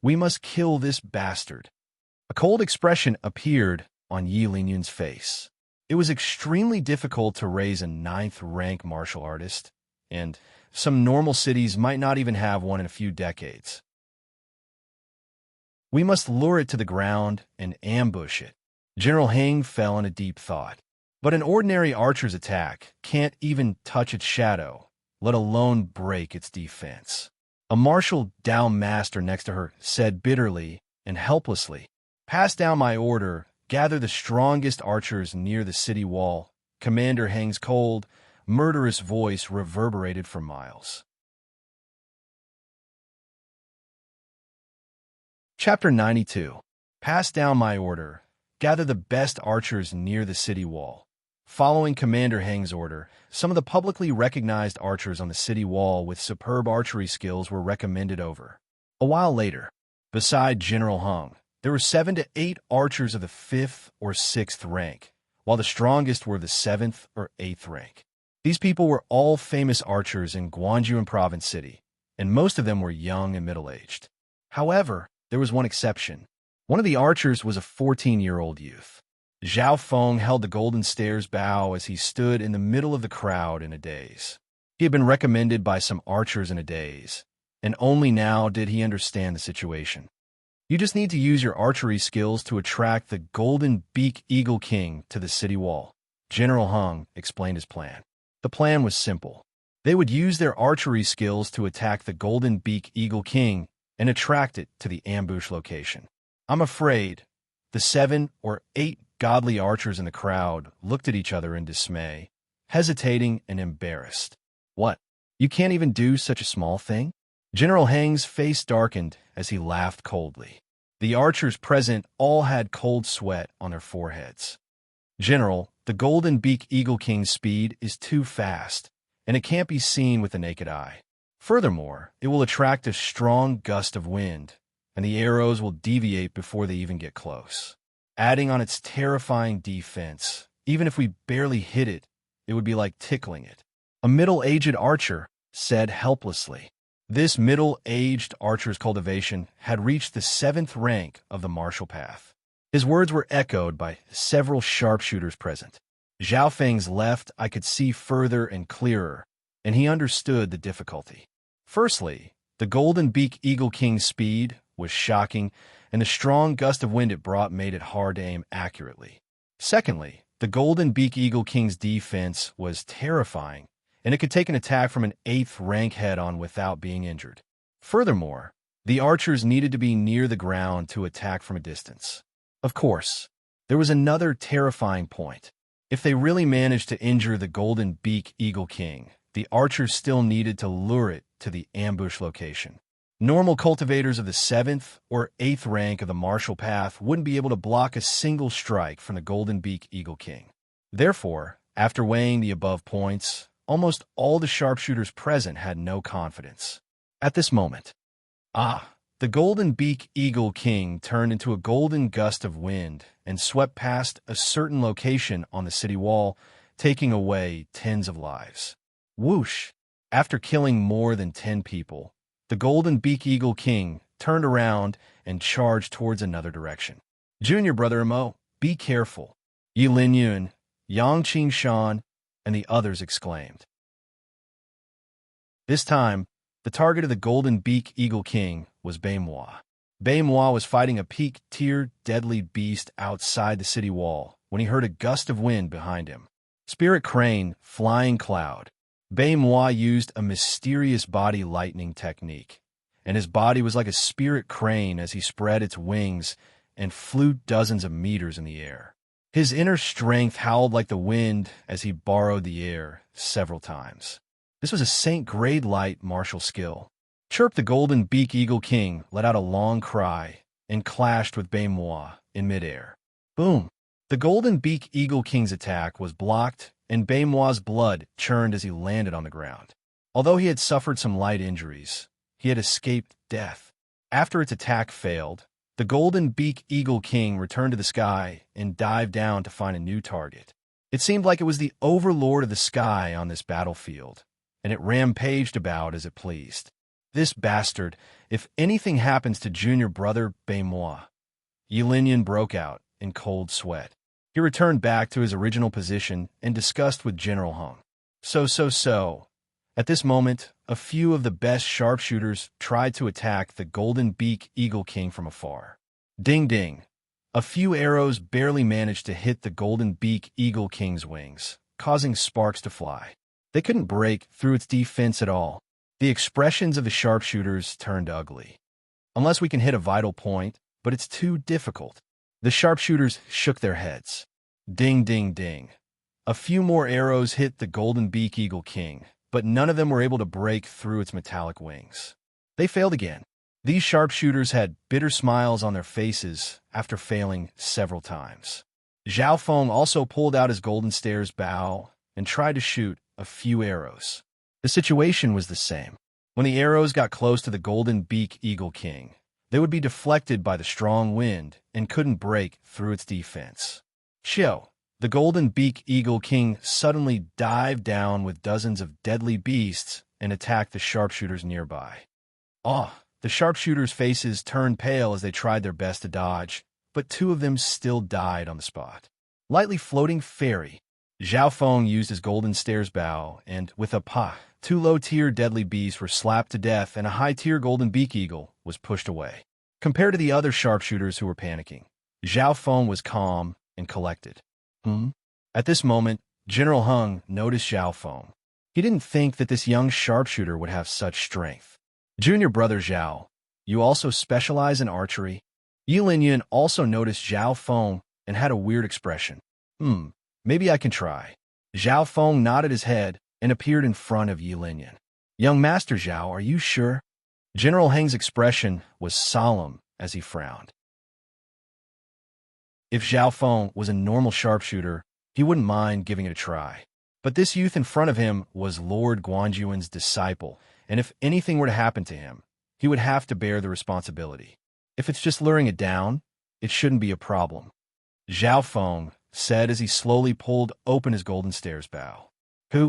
we must kill this bastard. A cold expression appeared on Yi Linyun's face. It was extremely difficult to raise a 9th rank martial artist, and some normal cities might not even have one in a few decades. We must lure it to the ground and ambush it. General Heng fell in a deep thought. But an ordinary archer's attack can't even touch its shadow, let alone break its defense. A martial Dao master next to her said bitterly and helplessly, "Pass down my order. Gather the strongest archers near the city wall." Commander Heng's cold, murderous voice reverberated for miles. Chapter 92. Pass down my order. Gather the best archers near the city wall. Following Commander Heng's order, some of the publicly recognized archers on the city wall with superb archery skills were recommended over. A while later, beside General Hung, there were 7 to 8 archers of the 5th or 6th rank, while the strongest were the 7th or 8th rank. These people were all famous archers in Guangzhou province city, and most of them were young and middle-aged. However, there was one exception. One of the archers was a 14-year-old youth. Zhao Feng held the golden stairs bow as he stood in the middle of the crowd in a daze. He had been recommended by some archers in a daze, and only now did he understand the situation. You just need to use your archery skills to attract the golden beak eagle king to the city wall. General Hung explained his plan. The plan was simple. They would use their archery skills to attack the golden beak eagle king and attract it to the ambush location. I'm afraid the 7 or 8 godly archers in the crowd looked at each other in dismay, hesitating and embarrassed. What? You can't even do such a small thing? General Heng's face darkened as he laughed coldly. The archers present all had cold sweat on their foreheads. General, the golden beak eagle king's speed is too fast, and it can't be seen with the naked eye. Furthermore, it will attract a strong gust of wind, and the arrows will deviate before they even get close. Adding on its terrifying defense, even if we barely hit it, it would be like tickling it. A middle-aged archer said helplessly. This middle-aged archer's cultivation had reached the 7th rank of the martial path. His words were echoed by several sharpshooters present. Zhao Feng's left eye could see further and clearer, and he understood the difficulty. Firstly, The Golden Beak Eagle King's speed was shocking, and the strong gust of wind it brought made it hard to aim accurately. Secondly, the Golden Beak Eagle King's defense was terrifying, and it could take an attack from an 8th rank head-on without being injured. Furthermore, the archers needed to be near the ground to attack from a distance. Of course, there was another terrifying point. If they really managed to injure the Golden Beak Eagle King, the archers still needed to lure it to the ambush location. Normal cultivators of the 7th or 8th rank of the martial path wouldn't be able to block a single strike from the Golden Beak Eagle King. Therefore, after weighing the above points, almost all the sharpshooters present had no confidence. At this moment, the Golden Beak Eagle King turned into a golden gust of wind and swept past a certain location on the city wall, taking away tens of lives. Whoosh! After killing more than 10 people, the Golden Beak Eagle King turned around and charged towards another direction. Junior brother Mo, be careful, Yi Lin Yun, Yang Qing Shan, and the others exclaimed. This time, the target of the Golden Beak Eagle King was Baimois. Baimois was fighting a peak-tier deadly beast outside the city wall when he heard a gust of wind behind him. Spirit Crane, Flying Cloud. Baimois used a mysterious body lightning technique, and his body was like a spirit crane as he spread its wings and flew dozens of meters in the air. His inner strength howled like the wind as he borrowed the air several times. This was a Saint grade light martial skill. Chirp the Golden Beak Eagle King let out a long cry and clashed with Baimois in midair. Boom! The Golden Beak Eagle King's attack was blocked, and Baimois' blood churned as he landed on the ground. Although he had suffered some light injuries, he had escaped death. After its attack failed, the Golden Beak Eagle King returned to the sky and dived down to find a new target. It seemed like it was the overlord of the sky on this battlefield, and it rampaged about as it pleased. This bastard, if anything happens to junior brother Baimois. Yi Lin broke out in cold sweat. He returned back to his original position and discussed with General Hung. So. At this moment, a few of the best sharpshooters tried to attack the Golden Beak Eagle King from afar. Ding ding. A few arrows barely managed to hit the Golden Beak Eagle King's wings, causing sparks to fly. They couldn't break through its defense at all. The expressions of the sharpshooters turned ugly. Unless we can hit a vital point, but it's too difficult. The sharpshooters shook their heads. Ding, ding, ding. A few more arrows hit the Golden Beak Eagle King, but none of them were able to break through its metallic wings. They failed again. These sharpshooters had bitter smiles on their faces after failing several times. Zhao Feng also pulled out his Golden Stairs bow and tried to shoot a few arrows. The situation was the same. When the arrows got close to the Golden Beak Eagle King, they would be deflected by the strong wind and couldn't break through its defense. Chiu, the Golden Beak Eagle King suddenly dived down with dozens of deadly beasts and attacked the sharpshooters nearby. The sharpshooters' faces turned pale as they tried their best to dodge, but 2 of them still died on the spot. Lightly floating fairy. Zhao Feng used his Golden Stairs bow, and with a 2 low-tier deadly beasts were slapped to death, and a high-tier Golden Beak Eagle was pushed away. Compared to the other sharpshooters who were panicking, Zhao Feng was calm and collected. At this moment, General Hung noticed Zhao Feng. He didn't think that this young sharpshooter would have such strength. Junior brother Zhao, you also specialize in archery? Yi Lin also noticed Zhao Feng and had a weird expression. Maybe I can try. Zhao Feng nodded his head and appeared in front of Yi Lin. Young Master Zhao, are you sure? General Heng's expression was solemn as he frowned. If Zhao Feng was a normal sharpshooter, he wouldn't mind giving it a try. But this youth in front of him was Lord Guanjuan's disciple, and if anything were to happen to him, he would have to bear the responsibility. If it's just luring it down, it shouldn't be a problem. Zhao Feng said as he slowly pulled open his Golden Stairs bow.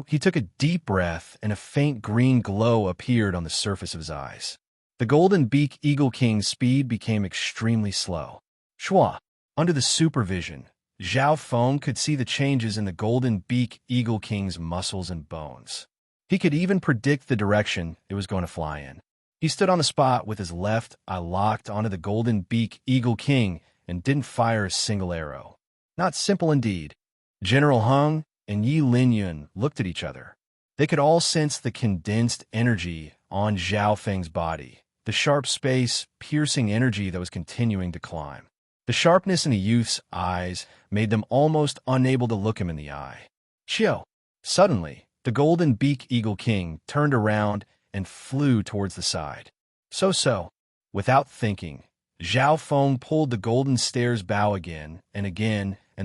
He took a deep breath, and a faint green glow appeared on the surface of his eyes. The Golden Beak Eagle King's speed became extremely slow. Shua. Under the supervision, Zhao Feng could see the changes in the Golden Beak Eagle King's muscles and bones. He could even predict the direction it was going to fly in. He stood on the spot with his left eye locked onto the golden beak Eagle King and didn't fire a single arrow. Not simple indeed. General Hung and Yi Linyun looked at each other. They could all sense the condensed energy on Zhao Feng's body, the sharp space, piercing energy that was continuing to climb. The sharpness in the youth's eyes made them almost unable to look him in the eye. Chill. Suddenly, the golden beak Eagle King turned around and flew towards the side. So. Without thinking, Zhao Feng pulled the golden stairs bow again, and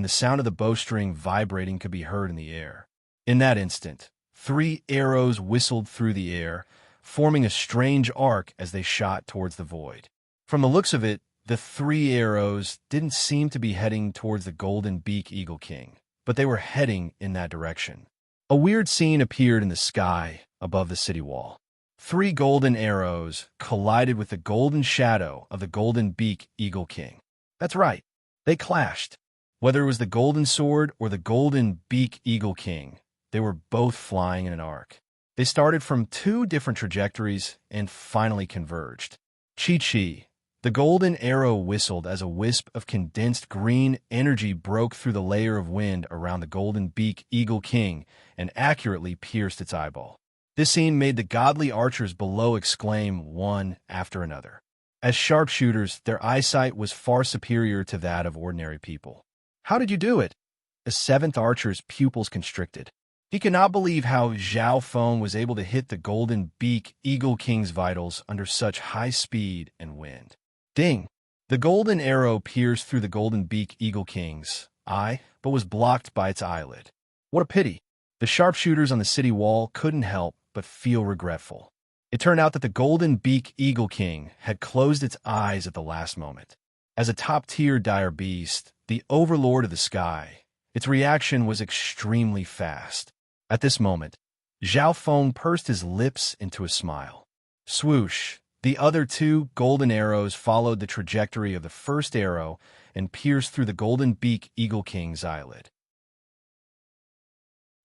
the sound of the bowstring vibrating could be heard in the air. In that instant, 3 arrows whistled through the air, forming a strange arc as they shot towards the void. From the looks of it, the 3 arrows didn't seem to be heading towards the golden beak Eagle King, but they were heading in that direction. A weird scene appeared in the sky above the city wall. 3 golden arrows collided with the golden shadow of the golden beak Eagle King. That's right, they clashed. Whether it was the golden sword or the golden beak Eagle King, they were both flying in an arc. They started from 2 different trajectories and finally converged. Chi. The golden arrow whistled as a wisp of condensed green energy broke through the layer of wind around the golden beak Eagle King and accurately pierced its eyeball. This scene made the godly archers below exclaim one after another. As sharpshooters, their eyesight was far superior to that of ordinary people. How did you do it? The 7th archer's pupils constricted. He could not believe how Zhao Feng was able to hit the golden beak Eagle King's vitals under such high speed and wind. Ding! The golden arrow pierced through the golden beak Eagle King's eye, but was blocked by its eyelid. What a pity! The sharpshooters on the city wall couldn't help but feel regretful. It turned out that the golden beak Eagle King had closed its eyes at the last moment. As a top-tier dire beast, the overlord of the sky, its reaction was extremely fast. At this moment, Zhao Feng pursed his lips into a smile. Swoosh! The other 2 golden arrows followed the trajectory of the first arrow and pierced through the golden beak Eagle King's eyelid.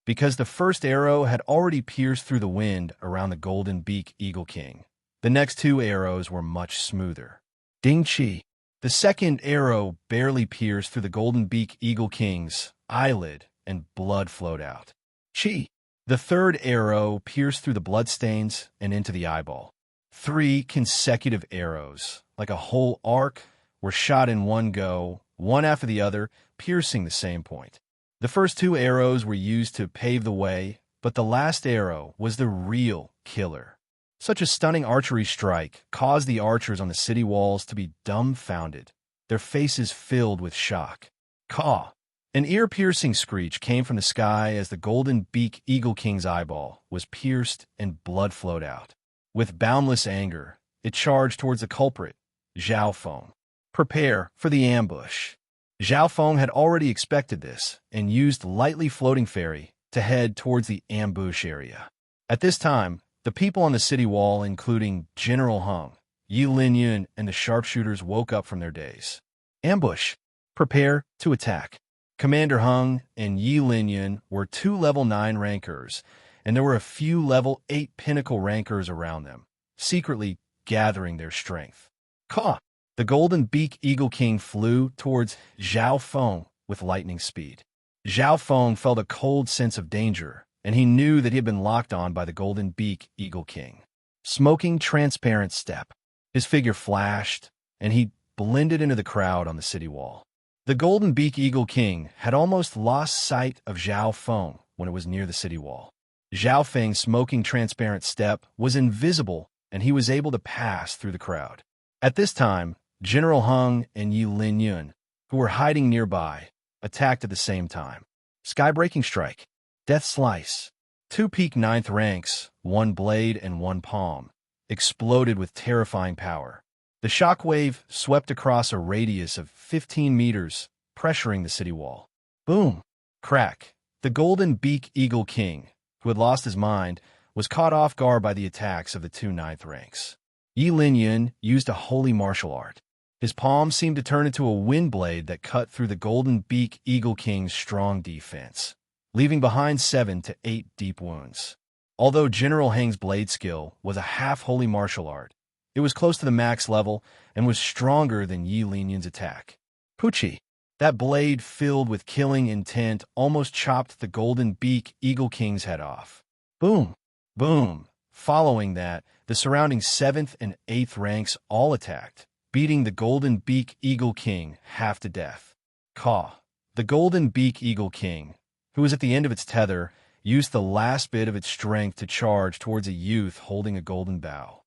Because the first arrow had already pierced through the wind around the golden beak Eagle King, the next 2 arrows were much smoother. Ding Chi! The second arrow barely pierced through the golden beak Eagle King's eyelid and blood flowed out. Chi! The third arrow pierced through the bloodstains and into the eyeball. 3 consecutive arrows, like a whole arc, were shot in one go, one after the other, piercing the same point. The first 2 arrows were used to pave the way, but the last arrow was the real killer. Such a stunning archery strike caused the archers on the city walls to be dumbfounded, their faces filled with shock. Caw! An ear-piercing screech came from the sky as the golden beak Eagle King's eyeball was pierced and blood flowed out. With boundless anger, it charged towards the culprit, Zhao Feng. Prepare for the ambush. Zhao Feng had already expected this and used lightly floating fairy to head towards the ambush area. At this time, the people on the city wall, including General Hung, Yi Linyun, and the sharpshooters woke up from their daze. Ambush. Prepare to attack. Commander Hung and Yi Linyun were 2 level 9 rankers, and there were a few level 8 pinnacle rankers around them, secretly gathering their strength. Caw! The golden beak Eagle King flew towards Zhao Feng with lightning speed. Zhao Feng felt a cold sense of danger, and he knew that he had been locked on by the golden beak Eagle King. Smoking transparent step. His figure flashed, and he blended into the crowd on the city wall. The golden beak Eagle King had almost lost sight of Zhao Feng when it was near the city wall. Zhao Feng's smoking transparent step was invisible, and he was able to pass through the crowd. At this time, General Hung and Yi Linyun, who were hiding nearby, attacked at the same time. Sky-breaking strike. Death slice. 2 peak 9th ranks, 1 blade and 1 palm, exploded with terrifying power. The shockwave swept across a radius of 15 meters, pressuring the city wall. Boom! Crack! The golden beak Eagle King, who had lost his mind, was caught off guard by the attacks of the 2 9th ranks. Yi Linyun used a holy martial art. His palm seemed to turn into a wind blade that cut through the golden beak Eagle King's strong defense, leaving behind 7 to 8 deep wounds. Although General Heng's blade skill was a half-holy martial art, It was close to the max level and was stronger than Yi Linyan's attack. Pucci. That blade filled with killing intent almost chopped the golden beak Eagle King's head off. Boom! Boom! Following that, the surrounding 7th and 8th ranks all attacked, beating the golden beak Eagle King half to death. Caw. The golden beak Eagle King, who was at the end of its tether, used the last bit of its strength to charge towards a youth holding a golden bow.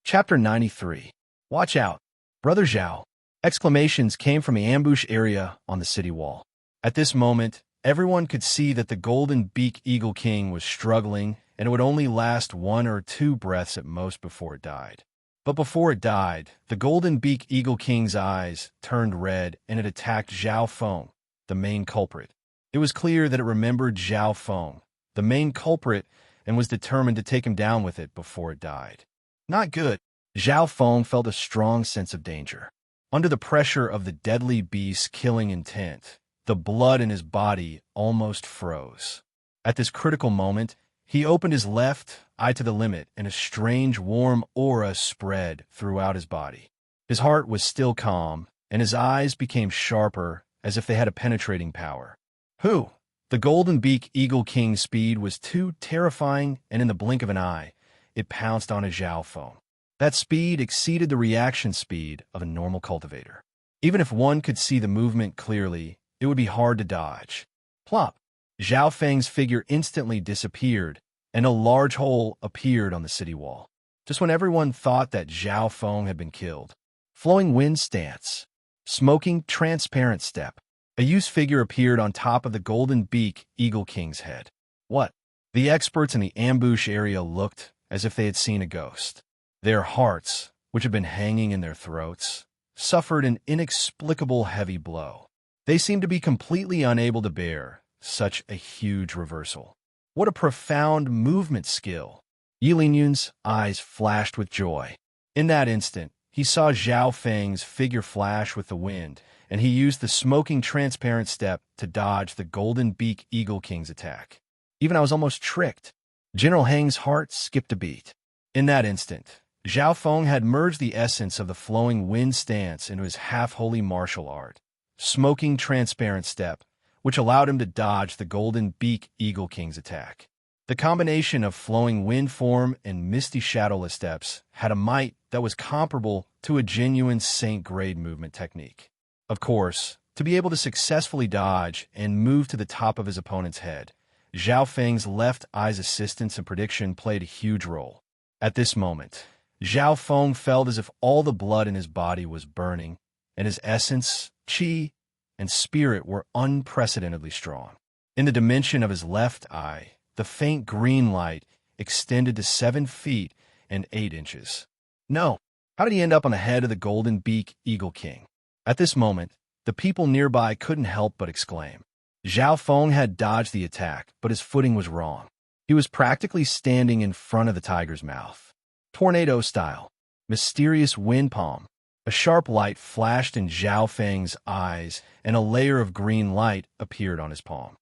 Chapter 93. Watch out! Brother Zhao! Exclamations came from the ambush area on the city wall. At this moment, everyone could see that the golden beak Eagle King was struggling, and it would only last 1 or 2 breaths at most before it died. But before it died, the golden beak Eagle King's eyes turned red and it attacked Zhao Feng, the main culprit. It was clear that it remembered Zhao Feng, the main culprit, and was determined to take him down with it before it died. Not good. Zhao Feng felt a strong sense of danger. Under the pressure of the deadly beast's killing intent, the blood in his body almost froze. At this critical moment, he opened his left eye to the limit, and a strange warm aura spread throughout his body. His heart was still calm, and his eyes became sharper as if they had a penetrating power. Who? The golden beak Eagle King's speed was too terrifying, and in the blink of an eye, it pounced on a Zhao Feng. That speed exceeded the reaction speed of a normal cultivator. Even if one could see the movement clearly, it would be hard to dodge. Plop! Zhao Feng's figure instantly disappeared, and a large hole appeared on the city wall. Just when everyone thought that Zhao Feng had been killed. Flowing wind stance. Smoking transparent step. A youth's figure appeared on top of the golden beak Eagle King's head. What? The experts in the ambush area looked as if they had seen a ghost. Their hearts, which had been hanging in their throats, suffered an inexplicable heavy blow. They seemed to be completely unable to bear such a huge reversal. What a profound movement skill! Yi Linyan's eyes flashed with joy. In that instant, he saw Zhao Feng's figure flash with the wind, and he used the smoking transparent step to dodge the golden beak Eagle King's attack. Even I was almost tricked. General Heng's heart skipped a beat. In that instant, Zhao Feng had merged the essence of the flowing wind stance into his half-holy martial art, smoking transparent step, which allowed him to dodge the golden beak Eagle King's attack. The combination of flowing wind form and misty shadowless steps had a might that was comparable to a genuine saint-grade movement technique. Of course, to be able to successfully dodge and move to the top of his opponent's head, Zhao Feng's left eye's assistance and prediction played a huge role. At this moment, Zhao Feng felt as if all the blood in his body was burning, and his essence, qi, and spirit were unprecedentedly strong. In the dimension of his left eye, the faint green light extended to 7 feet and 8 inches. No! How did he end up on the head of the golden beak Eagle King? At this moment, the people nearby couldn't help but exclaim. Zhao Feng had dodged the attack, but his footing was wrong. He was practically standing in front of the tiger's mouth. Tornado style. Mysterious wind palm. A sharp light flashed in Zhao Feng's eyes, and a layer of green light appeared on his palm.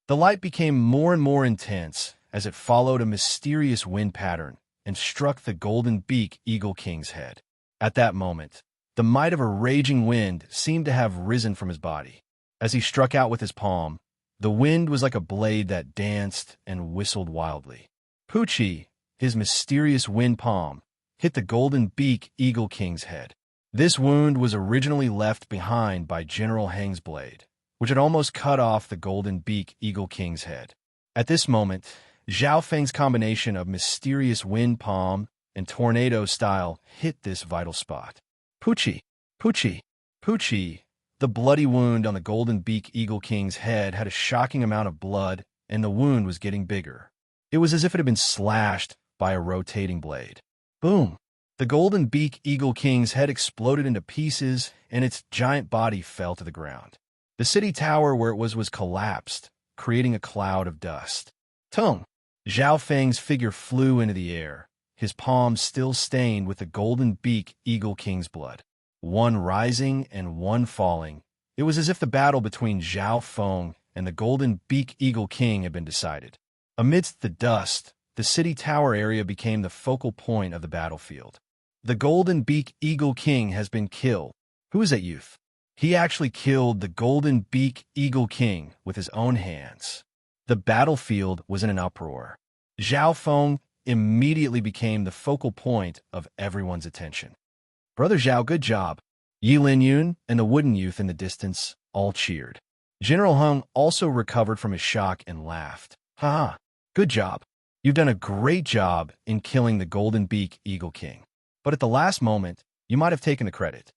The light became more and more intense as it followed a mysterious wind pattern and struck the golden beak Eagle King's head. At that moment, the might of a raging wind seemed to have risen from his body. As he struck out with his palm, the wind was like a blade that danced and whistled wildly. Pucci, his mysterious wind palm, hit the golden beak Eagle King's head. This wound was originally left behind by General Heng's blade, which had almost cut off the golden beak Eagle King's head. At this moment, Zhao Feng's combination of mysterious wind palm and tornado style hit this vital spot. Pucci, Pucci, Pucci. The bloody wound on the golden beak Eagle King's head had a shocking amount of blood, and the wound was getting bigger. It was as if it had been slashed by a rotating blade. Boom! The golden beak Eagle King's head exploded into pieces, and its giant body fell to the ground. The city tower where it was collapsed, creating a cloud of dust. Tung! Zhao Feng's figure flew into the air, his palms still stained with the golden beak Eagle King's blood. One rising and one falling. It was as if the battle between Zhao Feng and the golden beak Eagle King had been decided. Amidst the dust, the city tower area became the focal point of the battlefield. The Golden Beak Eagle King has been killed. Who is that youth? He actually killed the Golden Beak Eagle King with his own hands. The battlefield was in an uproar. Zhao Feng immediately became the focal point of everyone's attention. Brother Zhao, good job. Yi Lin Yun and the wooden youth in the distance all cheered. General Hung also recovered from his shock and laughed. Haha, good job. You've done a great job in killing the Golden Beak Eagle King. But at the last moment, you might have taken the credit.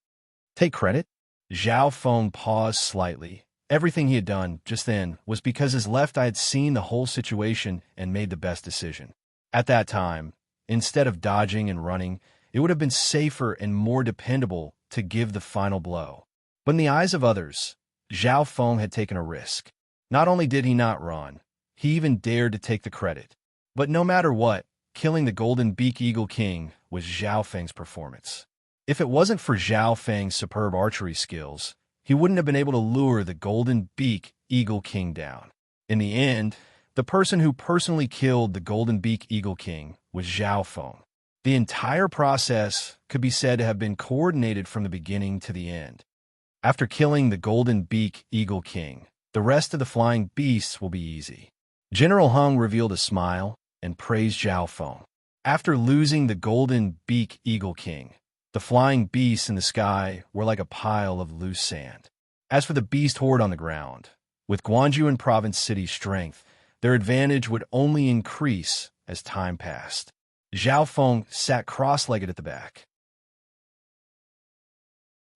Take credit? Zhao Feng paused slightly. Everything he had done just then was because his left eye had seen the whole situation and made the best decision. At that time, instead of dodging and running, it would have been safer and more dependable to give the final blow. But in the eyes of others, Zhao Feng had taken a risk. Not only did he not run, he even dared to take the credit. But no matter what, killing the Golden Beak Eagle King was Zhao Feng's performance. If it wasn't for Zhao Feng's superb archery skills, he wouldn't have been able to lure the Golden Beak Eagle King down. In the end, the person who personally killed the Golden Beak Eagle King was Zhao Feng. The entire process could be said to have been coordinated from the beginning to the end. After killing the Golden Beak Eagle King, the rest of the flying beasts will be easy. General Hung revealed a smile and praised Zhao Feng. After losing the Golden Beak Eagle King, the flying beasts in the sky were like a pile of loose sand. As for the beast horde on the ground, with Guanjuan Province City's strength, their advantage would only increase as time passed. Zhao Feng sat cross-legged at the back.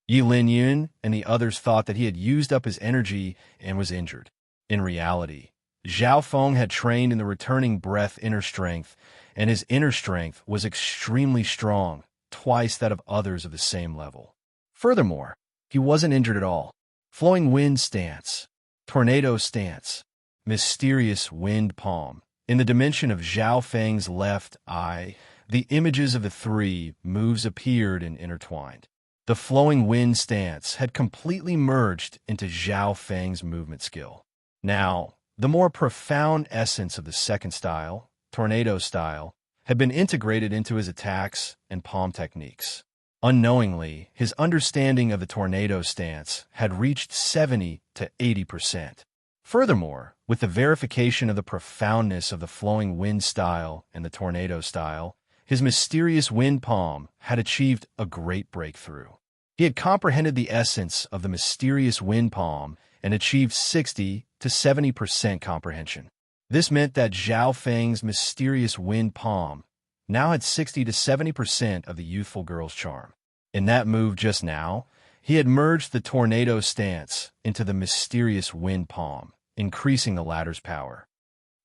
Yi Lin Yun and the others thought that he had used up his energy and was injured. In reality, Zhao Feng had trained in the returning breath inner strength, and his inner strength was extremely strong, twice that of others of the same level. Furthermore, he wasn't injured at all. Flowing wind stance, tornado stance, mysterious wind palm. In the dimension of Zhao Feng's left eye, the images of the three moves appeared and intertwined. The flowing wind stance had completely merged into Zhao Feng's movement skill. Now, the more profound essence of the second style, tornado style, had been integrated into his attacks and palm techniques. Unknowingly, his understanding of the tornado stance had reached 70 to 80%. Furthermore, with the verification of the profoundness of the flowing wind style and the tornado style, his mysterious wind palm had achieved a great breakthrough. He had comprehended the essence of the mysterious wind palm and achieved 60 to 70% comprehension. This meant that Zhao Feng's mysterious wind palm now had 60 to 70% of the youthful girl's charm. In that move just now, he had merged the tornado stance into the mysterious wind palm, increasing the latter's power.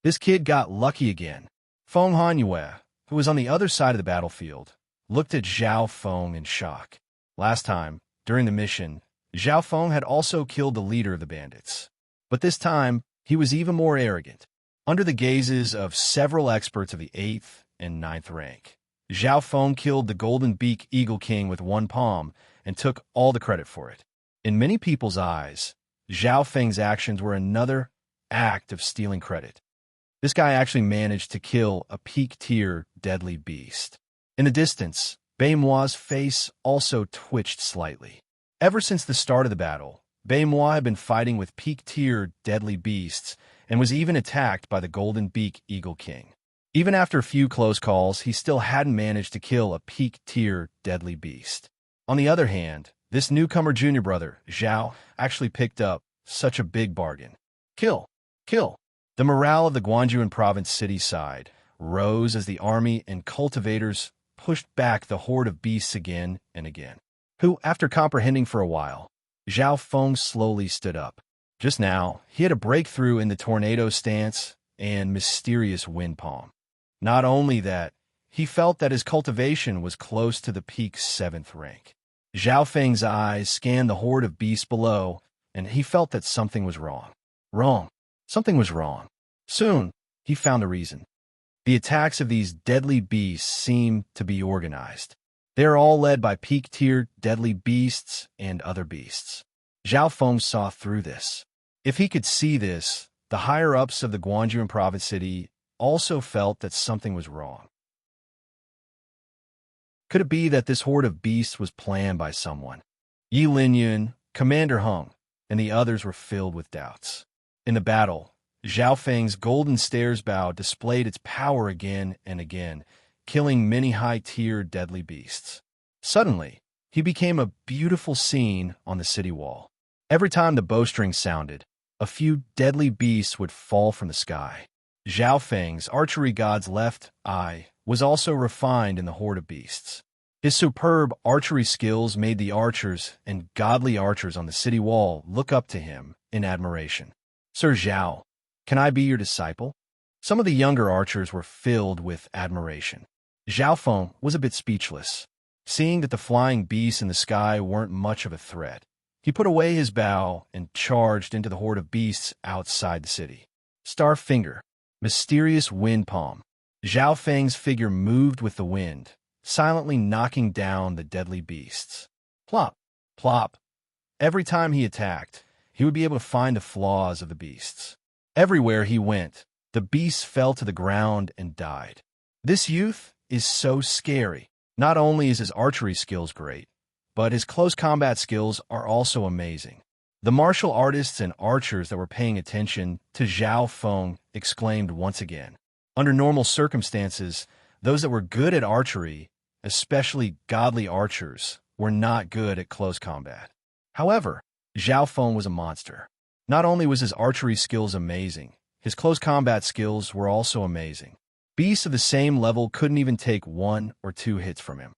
This kid got lucky again. Feng Hanyue, who was on the other side of the battlefield, looked at Zhao Feng in shock. Last time, during the mission, Zhao Feng had also killed the leader of the bandits. But this time, he was even more arrogant. Under the gazes of several experts of the 8th and 9th rank, Zhao Feng killed the Golden Beak Eagle King with one palm and took all the credit for it. In many people's eyes, Zhao Feng's actions were another act of stealing credit. This guy actually managed to kill a peak-tier deadly beast. In the distance, Bei Mua's face also twitched slightly. Ever since the start of the battle, Bei Mua had been fighting with peak-tier deadly beasts and was even attacked by the Golden Beak Eagle King. Even after a few close calls, he still hadn't managed to kill a peak-tier deadly beast. On the other hand, this newcomer junior brother, Zhao, actually picked up such a big bargain. Kill! Kill! The morale of the Guanjuan Province city side rose as the army and cultivators pushed back the horde of beasts again and again. Who, after comprehending for a while, Zhao Feng slowly stood up. Just now, he had a breakthrough in the tornado stance and mysterious wind palm. Not only that, he felt that his cultivation was close to the peak 7th rank. Zhao Feng's eyes scanned the horde of beasts below, and he felt that something was wrong. Something was wrong. Soon, he found the reason. The attacks of these deadly beasts seemed to be organized. They are all led by peak-tier deadly beasts and other beasts. Zhao Feng saw through this. If he could see this, the higher-ups of the Guanjuan Province City also felt that something was wrong. Could it be that this horde of beasts was planned by someone? Yi Linyun, Commander Hung, and the others were filled with doubts. In the battle, Zhao Feng's golden stairs bow displayed its power again and again, killing many high-tier deadly beasts. Suddenly, he became a beautiful scene on the city wall. Every time the bowstring sounded, a few deadly beasts would fall from the sky. Zhao Feng's archery god's left eye was also refined in the horde of beasts. His superb archery skills made the archers and godly archers on the city wall look up to him in admiration. "Sir Zhao, can I be your disciple?" Some of the younger archers were filled with admiration. Zhao Feng was a bit speechless. Seeing that the flying beasts in the sky weren't much of a threat, he put away his bow and charged into the horde of beasts outside the city. Star Finger, mysterious wind palm. Zhao Feng's figure moved with the wind, silently knocking down the deadly beasts. Plop, plop. Every time he attacked, he would be able to find the flaws of the beasts. Everywhere he went, the beasts fell to the ground and died. This youth is so scary. Not only is his archery skills great, but his close combat skills are also amazing. The martial artists and archers that were paying attention to Zhao Feng exclaimed once again. Under normal circumstances, those that were good at archery, especially godly archers, were not good at close combat. However, Zhao Feng was a monster. Not only was his archery skills amazing, his close combat skills were also amazing. Beasts of the same level couldn't even take 1 or 2 hits from him.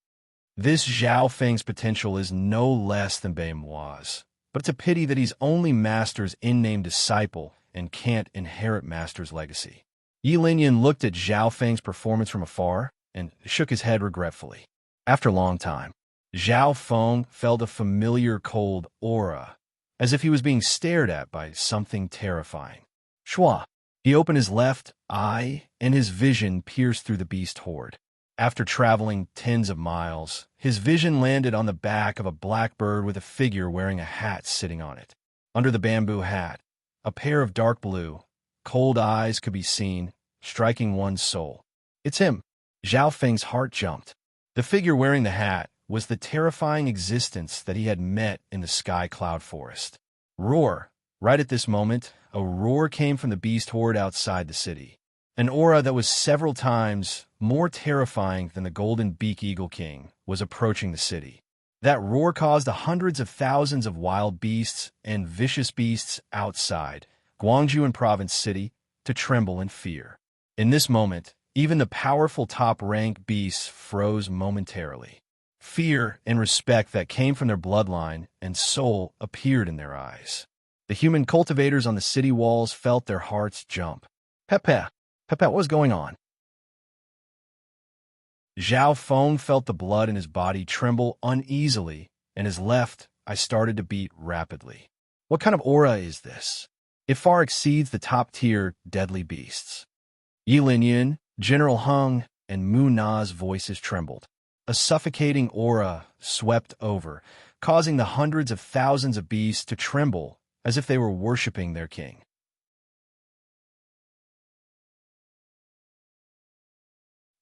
This Zhao Feng's potential is no less than Beimuo's, but it's a pity that he's only Master's in-name disciple and can't inherit Master's legacy. Yi Linyun looked at Zhao Feng's performance from afar and shook his head regretfully. After a long time, Zhao Feng felt a familiar cold aura, as if he was being stared at by something terrifying. Shua! He opened his left eye, and his vision pierced through the beast horde. After traveling tens of miles, his vision landed on the back of a black bird with a figure wearing a hat sitting on it. Under the bamboo hat, a pair of dark blue, cold eyes could be seen, striking one's soul. It's him. Zhao Feng's heart jumped. The figure wearing the hat was the terrifying existence that he had met in the sky cloud forest. Roar! Right at this moment, a roar came from the beast horde outside the city. An aura that was several times more terrifying than the golden beak eagle king was approaching the city. That roar caused the hundreds of thousands of wild beasts and vicious beasts outside Guangzhou and Province City to tremble in fear. In this moment, even the powerful top-rank beasts froze momentarily. Fear and respect that came from their bloodline and soul appeared in their eyes. The human cultivators on the city walls felt their hearts jump. Pepe, what was going on? Zhao Feng felt the blood in his body tremble uneasily, and his left eye started to beat rapidly. What kind of aura is this? It far exceeds the top-tier deadly beasts. Yi Linyun, General Hung, and Mu Na's voices trembled. A suffocating aura swept over, causing the hundreds of thousands of beasts to tremble as if they were worshipping their king.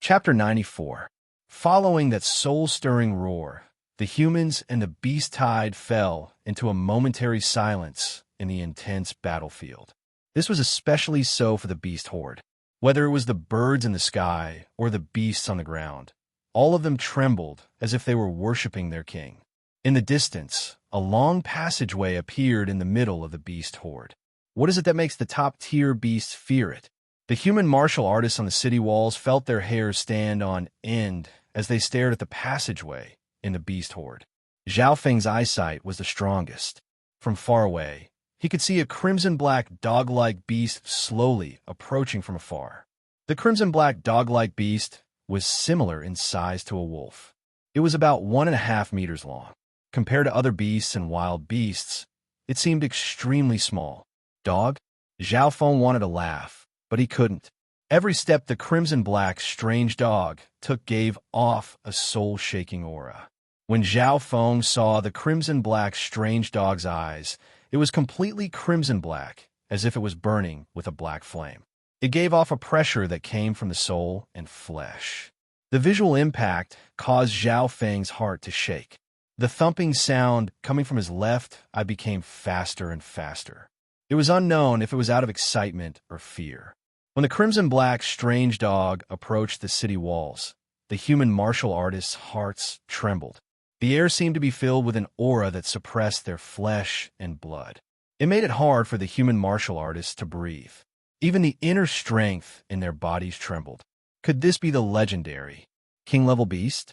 Chapter 94. Following that soul-stirring roar, the humans and the beast tide fell into a momentary silence in the intense battlefield. This was especially so for the beast horde. Whether it was the birds in the sky or the beasts on the ground, all of them trembled as if they were worshipping their king. In the distance, a long passageway appeared in the middle of the beast horde. What is it that makes the top-tier beasts fear it? The human martial artists on the city walls felt their hair stand on end as they stared at the passageway in the beast horde. Zhao Feng's eyesight was the strongest. From far away, he could see a crimson-black dog-like beast slowly approaching from afar. The crimson-black dog-like beast was similar in size to a wolf. It was about 1.5 meters long. Compared to other beasts and wild beasts, it seemed extremely small. Dog? Zhao Feng wanted to laugh, but he couldn't. Every step the crimson-black strange dog took gave off a soul-shaking aura. When Zhao Feng saw the crimson-black strange dog's eyes, it was completely crimson-black, as if it was burning with a black flame. It gave off a pressure that came from the soul and flesh. The visual impact caused Zhao Feng's heart to shake. The thumping sound coming from his left eye became faster and faster. It was unknown if it was out of excitement or fear. When the crimson-black strange dog approached the city walls, the human martial artists' hearts trembled. The air seemed to be filled with an aura that suppressed their flesh and blood. It made it hard for the human martial artists to breathe. Even the inner strength in their bodies trembled. Could this be the legendary king-level beast?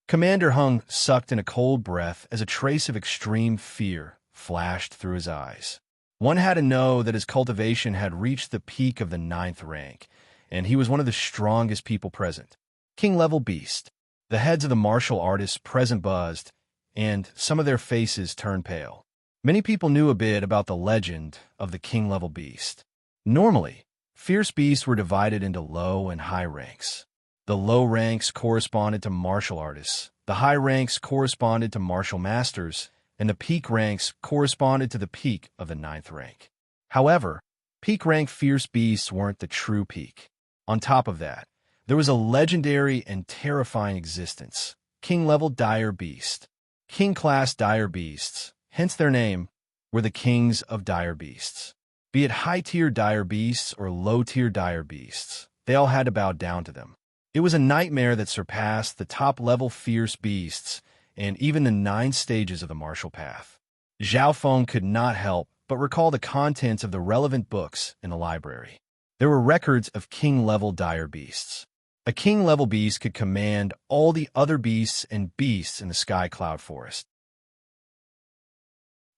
Commander Hung sucked in a cold breath as a trace of extreme fear flashed through his eyes. One had to know that his cultivation had reached the peak of the 9th rank, and he was one of the strongest people present. King-level beast. The heads of the martial artists present buzzed, and some of their faces turned pale. Many people knew a bit about the legend of the king-level beast. Normally, fierce beasts were divided into low and high ranks. The low ranks corresponded to martial artists, the high ranks corresponded to martial masters, and the peak ranks corresponded to the peak of the 9th rank. However, peak rank fierce beasts weren't the true peak. On top of that, there was a legendary and terrifying existence, king-level dire beast. King-class dire beasts, hence their name, were the kings of dire beasts. Be it high-tier dire beasts or low-tier dire beasts, they all had to bow down to them. It was a nightmare that surpassed the top-level fierce beasts and even the 9 stages of the martial path. Zhao Feng could not help but recall the contents of the relevant books in the library. There were records of king-level dire beasts. A king-level beast could command all the other beasts and beasts in the Sky Cloud Forest.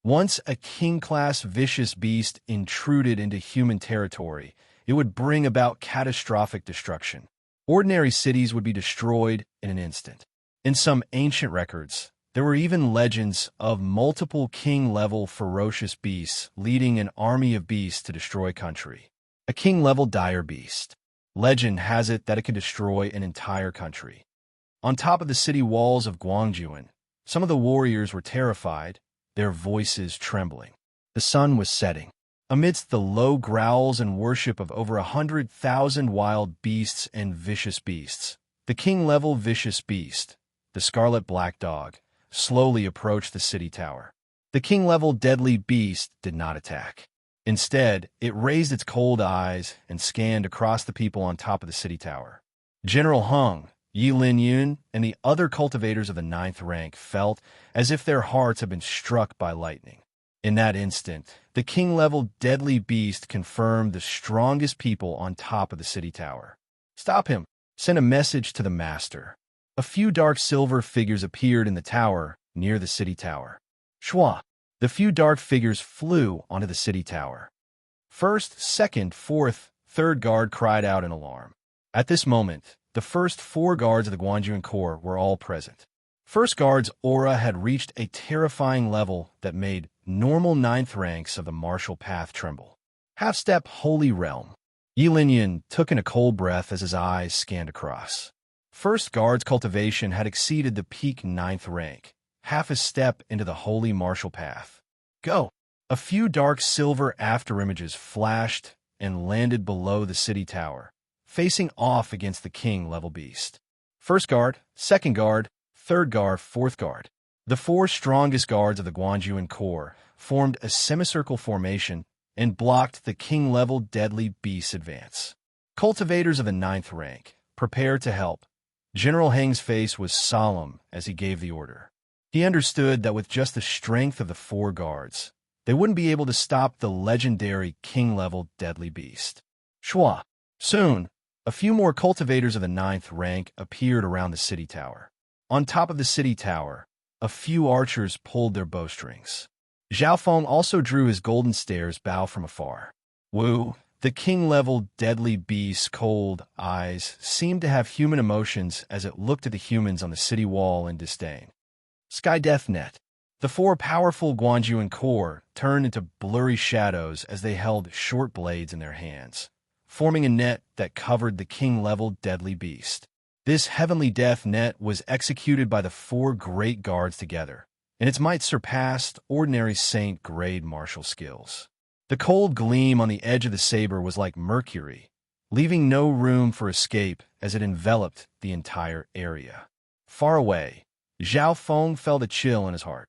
Once a king-class vicious beast intruded into human territory, it would bring about catastrophic destruction. Ordinary cities would be destroyed in an instant. In some ancient records, there were even legends of multiple king-level ferocious beasts leading an army of beasts to destroy country. A king-level dire beast. Legend has it that it could destroy an entire country. On top of the city walls of Guangzhou, some of the warriors were terrified, their voices trembling. The sun was setting. Amidst the low growls and worship of over 100,000 wild beasts and vicious beasts, the king-level vicious beast, the scarlet black dog, slowly approached the city tower. The king-level deadly beast did not attack. Instead, it raised its cold eyes and scanned across the people on top of the city tower. General Hung, Yi Lin Yun, and the other cultivators of the 9th rank felt as if their hearts had been struck by lightning. In that instant, the king-level deadly beast confirmed the strongest people on top of the city tower. Stop him! Send a message to the master. A few dark silver figures appeared in the tower near the city tower. Shua! The few dark figures flew onto the city tower. First, second, fourth, third guard cried out in alarm. At this moment, the first 4 guards of the Guangzhou Corps were all present. First guard's aura had reached a terrifying level that made normal 9th ranks of the martial path tremble. Half-step Holy Realm. Yi Linyan took in a cold breath as his eyes scanned across. First guard's cultivation had exceeded the peak 9th rank, half a step into the holy martial path. Go! A few dark silver afterimages flashed and landed below the city tower, facing off against the king-level beast. First guard, second guard, third guard, fourth guard. The 4 strongest guards of the Guangzhou Corps formed a semicircle formation and blocked the king-level deadly beast's advance. Cultivators of the 9th rank, prepare to help. General Heng's face was solemn as he gave the order. He understood that with just the strength of the 4 guards, they wouldn't be able to stop the legendary king-level deadly beast. Shua! Soon, a few more cultivators of the 9th rank appeared around the city tower. On top of the city tower, a few archers pulled their bowstrings. Zhao Feng also drew his golden stairs bow from afar. Wu, the king-level deadly beast's cold eyes seemed to have human emotions as it looked at the humans on the city wall in disdain. Sky Death Net. The 4 powerful Guangzhou Corps turned into blurry shadows as they held short blades in their hands, forming a net that covered the king-level deadly beast. This heavenly death net was executed by the 4 great guards together, and its might surpassed ordinary saint-grade martial skills. The cold gleam on the edge of the saber was like mercury, leaving no room for escape as it enveloped the entire area. Far away, Zhao Feng felt a chill in his heart.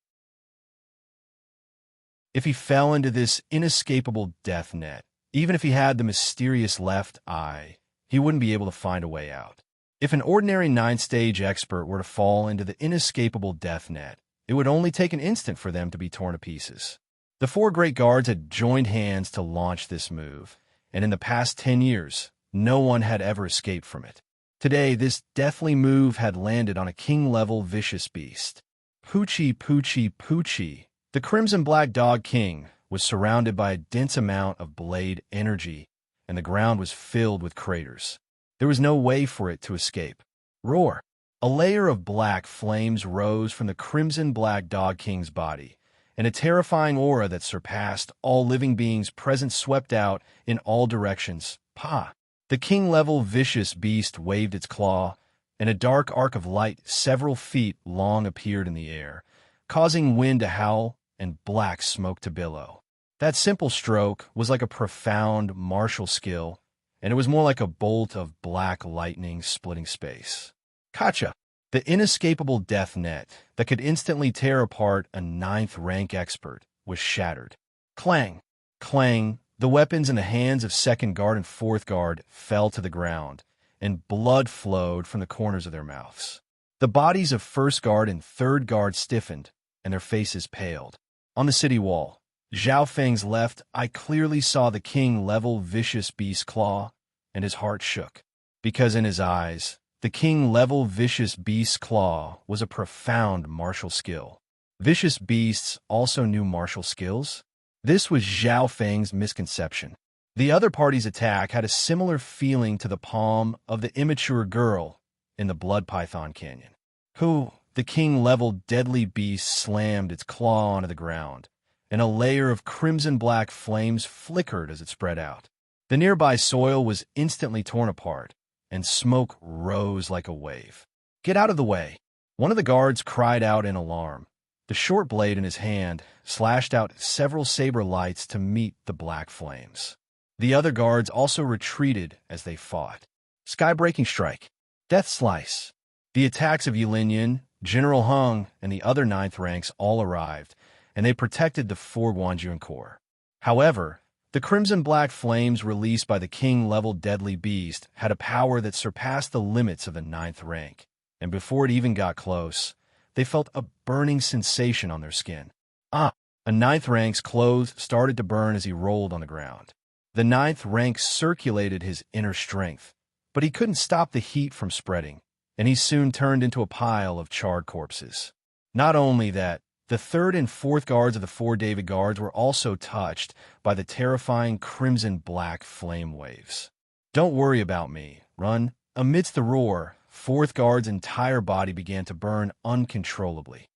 If he fell into this inescapable death net, even if he had the mysterious left eye, he wouldn't be able to find a way out. If an ordinary 9th-stage expert were to fall into the inescapable death net, it would only take an instant for them to be torn to pieces. The 4 great guards had joined hands to launch this move, and in the past 10 years, no one had ever escaped from it. Today, this deathly move had landed on a king-level vicious beast. Poochie, Poochie, Poochie. The Crimson-Black Dog King was surrounded by a dense amount of blade energy, and the ground was filled with craters. There was no way for it to escape. Roar! A layer of black flames rose from the Crimson-Black Dog King's body, and a terrifying aura that surpassed all living beings present swept out in all directions. Pa! The king-level vicious beast waved its claw, and a dark arc of light several feet long appeared in the air, causing wind to howl and black smoke to billow. That simple stroke was like a profound martial skill, and it was more like a bolt of black lightning splitting space. Kacha! The inescapable death net that could instantly tear apart a 9th-rank expert was shattered. Clang! Clang! The weapons in the hands of 2nd Guard and 4th Guard fell to the ground, and blood flowed from the corners of their mouths. The bodies of 1st Guard and 3rd Guard stiffened, and their faces paled. On the city wall, Zhao Feng's left eye clearly saw the king-level vicious beast claw, and his heart shook, because in his eyes, the king-level vicious beast's claw was a profound martial skill. Vicious beasts also knew martial skills? This was Zhao Feng's misconception. The other party's attack had a similar feeling to the palm of the immature girl in the Blood Python Canyon. The king-level deadly beast slammed its claw onto the ground, and a layer of crimson-black flames flickered as it spread out. The nearby soil was instantly torn apart, and smoke rose like a wave. Get out of the way! One of the guards cried out in alarm. The short blade in his hand slashed out several saber lights to meet the black flames. The other guards also retreated as they fought. Sky-breaking strike. Death slice. The attacks of Yulinian, General Hung, and the other 9th ranks all arrived, and they protected the 4 Guanjuan Corps. However, the crimson-black flames released by the king-level deadly beast had a power that surpassed the limits of the 9th rank, and before it even got close, they felt a burning sensation on their skin. A 9th rank's clothes started to burn as he rolled on the ground. The 9th rank circulated his inner strength, but he couldn't stop the heat from spreading, and he soon turned into a pile of charred corpses. Not only that, the 3rd and 4th Guards of the 4 David Guards were also touched by the terrifying crimson-black flame waves. Don't worry about me, run. Amidst the roar, 4th Guard's entire body began to burn uncontrollably.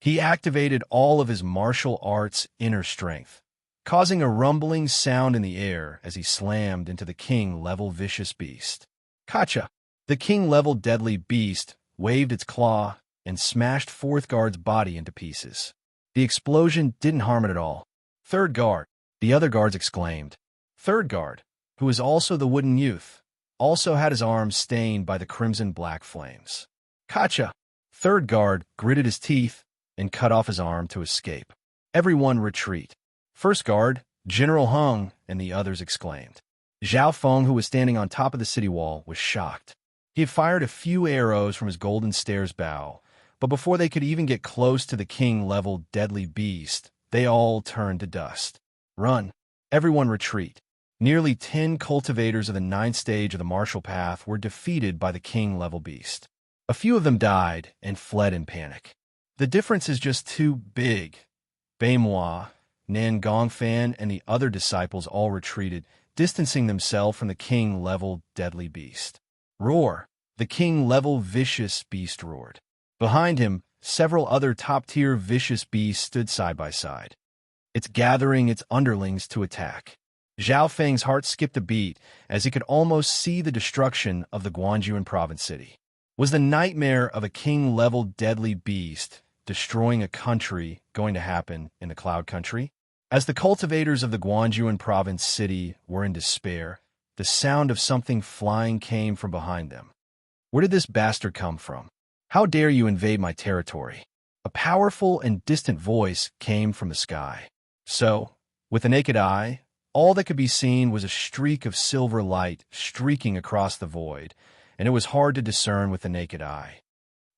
He activated all of his martial arts' inner strength, causing a rumbling sound in the air as he slammed into the king-level vicious beast. Kacha! The king-level deadly beast waved its claw and smashed 4th Guard's body into pieces. The explosion didn't harm it at all. 3rd Guard, the other guards exclaimed. 3rd Guard, who was also the wooden youth, also had his arms stained by the crimson-black flames. Kacha! 3rd Guard gritted his teeth and cut off his arm to escape. Everyone retreat. 1st Guard, General Hung, and the others exclaimed. Zhao Feng, who was standing on top of the city wall, was shocked. He had fired a few arrows from his golden stairs bow, but before they could even get close to the king-level deadly beast, they all turned to dust. Run! Everyone retreat. Nearly 10 cultivators of the 9th stage of the martial path were defeated by the king-level beast. A few of them died and fled in panic. The difference is just too big. Beimoi, Nan Gongfan, and the other disciples all retreated, distancing themselves from the king-level deadly beast. Roar! The king-level vicious beast roared. Behind him, several other top-tier vicious beasts stood side by side. It's gathering its underlings to attack. Zhao Feng's heart skipped a beat as he could almost see the destruction of the Guanjuan province city. Was the nightmare of a king-level deadly beast destroying a country going to happen in the Cloud Country? As the cultivators of the Guangzhou province city were in despair, the sound of something flying came from behind them. Where did this bastard come from? How dare you invade my territory? A powerful and distant voice came from the sky. So, with the naked eye, all that could be seen was a streak of silver light streaking across the void, and it was hard to discern with the naked eye.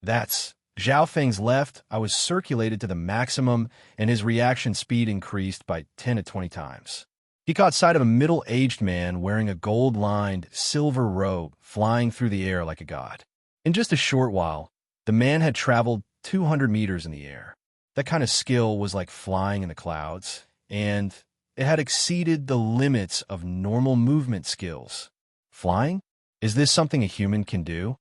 That's Zhao Feng's left. I was circulated to the maximum, and his reaction speed increased by 10 to 20 times. He caught sight of a middle-aged man wearing a gold-lined silver robe flying through the air like a god. In just a short while, the man had traveled 200 meters in the air. That kind of skill was like flying in the clouds, and it had exceeded the limits of normal movement skills. Flying? Is this something a human can do?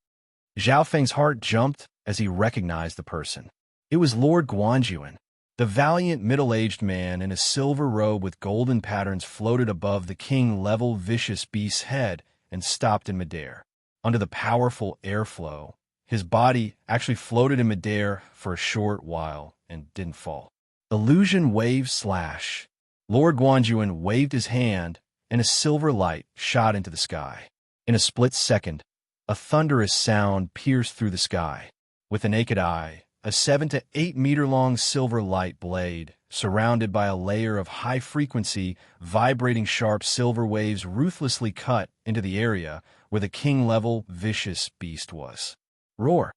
Zhao Feng's heart jumped as he recognized the person. It was Lord Guanjuan. The valiant middle-aged man in a silver robe with golden patterns floated above the king-level vicious beast's head and stopped in midair. Under the powerful airflow, his body actually floated in midair for a short while and didn't fall. Illusion wave slash. Lord Guanjuan waved his hand, and a silver light shot into the sky. In a split second, a thunderous sound pierced through the sky. With the naked eye, a 7 to 8 meter long silver light blade, surrounded by a layer of high-frequency, vibrating sharp silver waves ruthlessly cut into the area where the king-level vicious beast was. Roar!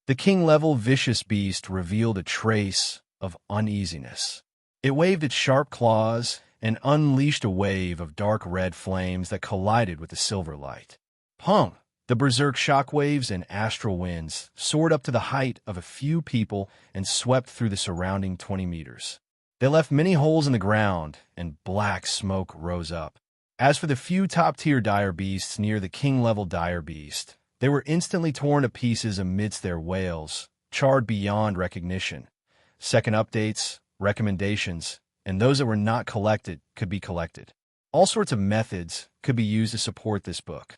The king-level vicious beast revealed a trace of uneasiness. It waved its sharp claws and unleashed a wave of dark red flames that collided with the silver light. Pung! The berserk shockwaves and astral winds soared up to the height of a few people and swept through the surrounding 20 meters. They left many holes in the ground, and black smoke rose up. As for the few top-tier dire beasts near the king-level dire beast, they were instantly torn to pieces amidst their wails, charred beyond recognition. Second updates, recommendations, and those that were not collected could be collected. All sorts of methods could be used to support this book.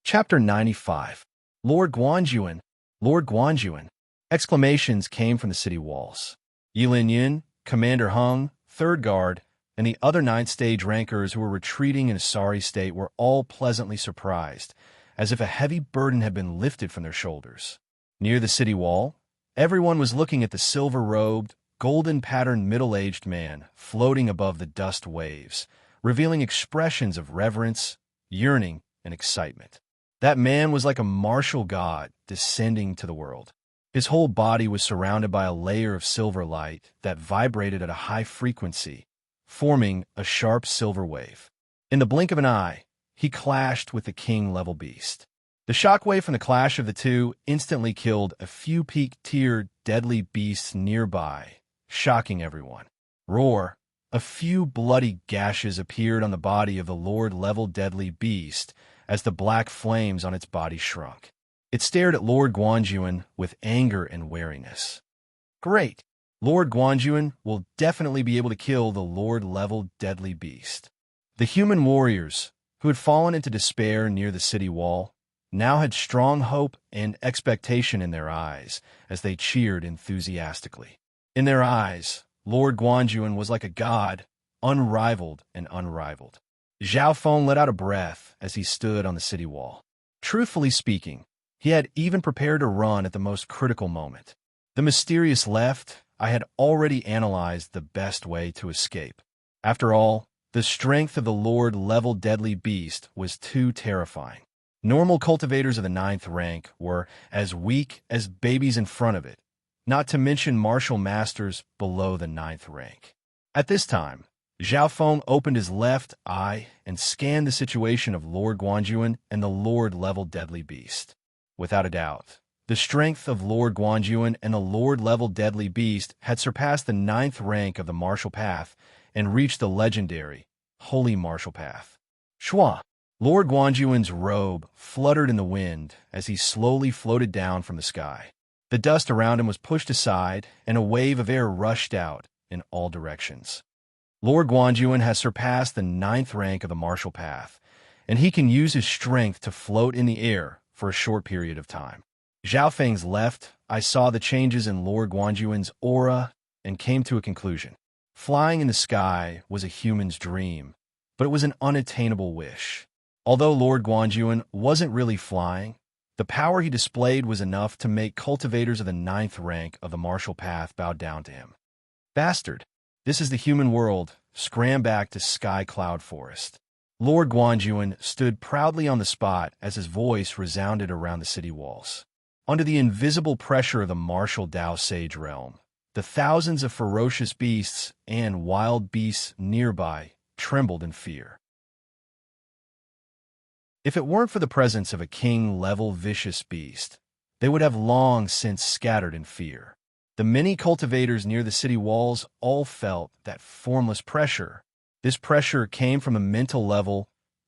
Chapter 95. Lord Guanjuan. Lord Guanjuan. Exclamations came from the city walls. Yilin Yin, Commander Hung, 3rd Guard, and the other 9th stage rankers who were retreating in a sorry state were all pleasantly surprised, as if a heavy burden had been lifted from their shoulders. Near the city wall, everyone was looking at the silver-robed, golden-patterned middle-aged man floating above the dust waves, revealing expressions of reverence, yearning, and excitement. That man was like a martial god descending to the world. His whole body was surrounded by a layer of silver light that vibrated at a high frequency, forming a sharp silver wave. In the blink of an eye, he clashed with the king-level beast. The shockwave from the clash of the two instantly killed a few peak-tier deadly beasts nearby, shocking everyone. Roar! A few bloody gashes appeared on the body of the Lord-level deadly beast as the black flames on its body shrunk. It stared at Lord Guanjuan with anger and wariness. Great! Lord Guanjuan will definitely be able to kill the Lord-level deadly beast. The human warriors, who had fallen into despair near the city wall, now had strong hope and expectation in their eyes as they cheered enthusiastically. In their eyes, Lord Guanjuan was like a god, unrivaled and unrivaled. Zhao Feng let out a breath as he stood on the city wall. Truthfully speaking, he had even prepared to run at the most critical moment. The mysterious left, I had already analyzed the best way to escape. After all, the strength of the Lord-level deadly beast was too terrifying. Normal cultivators of the 9th rank were as weak as babies in front of it, not to mention martial masters below the 9th rank. At this time, Zhao Feng opened his left eye and scanned the situation of Lord Guanjuan and the Lord-level deadly beast. Without a doubt, the strength of Lord Guanjuan and the Lord-level deadly beast had surpassed the 9th rank of the martial path and reached the legendary, holy martial path. Shua! Lord Guanjuan's robe fluttered in the wind as he slowly floated down from the sky. The dust around him was pushed aside, and a wave of air rushed out in all directions. Lord Guanjuan has surpassed the 9th rank of the martial path, and he can use his strength to float in the air for a short period of time. Zhao Feng's left, I saw the changes in Lord Guanjuan's aura and came to a conclusion. Flying in the sky was a human's dream, but it was an unattainable wish. Although Lord Guanjuan wasn't really flying, the power he displayed was enough to make cultivators of the 9th rank of the martial path bow down to him. Bastard, this is the human world. Scram back to Sky Cloud Forest. Lord Guanjuan stood proudly on the spot as his voice resounded around the city walls. Under the invisible pressure of the martial Dao Sage realm, the thousands of ferocious beasts and wild beasts nearby trembled in fear. If it weren't for the presence of a king-level vicious beast, they would have long since scattered in fear. The many cultivators near the city walls all felt that formless pressure. This pressure came from a mental level,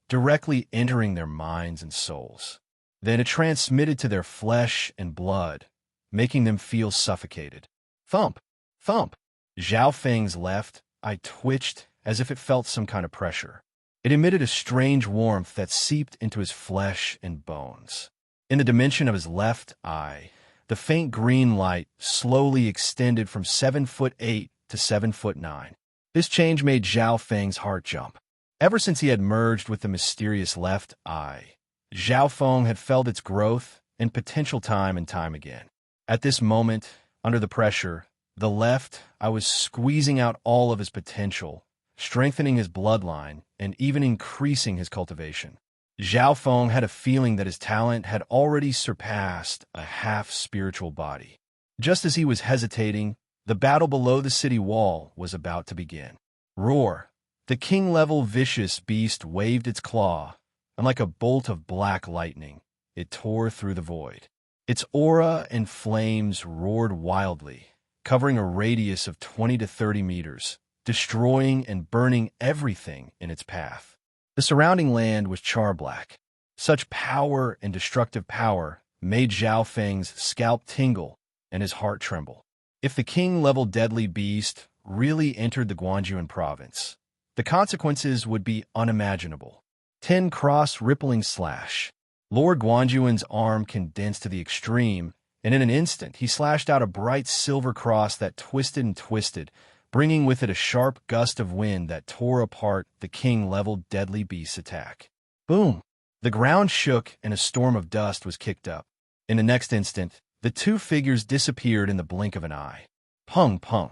directly entering their minds and souls. Then it transmitted to their flesh and blood, making them feel suffocated. Thump! Thump! Zhao Feng's left eye twitched as if it felt some kind of pressure. It emitted a strange warmth that seeped into his flesh and bones. In the dimension of his left eye, the faint green light slowly extended from 7'8" to 7'9". This change made Zhao Feng's heart jump. Ever since he had merged with the mysterious left eye, Zhao Feng had felt its growth and potential time and time again. At this moment, under the pressure, the left eye was squeezing out all of his potential, strengthening his bloodline, and even increasing his cultivation. Zhao Feng had a feeling that his talent had already surpassed a half-spiritual body. Just as he was hesitating, the battle below the city wall was about to begin. Roar! The king-level vicious beast waved its claw, and like a bolt of black lightning, it tore through the void. Its aura and flames roared wildly, covering a radius of 20 to 30 meters, destroying and burning everything in its path. The surrounding land was char-black. Such power and destructive power made Zhao Feng's scalp tingle and his heart tremble. If the king-level deadly beast really entered the Guanjuan province, the consequences would be unimaginable. 10 cross-rippling slash. Lord Guanjuan's arm condensed to the extreme, and in an instant he slashed out a bright silver cross that twisted and twisted, bringing with it a sharp gust of wind that tore apart the king-level deadly beast's attack. Boom! The ground shook and a storm of dust was kicked up. In the next instant, the two figures disappeared in the blink of an eye. Pung pung!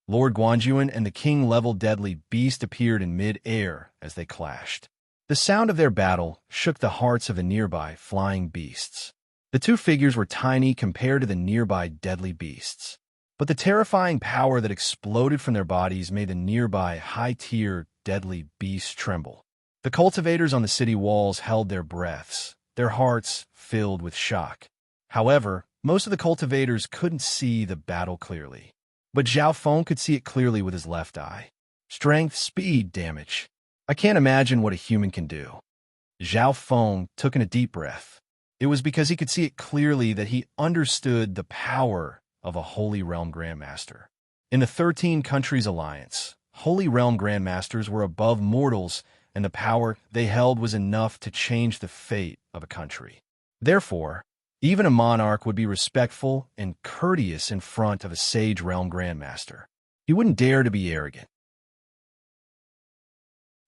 Lord Guanjuan and the king-level deadly beast appeared in mid-air as they clashed. The sound of their battle shook the hearts of the nearby flying beasts. The two figures were tiny compared to the nearby deadly beasts, but the terrifying power that exploded from their bodies made the nearby high-tier deadly beasts tremble. The cultivators on the city walls held their breaths, their hearts filled with shock. However, most of the cultivators couldn't see the battle clearly, but Zhao Feng could see it clearly with his left eye. Strength, speed, damage. I can't imagine what a human can do. Zhao Feng took in a deep breath. It was because he could see it clearly that he understood the power of a Holy Realm Grandmaster. In the 13 Countries Alliance, Holy Realm Grandmasters were above mortals, and the power they held was enough to change the fate of a country. Therefore, even a monarch would be respectful and courteous in front of a Sage Realm Grandmaster. He wouldn't dare to be arrogant.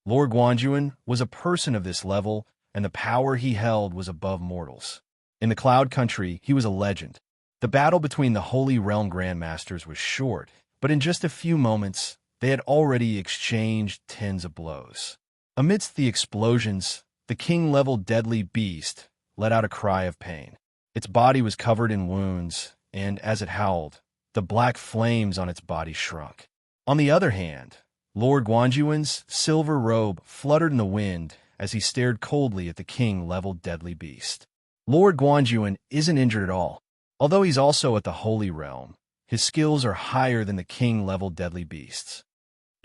Lord Guanjuan was a person of this level, and the power he held was above mortals. In the Cloud Country, he was a legend. The battle between the Holy Realm Grandmasters was short, but in just a few moments, they had already exchanged tens of blows. Amidst the explosions, the king-level deadly beast let out a cry of pain. Its body was covered in wounds, and as it howled, the black flames on its body shrunk. On the other hand, Lord Guanjuan's silver robe fluttered in the wind as he stared coldly at the king-level deadly beast. Lord Guanjuan isn't injured at all. Although he's also at the Holy Realm, his skills are higher than the king-level deadly beasts.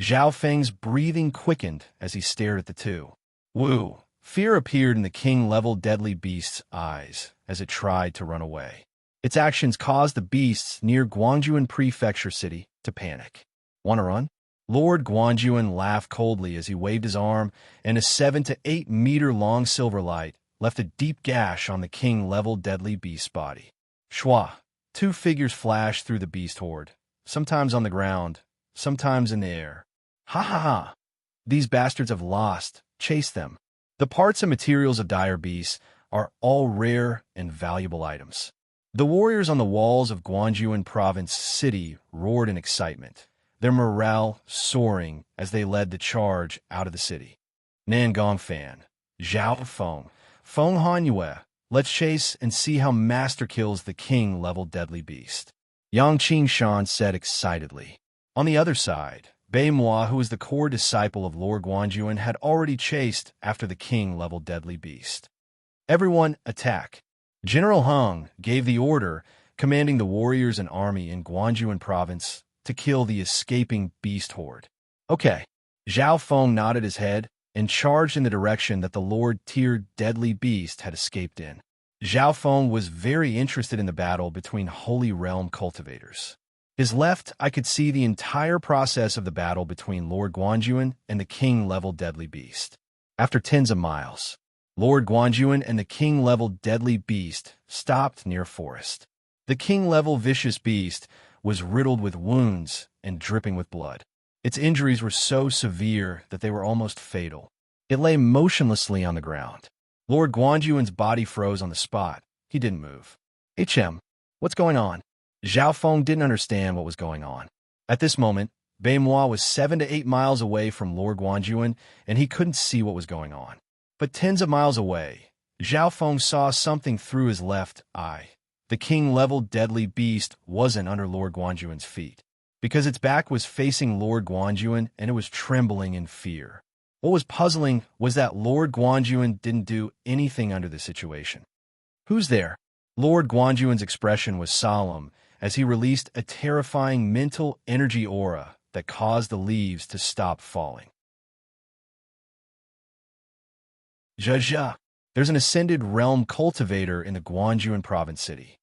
Zhao Feng's breathing quickened as he stared at the two. Woo! Fear appeared in the king-level deadly beast's eyes as it tried to run away. Its actions caused the beasts near Guangjuan Prefecture City to panic. Want to run? Lord Guanjuan laughed coldly as he waved his arm, and a 7 to 8 meter long silver light left a deep gash on the king-level deadly beast's body. Shwa. Two figures flashed through the beast horde, sometimes on the ground, sometimes in the air. Ha ha ha! These bastards have lost. Chase them. The parts and materials of dire beasts are all rare and valuable items. The warriors on the walls of Guangzhou Province City roared in excitement, their morale soaring as they led the charge out of the city. Nangong Fan, Zhao Feng, Feng Hanyue, let's chase and see how Master kills the king-level deadly beast. Yang Qingshan said excitedly. On the other side, Bei Moi, who was the core disciple of Lord Guanjuan, had already chased after the king-level deadly beast. Everyone, attack! General Hung gave the order, commanding the warriors and army in Guangzhou Province to kill the escaping beast horde. Okay. Zhao Feng nodded his head and charged in the direction that the Lord-tiered deadly beast had escaped in. Zhao Feng was very interested in the battle between Holy Realm cultivators. His left, I could see the entire process of the battle between Lord Guanjuan and the king-level deadly beast. After tens of miles, Lord Guanjuan and the king-level deadly beast stopped near a forest. The king-level vicious beast was riddled with wounds and dripping with blood. Its injuries were so severe that they were almost fatal. It lay motionlessly on the ground. Lord Guanjuan's body froze on the spot. He didn't move. HM, what's going on? Zhao Feng didn't understand what was going on. At this moment, Bei Moi was 7 to 8 miles away from Lord Guanjuan, and he couldn't see what was going on. But tens of miles away, Zhao Feng saw something through his left eye. The king-level deadly beast wasn't under Lord Guanjuan's feet, because its back was facing Lord Guanjuan and it was trembling in fear. What was puzzling was that Lord Guanjuan didn't do anything under the situation. Who's there? Lord Guanjuan's expression was solemn as he released a terrifying mental energy aura that caused the leaves to stop falling. Zha. There's an ascended realm cultivator in the Guangzhou Province City.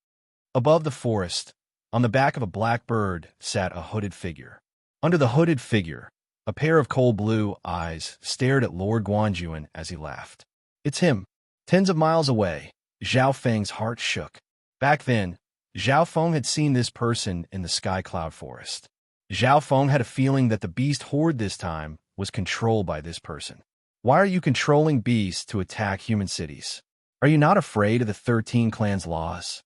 Above the forest, on the back of a black bird, sat a hooded figure. Under the hooded figure, a pair of coal blue eyes stared at Lord Guanjuan as he laughed. It's him. Tens of miles away, Zhao Feng's heart shook. Back then, Zhao Feng had seen this person in the sky cloud forest. Zhao Feng had a feeling that the beast horde this time was controlled by this person. Why are you controlling beasts to attack human cities? Are you not afraid of the 13 clans' laws?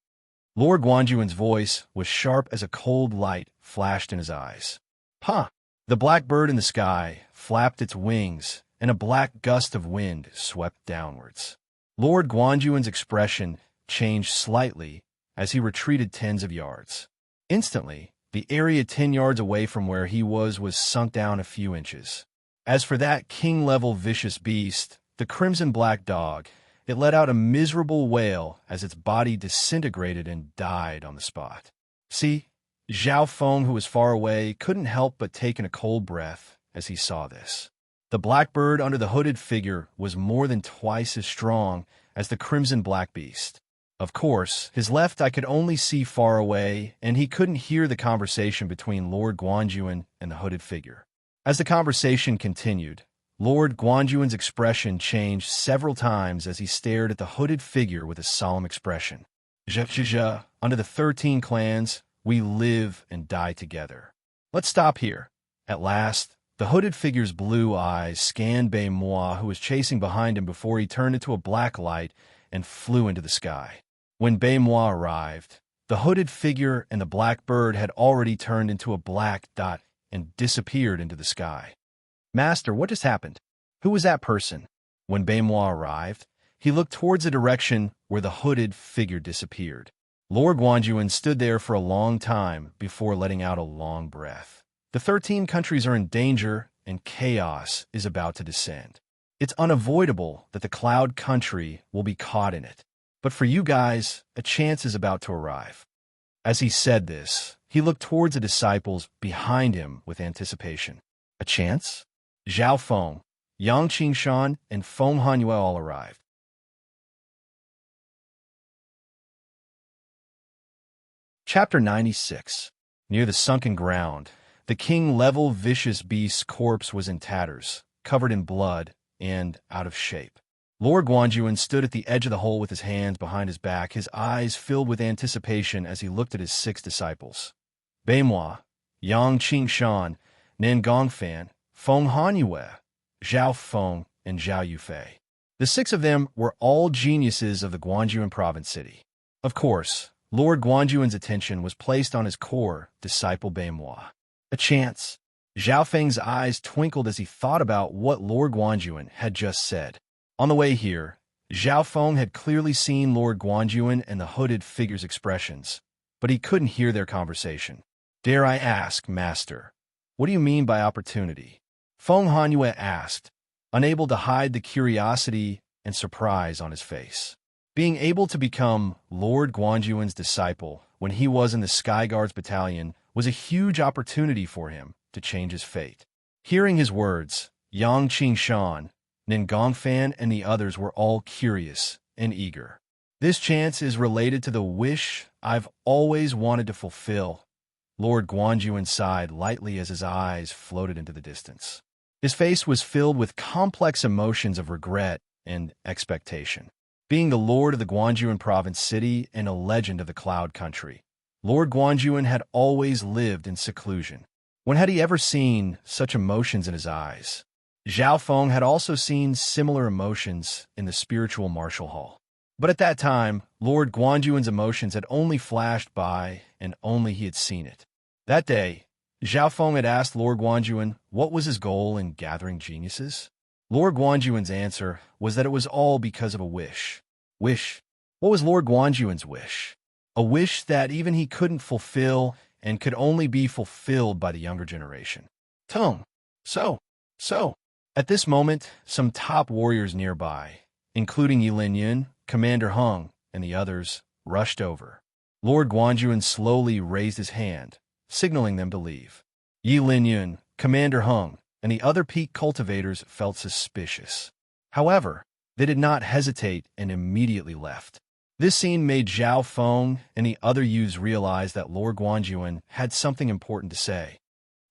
Lord Guanjuan's voice was sharp as a cold light flashed in his eyes. Huh! The black bird in the sky flapped its wings, and a black gust of wind swept downwards. Lord Guanjuan's expression changed slightly as he retreated tens of yards. Instantly, the area 10 yards away from where he was sunk down a few inches. As for that king-level vicious beast, the crimson-black dog, it let out a miserable wail as its body disintegrated and died on the spot. See, Zhao Feng, who was far away, couldn't help but take in a cold breath as he saw this. The black bird under the hooded figure was more than twice as strong as the crimson-black beast. Of course, his left eye could only see far away, and he couldn't hear the conversation between Lord Guanjuan and the hooded figure. As the conversation continued, Lord Guanjuan's expression changed several times as he stared at the hooded figure with a solemn expression. Zha, under the 13 clans, we live and die together. Let's stop here. At last, the hooded figure's blue eyes scanned Bei Moi, who was chasing behind him before he turned into a black light and flew into the sky. When Bei Moi arrived, the hooded figure and the black bird had already turned into a black dot and disappeared into the sky. Master, what just happened? Who was that person? When Bei Moi arrived, he looked towards the direction where the hooded figure disappeared. Lord Guanjuan stood there for a long time before letting out a long breath. The 13 countries are in danger, and chaos is about to descend. It's unavoidable that the Cloud Country will be caught in it. But for you guys, a chance is about to arrive. As he said this, he looked towards the disciples behind him with anticipation. A chance? Zhao Feng, Yang Qingshan, and Feng Hanyue all arrived. Chapter 96. Near the sunken ground, the king-level vicious beast's corpse was in tatters, covered in blood, and out of shape. Lord Guanjuan stood at the edge of the hole with his hands behind his back, his eyes filled with anticipation as he looked at his 6 disciples. Beimoi, Yang Qingshan, Nen Gongfan, Feng Hanyue, Zhao Feng, and Zhao Yufei. The 6 of them were all geniuses of the Guanjuan province city. Of course, Lord Guanjuan's attention was placed on his core disciple Beimoi. A chance. Zhao Feng's eyes twinkled as he thought about what Lord Guanjuan had just said. On the way here, Zhao Feng had clearly seen Lord Guanjuan and the hooded figure's expressions, but he couldn't hear their conversation. "Dare I ask, Master, what do you mean by opportunity?" Feng Hanyue asked, unable to hide the curiosity and surprise on his face. Being able to become Lord Guanjuan's disciple when he was in the Sky Guards battalion was a huge opportunity for him to change his fate. Hearing his words, Yang Qingshan, Nen Gongfan, and the others were all curious and eager. "This chance is related to the wish I've always wanted to fulfill." Lord Guanjuan sighed lightly as his eyes floated into the distance. His face was filled with complex emotions of regret and expectation. Being the lord of the Guanjuan province city and a legend of the Cloud Country, Lord Guanjuan had always lived in seclusion. When had he ever seen such emotions in his eyes? Zhao Feng had also seen similar emotions in the spiritual martial hall. But at that time, Lord Guanjuan's emotions had only flashed by, and only he had seen it. That day, Zhao Feng had asked Lord Guanjuan what was his goal in gathering geniuses. Lord Guanjuan's answer was that it was all because of a wish. Wish? What was Lord Guanjuan's wish? A wish that even he couldn't fulfill and could only be fulfilled by the younger generation. Tong. So. At this moment, some top warriors nearby, including Yi Linyun, Commander Hung, and the others, rushed over. Lord Guanjuan slowly raised his hand, signaling them to leave. Yi Linyun, Commander Hung, and the other peak cultivators felt suspicious. However, they did not hesitate and immediately left. This scene made Zhao Feng and the other youths realize that Lord Guanjuan had something important to say.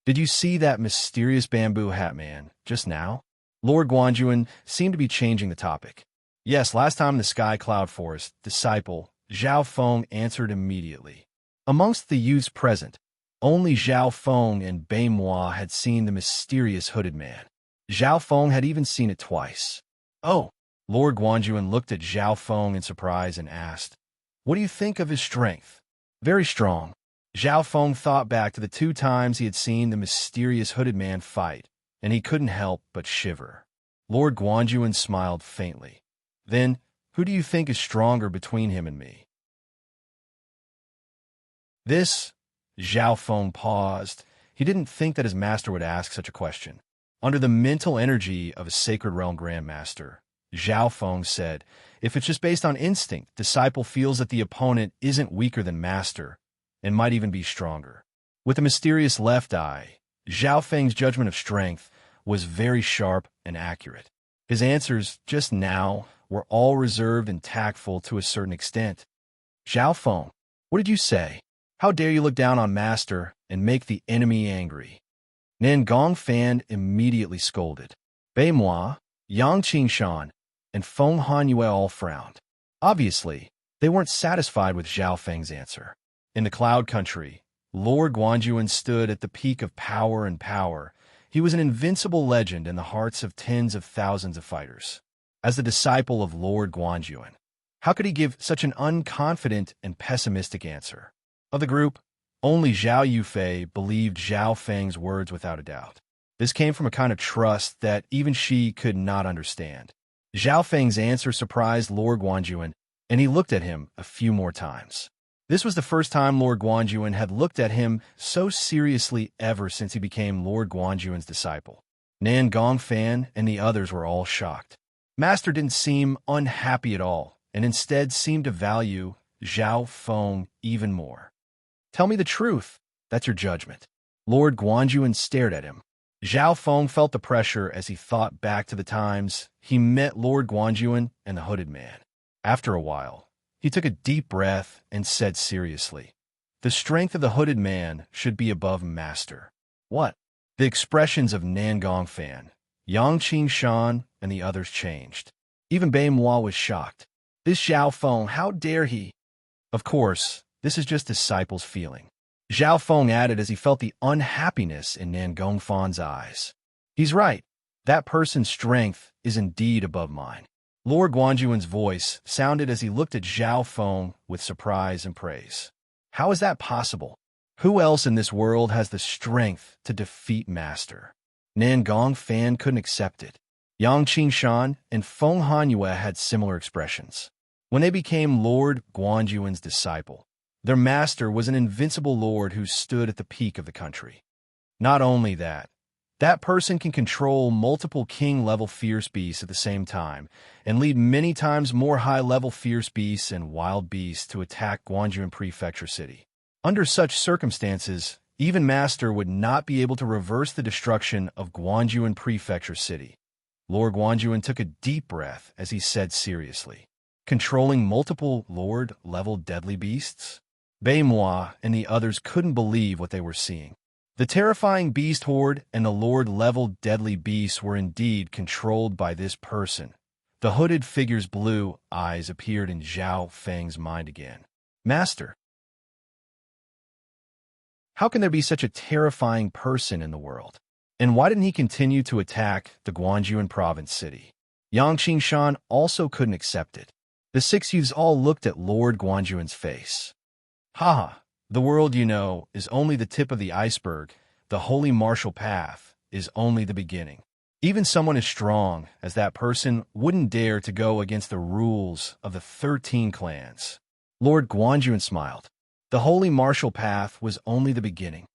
"Did you see that mysterious bamboo hat man just now?" Lord Guanjuan seemed to be changing the topic. "Yes, last time in the Sky Cloud Forest, disciple," Zhao Feng answered immediately. Amongst the youths present, only Zhao Feng and Beimoi had seen the mysterious hooded man. Zhao Feng had even seen it twice. "Oh." Lord Guanjuan looked at Zhao Feng in surprise and asked, "What do you think of his strength?" "Very strong." Zhao Feng thought back to the 2 times he had seen the mysterious hooded man fight, and he couldn't help but shiver. Lord Guanjuan smiled faintly. "Then, who do you think is stronger between him and me?" This, Zhao Feng paused. He didn't think that his master would ask such a question. Under the mental energy of a Sacred Realm Grandmaster, Zhao Feng said, "If it's just based on instinct, disciple feels that the opponent isn't weaker than master, and might even be stronger." With a mysterious left eye, Zhao Feng's judgment of strength was very sharp and accurate. His answers just now were all reserved and tactful to a certain extent. "Zhao Feng, what did you say? How dare you look down on master and make the enemy angry?" Nen Gongfan immediately scolded. Beimoi, Yang Qingshan, and Feng Hanyue all frowned. Obviously, they weren't satisfied with Zhao Feng's answer. In the Cloud Country, Lord Guanjuan stood at the peak of power and power. He was an invincible legend in the hearts of tens of thousands of fighters. As the disciple of Lord Guanjuan, how could he give such an unconfident and pessimistic answer? Of the group, only Zhao Yufei believed Zhao Feng's words without a doubt. This came from a kind of trust that even she could not understand. Zhao Feng's answer surprised Lord Guanjuan, and he looked at him a few more times. This was the first time Lord Guanjuan had looked at him so seriously ever since he became Lord Guanjuan's disciple. Nan Gongfan and the others were all shocked. Master didn't seem unhappy at all, and instead seemed to value Zhao Feng even more. "Tell me the truth. That's your judgment." Lord Guanjuan stared at him. Zhao Feng felt the pressure as he thought back to the times he met Lord Guanjuan and the hooded man. After a while, he took a deep breath and said seriously, "The strength of the hooded man should be above master." "What?" The expressions of Nan Gongfan, Yang Qingshan, and the others changed. Even Bei Moi was shocked. This Zhao Feng, how dare he? Of course, this is just disciples' feeling. Zhao Feng added as he felt the unhappiness in Nan Gongfan's eyes. He's right. That person's strength is indeed above mine. Lord Guanjuan's voice sounded as he looked at Zhao Feng with surprise and praise. How is that possible? Who else in this world has the strength to defeat Master? Nan Gongfan couldn't accept it. Yang Qingshan and Feng Hanyue had similar expressions. When they became Lord Guanjuan's disciple, their master was an invincible lord who stood at the peak of the country. Not only that, that person can control multiple king-level fierce beasts at the same time and lead many times more high-level fierce beasts and wild beasts to attack Guanjuan Prefecture City. Under such circumstances, even Master would not be able to reverse the destruction of Guanjuan Prefecture City. Lord Guanjuan took a deep breath as he said seriously, "Controlling multiple Lord-level deadly beasts?" Bei Moi and the others couldn't believe what they were seeing. The terrifying beast horde and the Lord-level deadly beasts were indeed controlled by this person. The hooded figure's blue eyes appeared in Zhao Feng's mind again. Master, how can there be such a terrifying person in the world? And why didn't he continue to attack the Guanjuan province city? Yang Qingshan also couldn't accept it. The six youths all looked at Lord Guanjuan's face. Ha! The world, you know, is only the tip of the iceberg. The holy martial path is only the beginning. Even someone as strong as that person wouldn't dare to go against the rules of the 13 clans. Lord Guanjuan smiled. The holy martial path was only the beginning.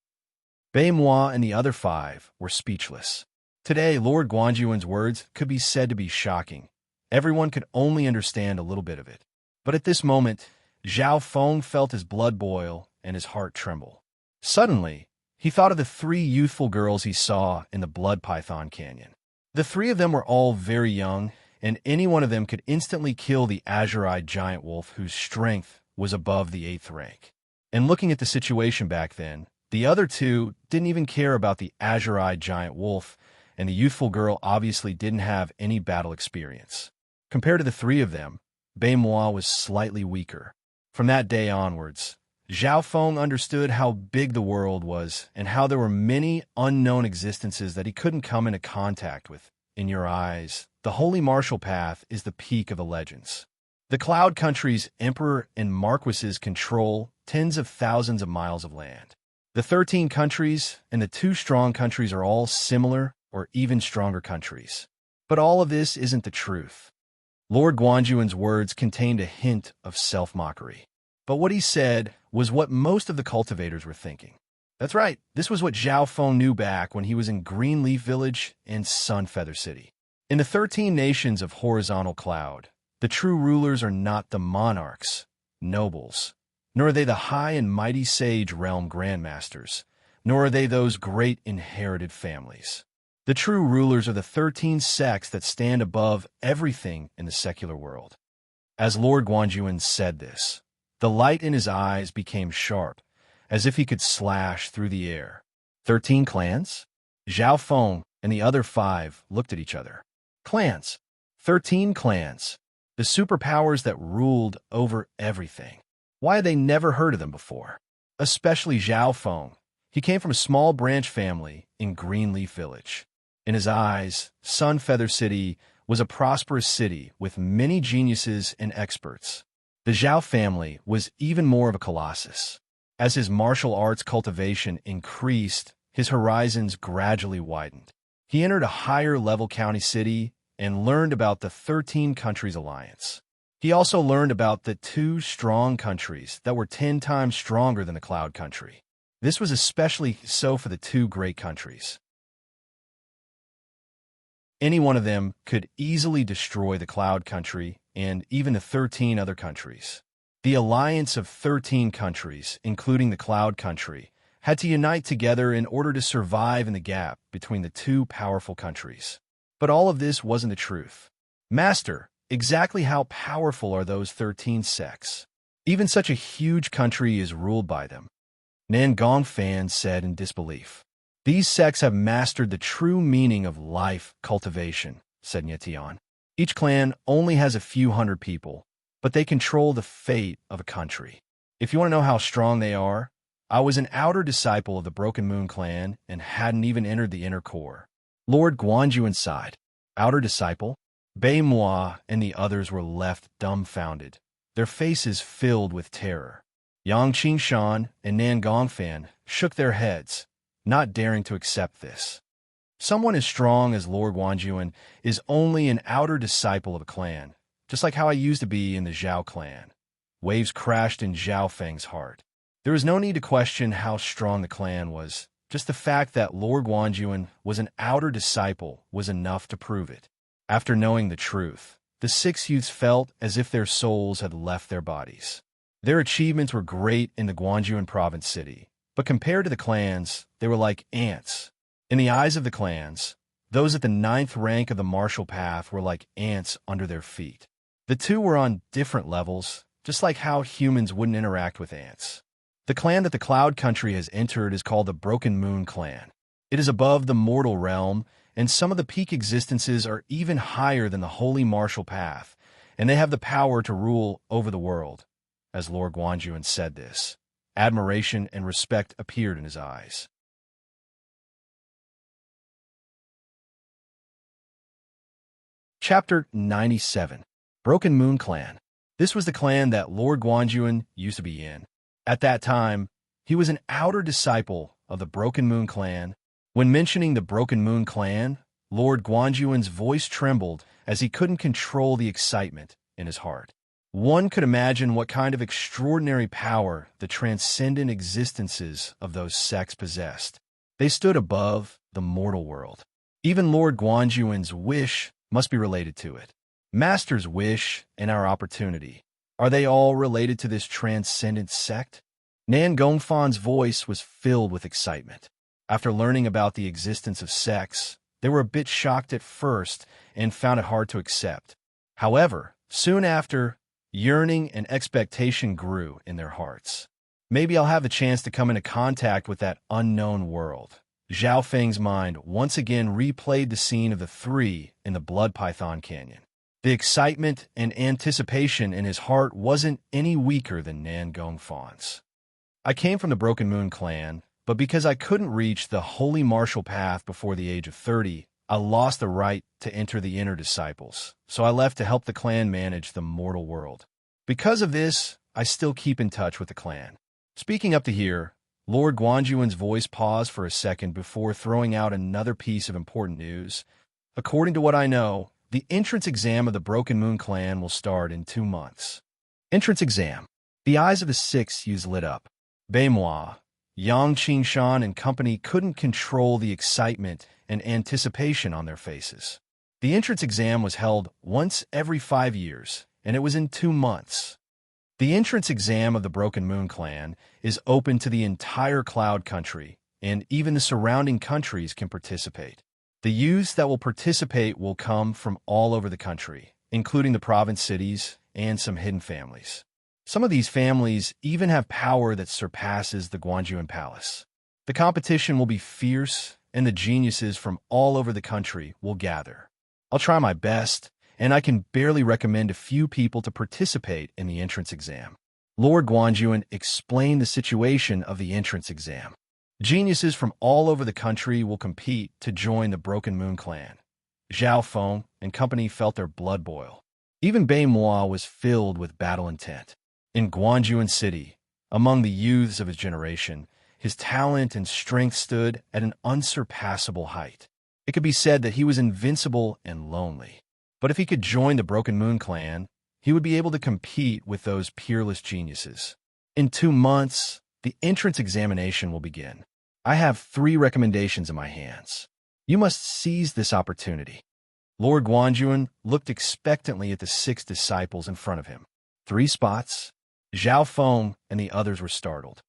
Bei Moi and the other five were speechless. Today, Lord Guanjuan's words could be said to be shocking. Everyone could only understand a little bit of it. But at this moment, Zhao Feng felt his blood boil and his heart tremble. Suddenly, he thought of the 3 youthful girls he saw in the Blood Python Canyon. The 3 of them were all very young, and any one of them could instantly kill the azure-eyed giant wolf whose strength was above the 8th rank. And looking at the situation back then, the other 2 didn't even care about the azure-eyed giant wolf, and the youthful girl obviously didn't have any battle experience. Compared to the 3 of them, Bei Moi was slightly weaker. From that day onwards, Zhao Feng understood how big the world was and how there were many unknown existences that he couldn't come into contact with. In your eyes, the holy martial path is the peak of the legends. The Cloud Country's emperor and marquises control tens of thousands of miles of land. The 13 countries and the 2 strong countries are all similar or even stronger countries. But all of this isn't the truth. Lord Guanjuan's words contained a hint of self-mockery. But what he said was what most of the cultivators were thinking. That's right, this was what Zhao Feng knew back when he was in Greenleaf Village and Sunfeather City. In the 13 nations of Horizontal Cloud, the true rulers are not the monarchs, nobles, nor are they the high and mighty sage realm grandmasters, nor are they those great inherited families. The true rulers are the 13 sects that stand above everything in the secular world. As Lord Guanjuan said this, the light in his eyes became sharp, as if he could slash through the air. 13 clans? Zhao Feng and the other 5 looked at each other. Clans. 13 clans. The superpowers that ruled over everything. Why had they never heard of them before? Especially Zhao Feng. He came from a small branch family in Greenleaf Village. In his eyes, Sunfeather City was a prosperous city with many geniuses and experts. The Zhao family was even more of a colossus. As his martial arts cultivation increased, his horizons gradually widened. He entered a higher-level county city and learned about the 13 countries alliance. He also learned about the 2 strong countries that were 10 times stronger than the Cloud Country. This was especially so for the 2 great countries. Any one of them could easily destroy the Cloud Country and even the 13 other countries. The alliance of 13 countries, including the Cloud Country, had to unite together in order to survive in the gap between the 2 powerful countries. But all of this wasn't the truth. Master, exactly how powerful are those 13 sects? Even such a huge country is ruled by them. Nan Gongfan said in disbelief. These sects have mastered the true meaning of life cultivation, said Nyetian. Each clan only has a few hundred people, but they control the fate of a country. If you want to know how strong they are, I was an outer disciple of the Broken Moon clan and hadn't even entered the inner core. Lord Guanyu sighed. Outer disciple? Bei Moi and the others were left dumbfounded, their faces filled with terror. Yang Qingshan and Nan Gongfan shook their heads, not daring to accept this. Someone as strong as Lord Guanyu is only an outer disciple of a clan, just like how I used to be in the Zhao clan. Waves crashed in Zhao Feng's heart. There was no need to question how strong the clan was. Just the fact that Lord Guanyu was an outer disciple was enough to prove it. After knowing the truth, the 6 youths felt as if their souls had left their bodies. Their achievements were great in the Guanyu province city, but compared to the clans, they were like ants. In the eyes of the clans, those at the 9th rank of the martial path were like ants under their feet. The two were on different levels, just like how humans wouldn't interact with ants. The clan that the Cloud Country has entered is called the Broken Moon Clan. It is above the mortal realm, and some of the peak existences are even higher than the Holy Martial Path, and they have the power to rule over the world. As Lord Guanyu said this, admiration and respect appeared in his eyes. Chapter 97. Broken Moon Clan. This was the clan that Lord Guanyu used to be in. At that time, he was an outer disciple of the Broken Moon Clan. When mentioning the Broken Moon Clan, Lord Guanyu's voice trembled as he couldn't control the excitement in his heart. One could imagine what kind of extraordinary power the transcendent existences of those sects possessed. They stood above the mortal world. Even Lord Guanyu's wish must be related to it. Master's wish and our opportunity. Are they all related to this transcendent sect? Nan Gongfan's voice was filled with excitement. After learning about the existence of sects, they were a bit shocked at first and found it hard to accept. However, soon after, yearning and expectation grew in their hearts. Maybe I'll have the chance to come into contact with that unknown world. Zhao Feng's mind once again replayed the scene of the 3 in the Blood Python Canyon. The excitement and anticipation in his heart wasn't any weaker than Nan Gongfan's. I came from the Broken Moon clan, but because I couldn't reach the Holy Martial Path before the age of 30, I lost the right to enter the Inner Disciples, so I left to help the clan manage the mortal world. Because of this, I still keep in touch with the clan. Speaking up to here, Lord Guanyu's voice paused for a second before throwing out another piece of important news. According to what I know, the entrance exam of the Broken Moon clan will start in 2 months. Entrance exam. The eyes of the 6 youths lit up. Bei Moi, Yang Qingshan and company couldn't control the excitement and anticipation on their faces. The entrance exam was held once every 5 years, and it was in 2 months. The entrance exam of the Broken Moon clan is open to the entire Cloud Country, and even the surrounding countries can participate. The youths that will participate will come from all over the country, including the province cities and some hidden families. Some of these families even have power that surpasses the Guanyu Palace. The competition will be fierce, and the geniuses from all over the country will gather. I'll try my best, and I can barely recommend a few people to participate in the entrance exam. Lord Guanyu explained the situation of the entrance exam. Geniuses from all over the country will compete to join the Broken Moon clan. Zhao Feng and company felt their blood boil. Even Bei Moi was filled with battle intent. In Guanyu City, among the youths of his generation, his talent and strength stood at an unsurpassable height. It could be said that he was invincible and lonely. But if he could join the Broken Moon clan, he would be able to compete with those peerless geniuses. In 2 months, the entrance examination will begin. I have 3 recommendations in my hands. You must seize this opportunity. Lord Guanyu looked expectantly at the 6 disciples in front of him. 3 spots. Zhao Feng and the others were startled.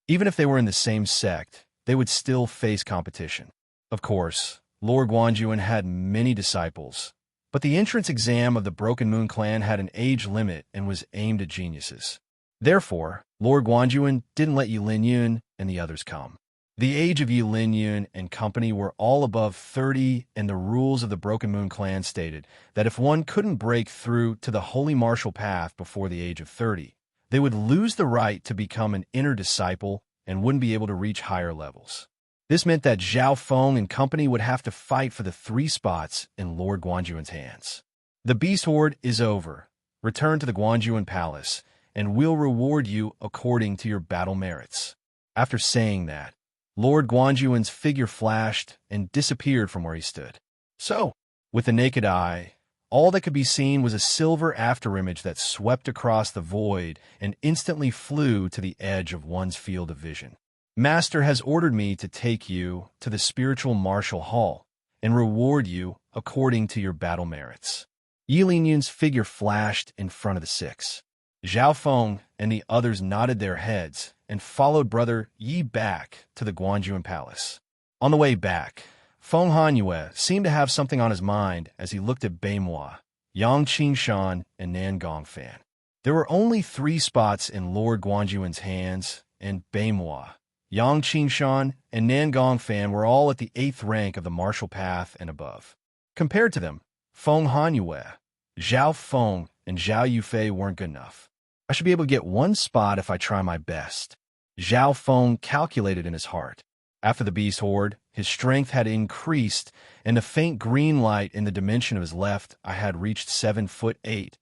Even if they were in the same sect, they would still face competition. Of course, Lord Guanyu had many disciples, but the entrance exam of the Broken Moon clan had an age limit and was aimed at geniuses. Therefore, Lord Guanyu didn't let Yulin Yun and the others come. The age of Yi Linyan and company were all above 30, and the rules of the Broken Moon clan stated that if one couldn't break through to the holy martial path before the age of 30, they would lose the right to become an inner disciple and wouldn't be able to reach higher levels. This meant that Zhao Feng and company would have to fight for the 3 spots in Lord Guanjuan's hands. The Beast Horde is over. Return to the Guanjuan Palace, and we'll reward you according to your battle merits. After saying that, Lord Guanjuan's figure flashed and disappeared from where he stood. So, with the naked eye, all that could be seen was a silver afterimage that swept across the void and instantly flew to the edge of one's field of vision. Master has ordered me to take you to the spiritual martial hall and reward you according to your battle merits. Yi Linyan's figure flashed in front of the 6. Zhao Feng and the others nodded their heads and followed brother Yi back to the Guanjuan Palace. On the way back, Feng Hanyue seemed to have something on his mind as he looked at Beimoi, Yang Qingshan, and Nan Gongfan. There were only 3 spots in Lord Guanjuan's hands, and Beimoi, Yang Qingshan, and Nan Gongfan were all at the 8th rank of the martial path and above. Compared to them, Feng Hanyue, Zhao Feng, and Zhao Yufei weren't good enough. I should be able to get 1 spot if I try my best. Zhao Feng calculated in his heart. After the Beast Horde, his strength had increased, and the faint green light in the dimension of his left eye had reached 7'8",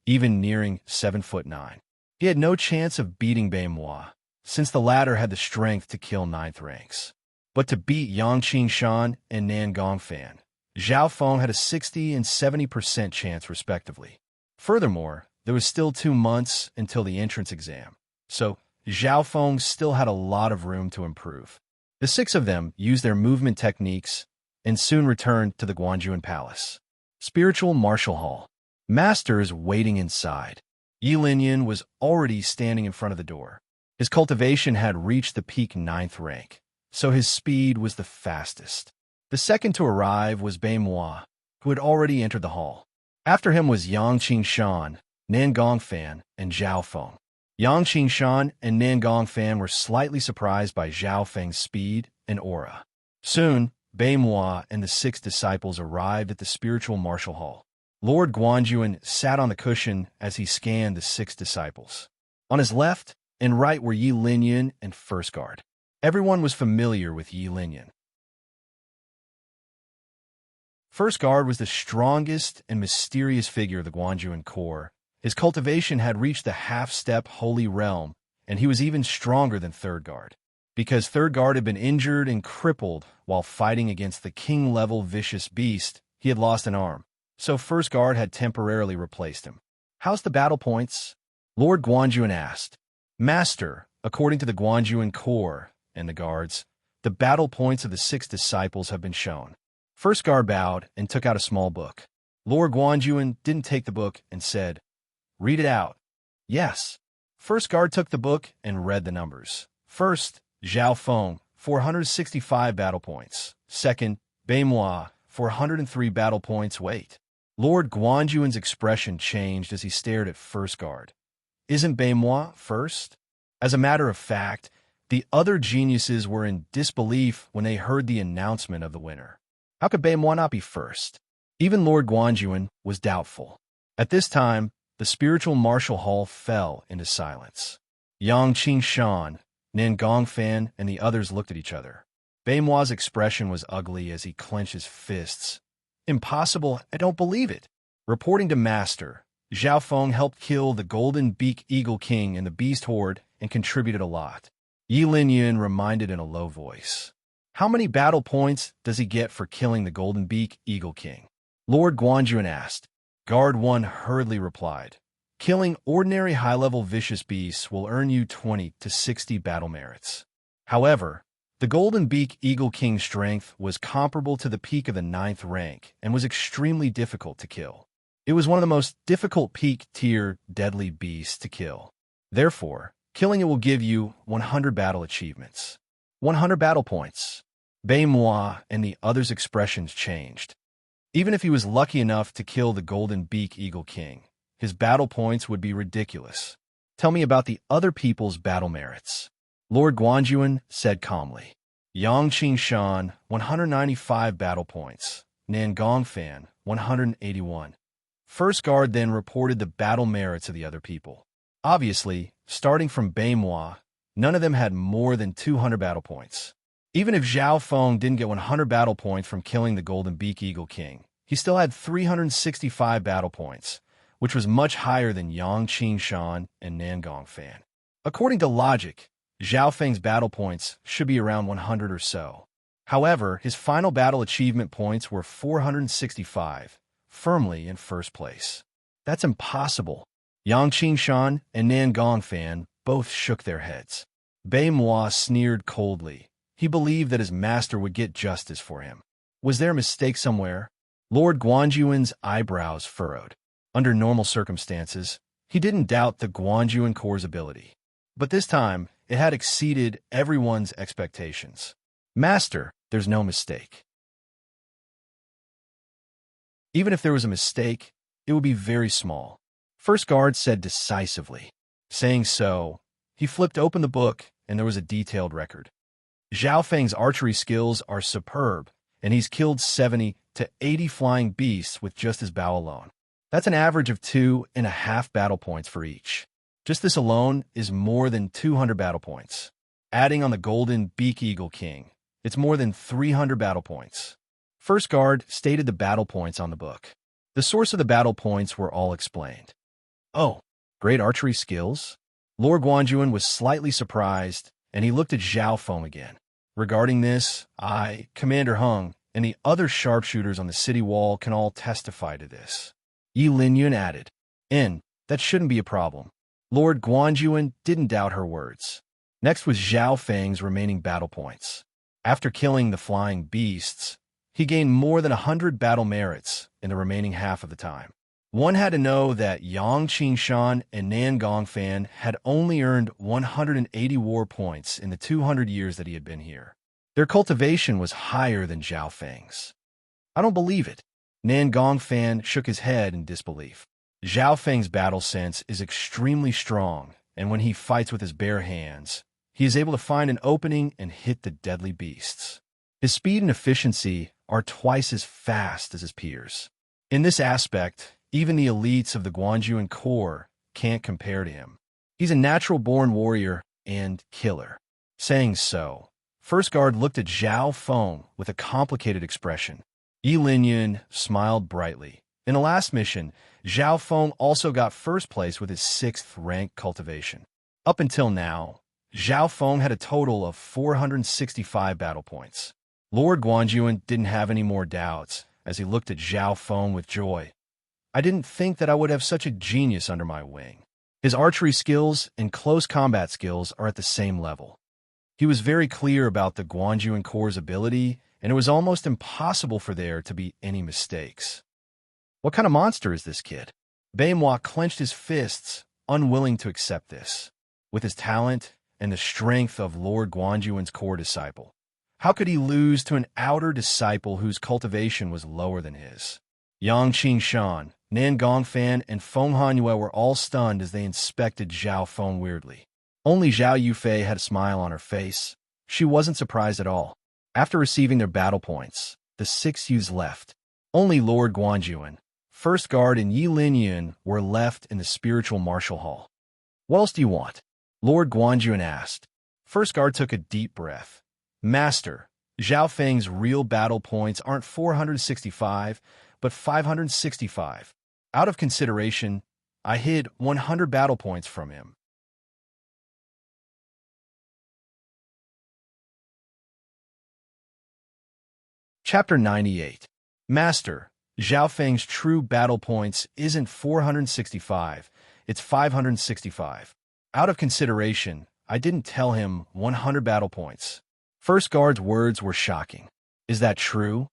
even nearing 7'9". He had no chance of beating Beimoi, since the latter had the strength to kill 9th ranks. But to beat Yang Qingshan and Nan Gongfan, Zhao Feng had a 60 and 70% chance respectively. Furthermore, there was still 2 months until the entrance exam, so Zhao Feng still had a lot of room to improve. The 6 of them used their movement techniques and soon returned to the Guanjuan Palace. Spiritual Martial Hall. Master is waiting inside. Yi Linyan was already standing in front of the door. His cultivation had reached the peak 9th rank, so his speed was the fastest. The second to arrive was Beimoi, who had already entered the hall. After him was Yang Qingshan, Nan Gongfan, and Zhao Feng. Yang Qingshan and Nan Gongfan were slightly surprised by Zhao Feng's speed and aura. Soon, Beimoi and the 6 disciples arrived at the spiritual martial hall. Lord Guanjuan sat on the cushion as he scanned the 6 disciples. On his left and right were Yi Linyan and First Guard. Everyone was familiar with Yi Linyan. First Guard was the strongest and mysterious figure of the Guanjuan Corps. His cultivation had reached the half-step holy realm, and he was even stronger than Third Guard. Because Third Guard had been injured and crippled while fighting against the king-level vicious beast, he had lost an arm, so First Guard had temporarily replaced him. "How's the battle points?" Lord Guanjuan asked. "Master, according to the Guanjuan Corps and the guards, the battle points of the 6 disciples have been shown." First Guard bowed and took out a small book. Lord Guanjuan didn't take the book and said, "Read it out." "Yes." First Guard took the book and read the numbers. First, Zhao Feng, 465 battle points. Second, Beimoi, 403 battle points. Wait. Lord Guanjuan's expression changed as he stared at First Guard. "Isn't Beimoi first?" As a matter of fact, the other geniuses were in disbelief when they heard the announcement of the winner. How could Beimoi not be first? Even Lord Guanjuan was doubtful. At this time, the spiritual martial hall fell into silence. Yang Qingshan, Nan Gongfan, and the others looked at each other. Beimoi's expression was ugly as he clenched his fists. "Impossible, I don't believe it." Reporting to Master, Zhao Feng helped kill the Golden Beak Eagle King and the Beast Horde and contributed a lot. Yi Linyan reminded in a low voice. "How many battle points does he get for killing the Golden Beak Eagle King?" Lord Guanjuan asked. Guard 1 hurriedly replied, "Killing ordinary high-level vicious beasts will earn you 20 to 60 battle merits." However, the Golden Beak Eagle King's strength was comparable to the peak of the 9th rank and was extremely difficult to kill. It was one of the most difficult peak-tier deadly beasts to kill. Therefore, killing it will give you 100 battle achievements. 100 battle points. Beimoi and the others' expressions changed. Even if he was lucky enough to kill the Golden Beak Eagle King, his battle points would be ridiculous. "Tell me about the other people's battle merits," Lord Guanjuan said calmly. Yang Qingshan, 195 battle points. Nan Gongfan, 181. First guard then reported the battle merits of the other people. Obviously, starting from Beimois, none of them had more than 200 battle points. Even if Zhao Feng didn't get 100 battle points from killing the Golden Beak Eagle King, he still had 365 battle points, which was much higher than Yang Qingshan and Nan Gongfan. According to logic, Zhao Feng's battle points should be around 100 or so. However, his final battle achievement points were 465, firmly in first place. That's impossible. Yang Qingshan and Nan Gongfan both shook their heads. Beimois sneered coldly. He believed that his master would get justice for him. Was there a mistake somewhere? Lord Guanjuan's eyebrows furrowed. Under normal circumstances, he didn't doubt the Guanjuan Corps' ability. But this time, it had exceeded everyone's expectations. Master, there's no mistake. Even if there was a mistake, it would be very small. First guard said decisively. Saying so, he flipped open the book, and there was a detailed record. Zhao Feng's archery skills are superb, and he's killed 70 to 80 flying beasts with just his bow alone. That's an average of 2.5 battle points for each. Just this alone is more than 200 battle points. Adding on the Golden Beak Eagle King, it's more than 300 battle points. First guard stated the battle points on the book. The source of the battle points were all explained. Oh, great archery skills? Lord Guanjuan was slightly surprised, and he looked at Zhao Feng again. Regarding this, I, Commander Hung, and the other sharpshooters on the city wall can all testify to this. Yi Linyun added. That shouldn't be a problem. Lord Guanjuan didn't doubt her words. Next was Zhao Feng's remaining battle points. After killing the flying beasts, he gained more than 100 battle merits in the remaining half of the time. One had to know that Yang Qingshan and Nan Gongfan had only earned 180 war points in the 200 years that he had been here. Their cultivation was higher than Zhao Feng's. I don't believe it. Nan Gongfan shook his head in disbelief. Zhao Feng's battle sense is extremely strong, and when he fights with his bare hands, he is able to find an opening and hit the deadly beasts. His speed and efficiency are twice as fast as his peers. In this aspect, even the elites of the Guanjuan Corps can't compare to him. He's a natural-born warrior and killer. Saying so, First Guard looked at Zhao Feng with a complicated expression. Yi Linyun smiled brightly. In the last mission, Zhao Feng also got first place with his 6th rank cultivation. Up until now, Zhao Feng had a total of 465 battle points. Lord Guanjuan didn't have any more doubts as he looked at Zhao Feng with joy. I didn't think that I would have such a genius under my wing. His archery skills and close combat skills are at the same level. He was very clear about the Guanjuan Corps' ability, and it was almost impossible for there to be any mistakes. What kind of monster is this kid? Beimois clenched his fists, unwilling to accept this. With his talent and the strength of Lord Guanjuan's core disciple, how could he lose to an outer disciple whose cultivation was lower than his? Yang Qingshan, Nan Gongfan, and Feng Hanyue were all stunned as they inspected Zhao Feng weirdly. Only Zhao Yufei had a smile on her face. She wasn't surprised at all. After receiving their battle points, the 6 youths left. Only Lord Guanjuan, First Guard, and Yi Linyun were left in the spiritual martial hall. What else do you want? Lord Guanjuan asked. First Guard took a deep breath. Master, Zhao Feng's real battle points aren't 465, but 565. Out of consideration, I hid 100 battle points from him. Chapter 98. Master, Zhao Feng's true battle points isn't 465, it's 565. Out of consideration, I didn't tell him 100 battle points. First Guard's words were shocking. Is that true?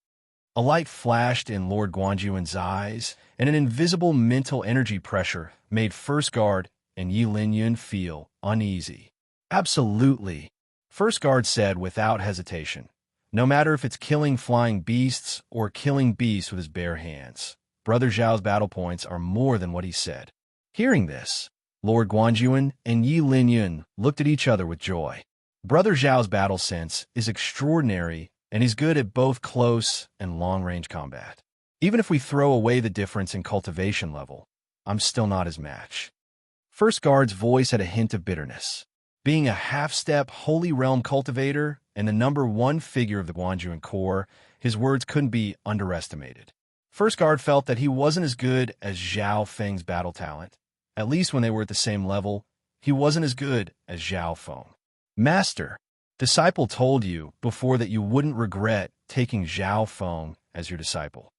A light flashed in Lord Guanjuan's eyes, and an invisible mental energy pressure made First Guard and Yi Linyun feel uneasy. Absolutely, First Guard said without hesitation. No matter if it's killing flying beasts or killing beasts with his bare hands, Brother Zhao's battle points are more than what he said. Hearing this, Lord Guanjuan and Yi Linyun looked at each other with joy. Brother Zhao's battle sense is extraordinary, and he's good at both close and long-range combat. Even if we throw away the difference in cultivation level, I'm still not his match. First Guard's voice had a hint of bitterness. Being a half-step Holy Realm cultivator and the #1 figure of the Guanjuan Corps, his words couldn't be underestimated. First Guard felt that he wasn't as good as Zhao Feng's battle talent. At least when they were at the same level, he wasn't as good as Zhao Feng. Master, disciple told you before that you wouldn't regret taking Zhao Feng as your disciple.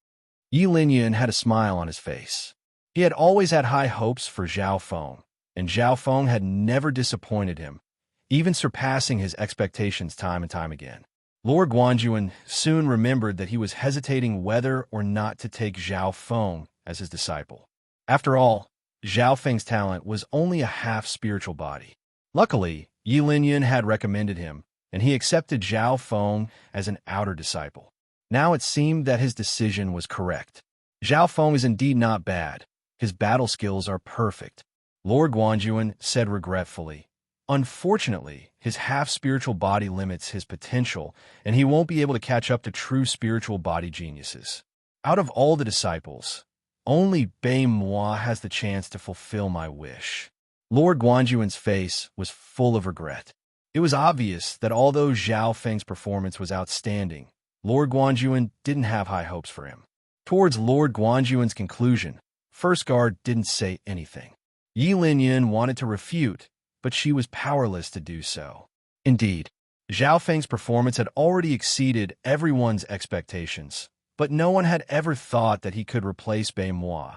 Yi Linyan had a smile on his face. He had always had high hopes for Zhao Feng, and Zhao Feng had never disappointed him, even surpassing his expectations time and time again. Lord Guanjuan soon remembered that he was hesitating whether or not to take Zhao Feng as his disciple. After all, Zhao Feng's talent was only a half-spiritual body. Luckily, Yi Linyan had recommended him, and he accepted Zhao Feng as an outer disciple. Now it seemed that his decision was correct. Zhao Feng is indeed not bad. His battle skills are perfect. Lord Guanjuan said regretfully. Unfortunately, his half-spiritual body limits his potential, and he won't be able to catch up to true spiritual body geniuses. Out of all the disciples, only Bei Moi has the chance to fulfill my wish. Lord Guanjuan's face was full of regret. It was obvious that although Zhao Feng's performance was outstanding, Lord Guanjuan didn't have high hopes for him. Towards Lord Guanjuan's conclusion, First Guard didn't say anything. Yi Linyan wanted to refute, but she was powerless to do so. Indeed, Zhao Feng's performance had already exceeded everyone's expectations, but no one had ever thought that he could replace Bei Moi,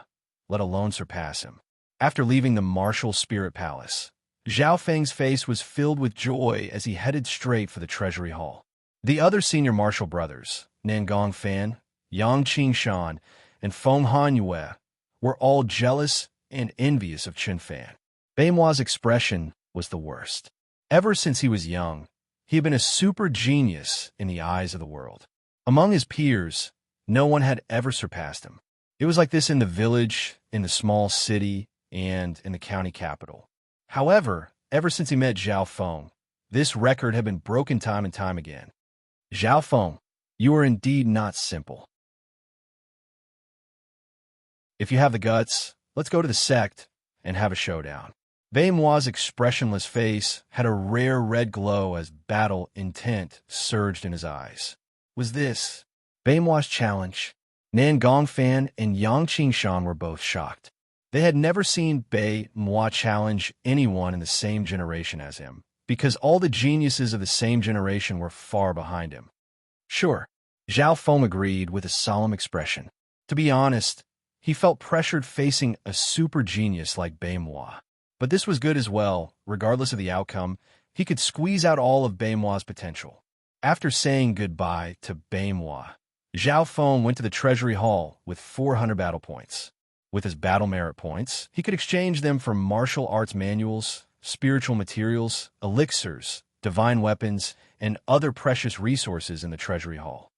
let alone surpass him. After leaving the martial spirit palace, Zhao Feng's face was filled with joy as he headed straight for the treasury hall. The other senior martial brothers, Nangong Fan, Yang Qingshan, and Feng Hanyue, were all jealous and envious of Qin Fan. Bei Moi's expression was the worst. Ever since he was young, he had been a super genius in the eyes of the world. Among his peers, no one had ever surpassed him. It was like this in the village, in the small city, and in the county capital. However, ever since he met Zhao Feng, this record had been broken time and time again. Zhao Feng, you are indeed not simple. If you have the guts, let's go to the sect and have a showdown. Bei Moi's expressionless face had a rare red glow as battle intent surged in his eyes. Was this Bei Moi's challenge? Nan Gongfan and Yang Qingshan were both shocked. They had never seen Bei Moi challenge anyone in the same generation as him, because all the geniuses of the same generation were far behind him. Sure, Zhao Feng agreed with a solemn expression. To be honest, he felt pressured facing a super genius like Bei Moi. But this was good as well. Regardless of the outcome, he could squeeze out all of Bei Moi's potential. After saying goodbye to Bei Moi, Zhao Feng went to the treasury hall with 400 battle points. With his battle merit points, he could exchange them for martial arts manuals, spiritual materials, elixirs, divine weapons, and other precious resources in the treasury hall.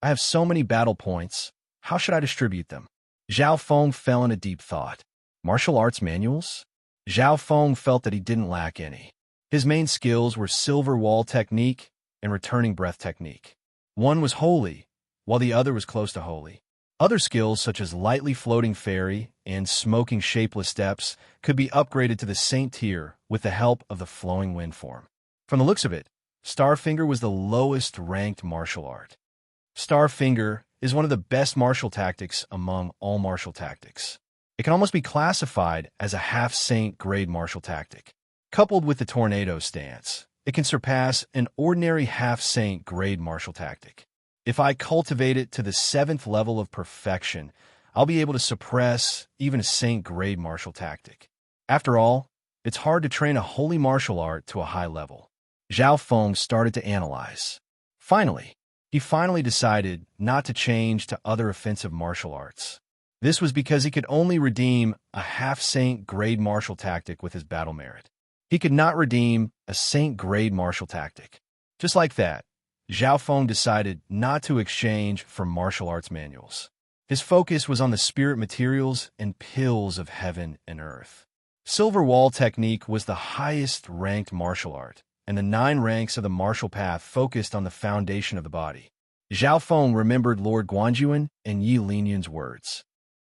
I have so many battle points. How should I distribute them? Zhao Feng fell into deep thought. Martial arts manuals? Zhao Feng felt that he didn't lack any. His main skills were silver wall technique and returning breath technique. One was holy, while the other was close to holy. Other skills, such as lightly floating fairy and smoking shapeless steps, could be upgraded to the saint tier with the help of the flowing wind form. From the looks of it, Starfinger was the lowest ranked martial art. Starfinger is one of the best martial tactics among all martial tactics. It can almost be classified as a half-saint grade martial tactic. Coupled with the tornado stance, it can surpass an ordinary half-saint grade martial tactic. If I cultivate it to the 7th level of perfection, I'll be able to suppress even a saint grade martial tactic. After all, it's hard to train a holy martial art to a high level. Zhao Feng started to analyze. He finally decided not to change to other offensive martial arts. This was because he could only redeem a half-saint grade martial tactic with his battle merit. He could not redeem a saint grade martial tactic. Just like that, Zhao Feng decided not to exchange for martial arts manuals. His focus was on the spirit materials and pills of heaven and earth. Silver wall technique was the highest ranked martial art, and the 9 ranks of the martial path focused on the foundation of the body. Zhao Feng remembered Lord Guanjuan and Yi Linyun's words.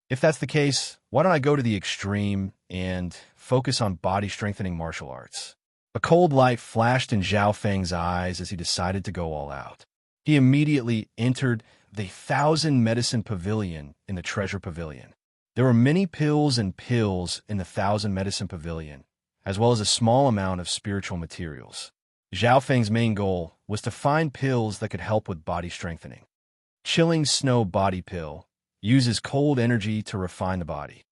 If that's the case, why don't I go to the extreme and focus on body-strengthening martial arts? A cold light flashed in Zhao Feng's eyes as he decided to go all out. He immediately entered the 1,000 Medicine Pavilion in the Treasure Pavilion. There were many pills and pills in the 1,000 Medicine Pavilion, as well as a small amount of spiritual materials. Zhao Feng's main goal was to find pills that could help with body strengthening. Chilling Snow Body Pill uses cold energy to refine the body.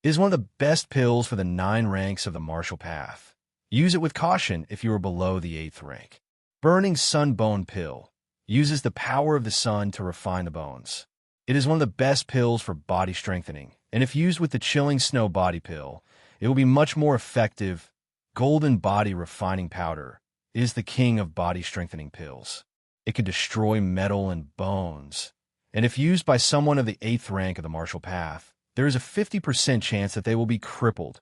It is one of the best pills for the 9 ranks of the martial path. Use it with caution if you are below the 8th rank. Burning Sun Bone Pill uses the power of the sun to refine the bones. It is one of the best pills for body strengthening, and if used with the Chilling Snow Body Pill, it will be much more effective. Golden Body Refining Powder is the king of body strengthening pills. It can destroy metal and bones, and if used by someone of the 8th rank of the martial path, there is a 50% chance that they will be crippled.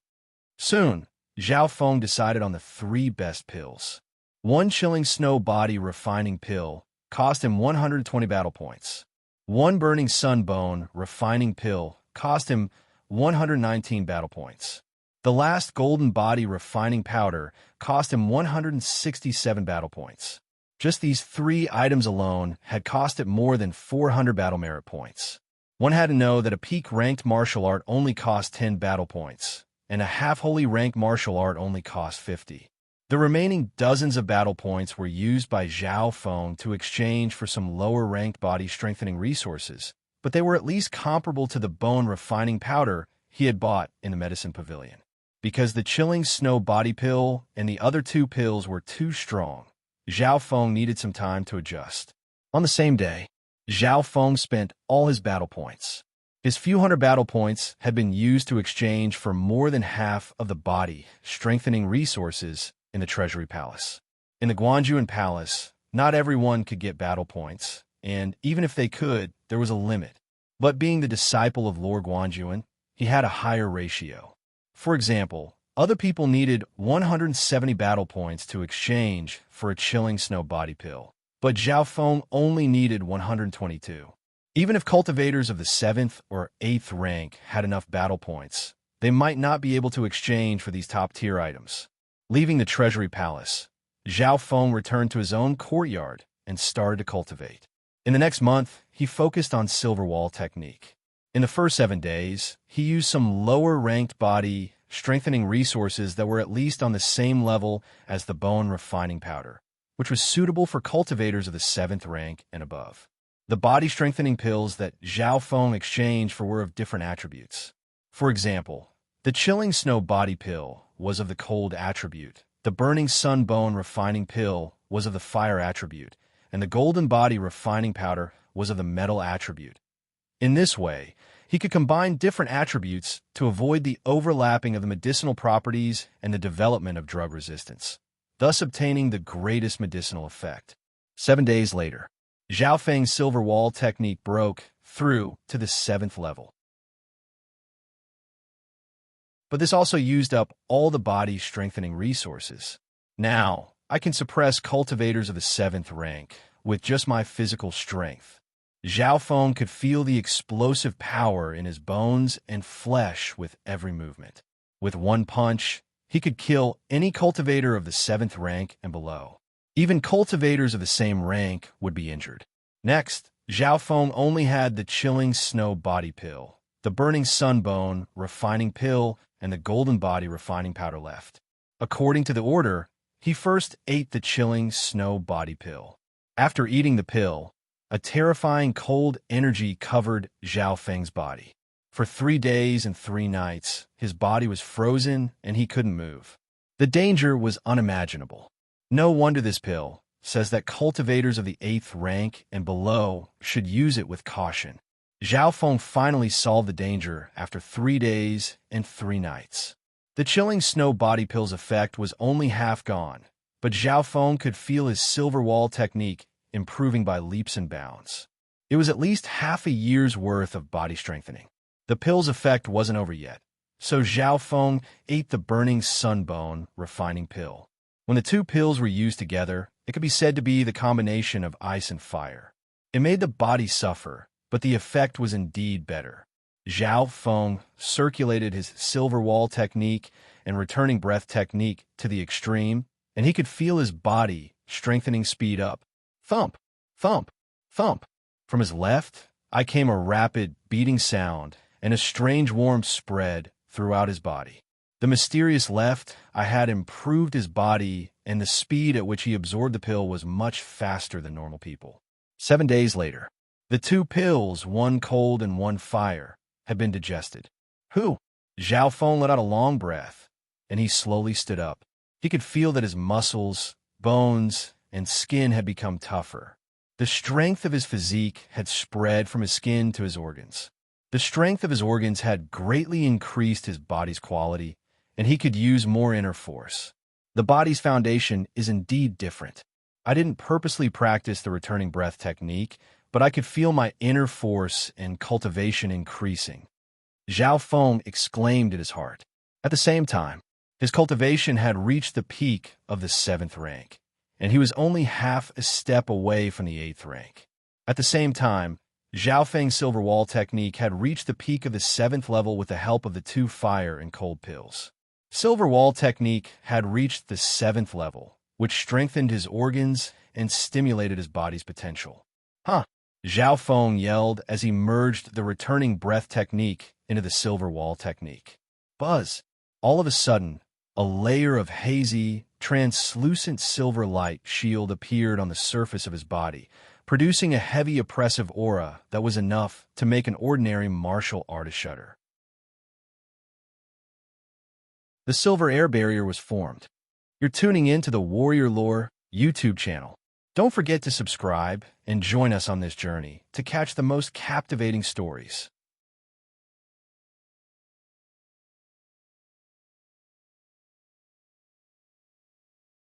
Soon, Zhao Feng decided on the 3 best pills. 1 Chilling Snow Body Refining Pill cost him 120 battle points. 1 Burning Sun Bone Refining Pill cost him 119 battle points. The last Golden Body Refining Powder cost him 167 battle points. Just these 3 items alone had cost it more than 400 battle merit points. One had to know that a peak-ranked martial art only cost 10 battle points, and a half-holy ranked martial art only cost 50. The remaining dozens of battle points were used by Zhao Feng to exchange for some lower-ranked body-strengthening resources, but they were at least comparable to the bone-refining powder he had bought in the Medicine Pavilion. Because the Chilling Snow Body Pill and the other 2 pills were too strong, Zhao Feng needed some time to adjust. On the same day, Zhao Feng spent all his battle points. His few hundred battle points had been used to exchange for more than half of the body-strengthening resources in the Treasury Palace. In the Guanjuan Palace, not everyone could get battle points, and even if they could, there was a limit. But being the disciple of Lord Guanjuan, he had a higher ratio. For example, other people needed 170 battle points to exchange for a Chilling Snow Body Pill, but Zhao Feng only needed 122. Even if cultivators of the 7th or 8th rank had enough battle points, they might not be able to exchange for these top-tier items. Leaving the Treasury Palace, Zhao Feng returned to his own courtyard and started to cultivate. In the next month, he focused on Silver Wall technique. In the first 7 days, he used some lower-ranked body-strengthening resources that were at least on the same level as the bone-refining powder, which was suitable for cultivators of the 7th rank and above. The body-strengthening pills that Zhao Feng exchanged for were of different attributes. For example, the Chilling Snow Body Pill was of the cold attribute, the Burning Sun Bone Refining Pill was of the fire attribute, and the Golden Body Refining Powder was of the metal attribute. In this way, he could combine different attributes to avoid the overlapping of the medicinal properties and the development of drug resistance, thus obtaining the greatest medicinal effect. 7 days later, Zhao Feng's Silver Wall technique broke through to the 7th level. But this also used up all the body-strengthening resources. Now, I can suppress cultivators of the 7th rank with just my physical strength. Zhao Feng could feel the explosive power in his bones and flesh with every movement. With one punch, he could kill any cultivator of the 7th rank and below. Even cultivators of the same rank would be injured. Next, Zhao Feng only had the Chilling Snow Body Pill, the Burning Sun Bone Refining Pill, and the Golden Body Refining Powder left. According to the order, he first ate the Chilling Snow Body Pill. After eating the pill, a terrifying cold energy covered Zhao Feng's body. For 3 days and 3 nights, his body was frozen and he couldn't move. The danger was unimaginable. No wonder this pill says that cultivators of the 8th rank and below should use it with caution. Zhao Feng finally solved the danger after 3 days and 3 nights. The Chilling Snow Body Pill's effect was only half gone, but Zhao Feng could feel his Silver Wall technique improving by leaps and bounds. It was at least half a year's worth of body strengthening. The pill's effect wasn't over yet. so Zhao Feng ate the burning sunbone refining pill. When the two pills were used together, it could be said to be the combination of ice and fire. It made the body suffer, but the effect was indeed better. Zhao Feng circulated his silver wall technique and returning breath technique to the extreme, and he could feel his body strengthening speed up. Thump, thump, thump. From his left, I came a rapid, beating sound, and a strange warmth spread throughout his body. The mysterious left I had improved his body, and the speed at which he absorbed the pill was much faster than normal people. 7 days later, the two pills, one cold and one fire, had been digested. Whew! Zhao Feng let out a long breath, and he slowly stood up. He could feel that his muscles, bones, and skin had become tougher. The strength of his physique had spread from his skin to his organs. The strength of his organs had greatly increased his body's quality, and he could use more inner force. The body's foundation is indeed different. I didn't purposely practice the returning breath technique, but I could feel my inner force and cultivation increasing. Zhao Feng exclaimed in his heart. At the same time, his cultivation had reached the peak of the 7th rank, and he was only half a step away from the 8th rank. At the same time, Zhao Feng's silver wall technique had reached the peak of the 7th level with the help of the 2 fire and cold pills. Silver wall technique had reached the 7th level, which strengthened his organs and stimulated his body's potential. Huh! Zhao Feng yelled as he merged the returning breath technique into the silver wall technique. Buzz! All of a sudden, a layer of hazy, translucent silver light shield appeared on the surface of his body, producing a heavy oppressive aura that was enough to make an ordinary martial artist shudder. The silver air barrier was formed. You're tuning in to the Warrior Lore YouTube channel. Don't forget to subscribe and join us on this journey to catch the most captivating stories.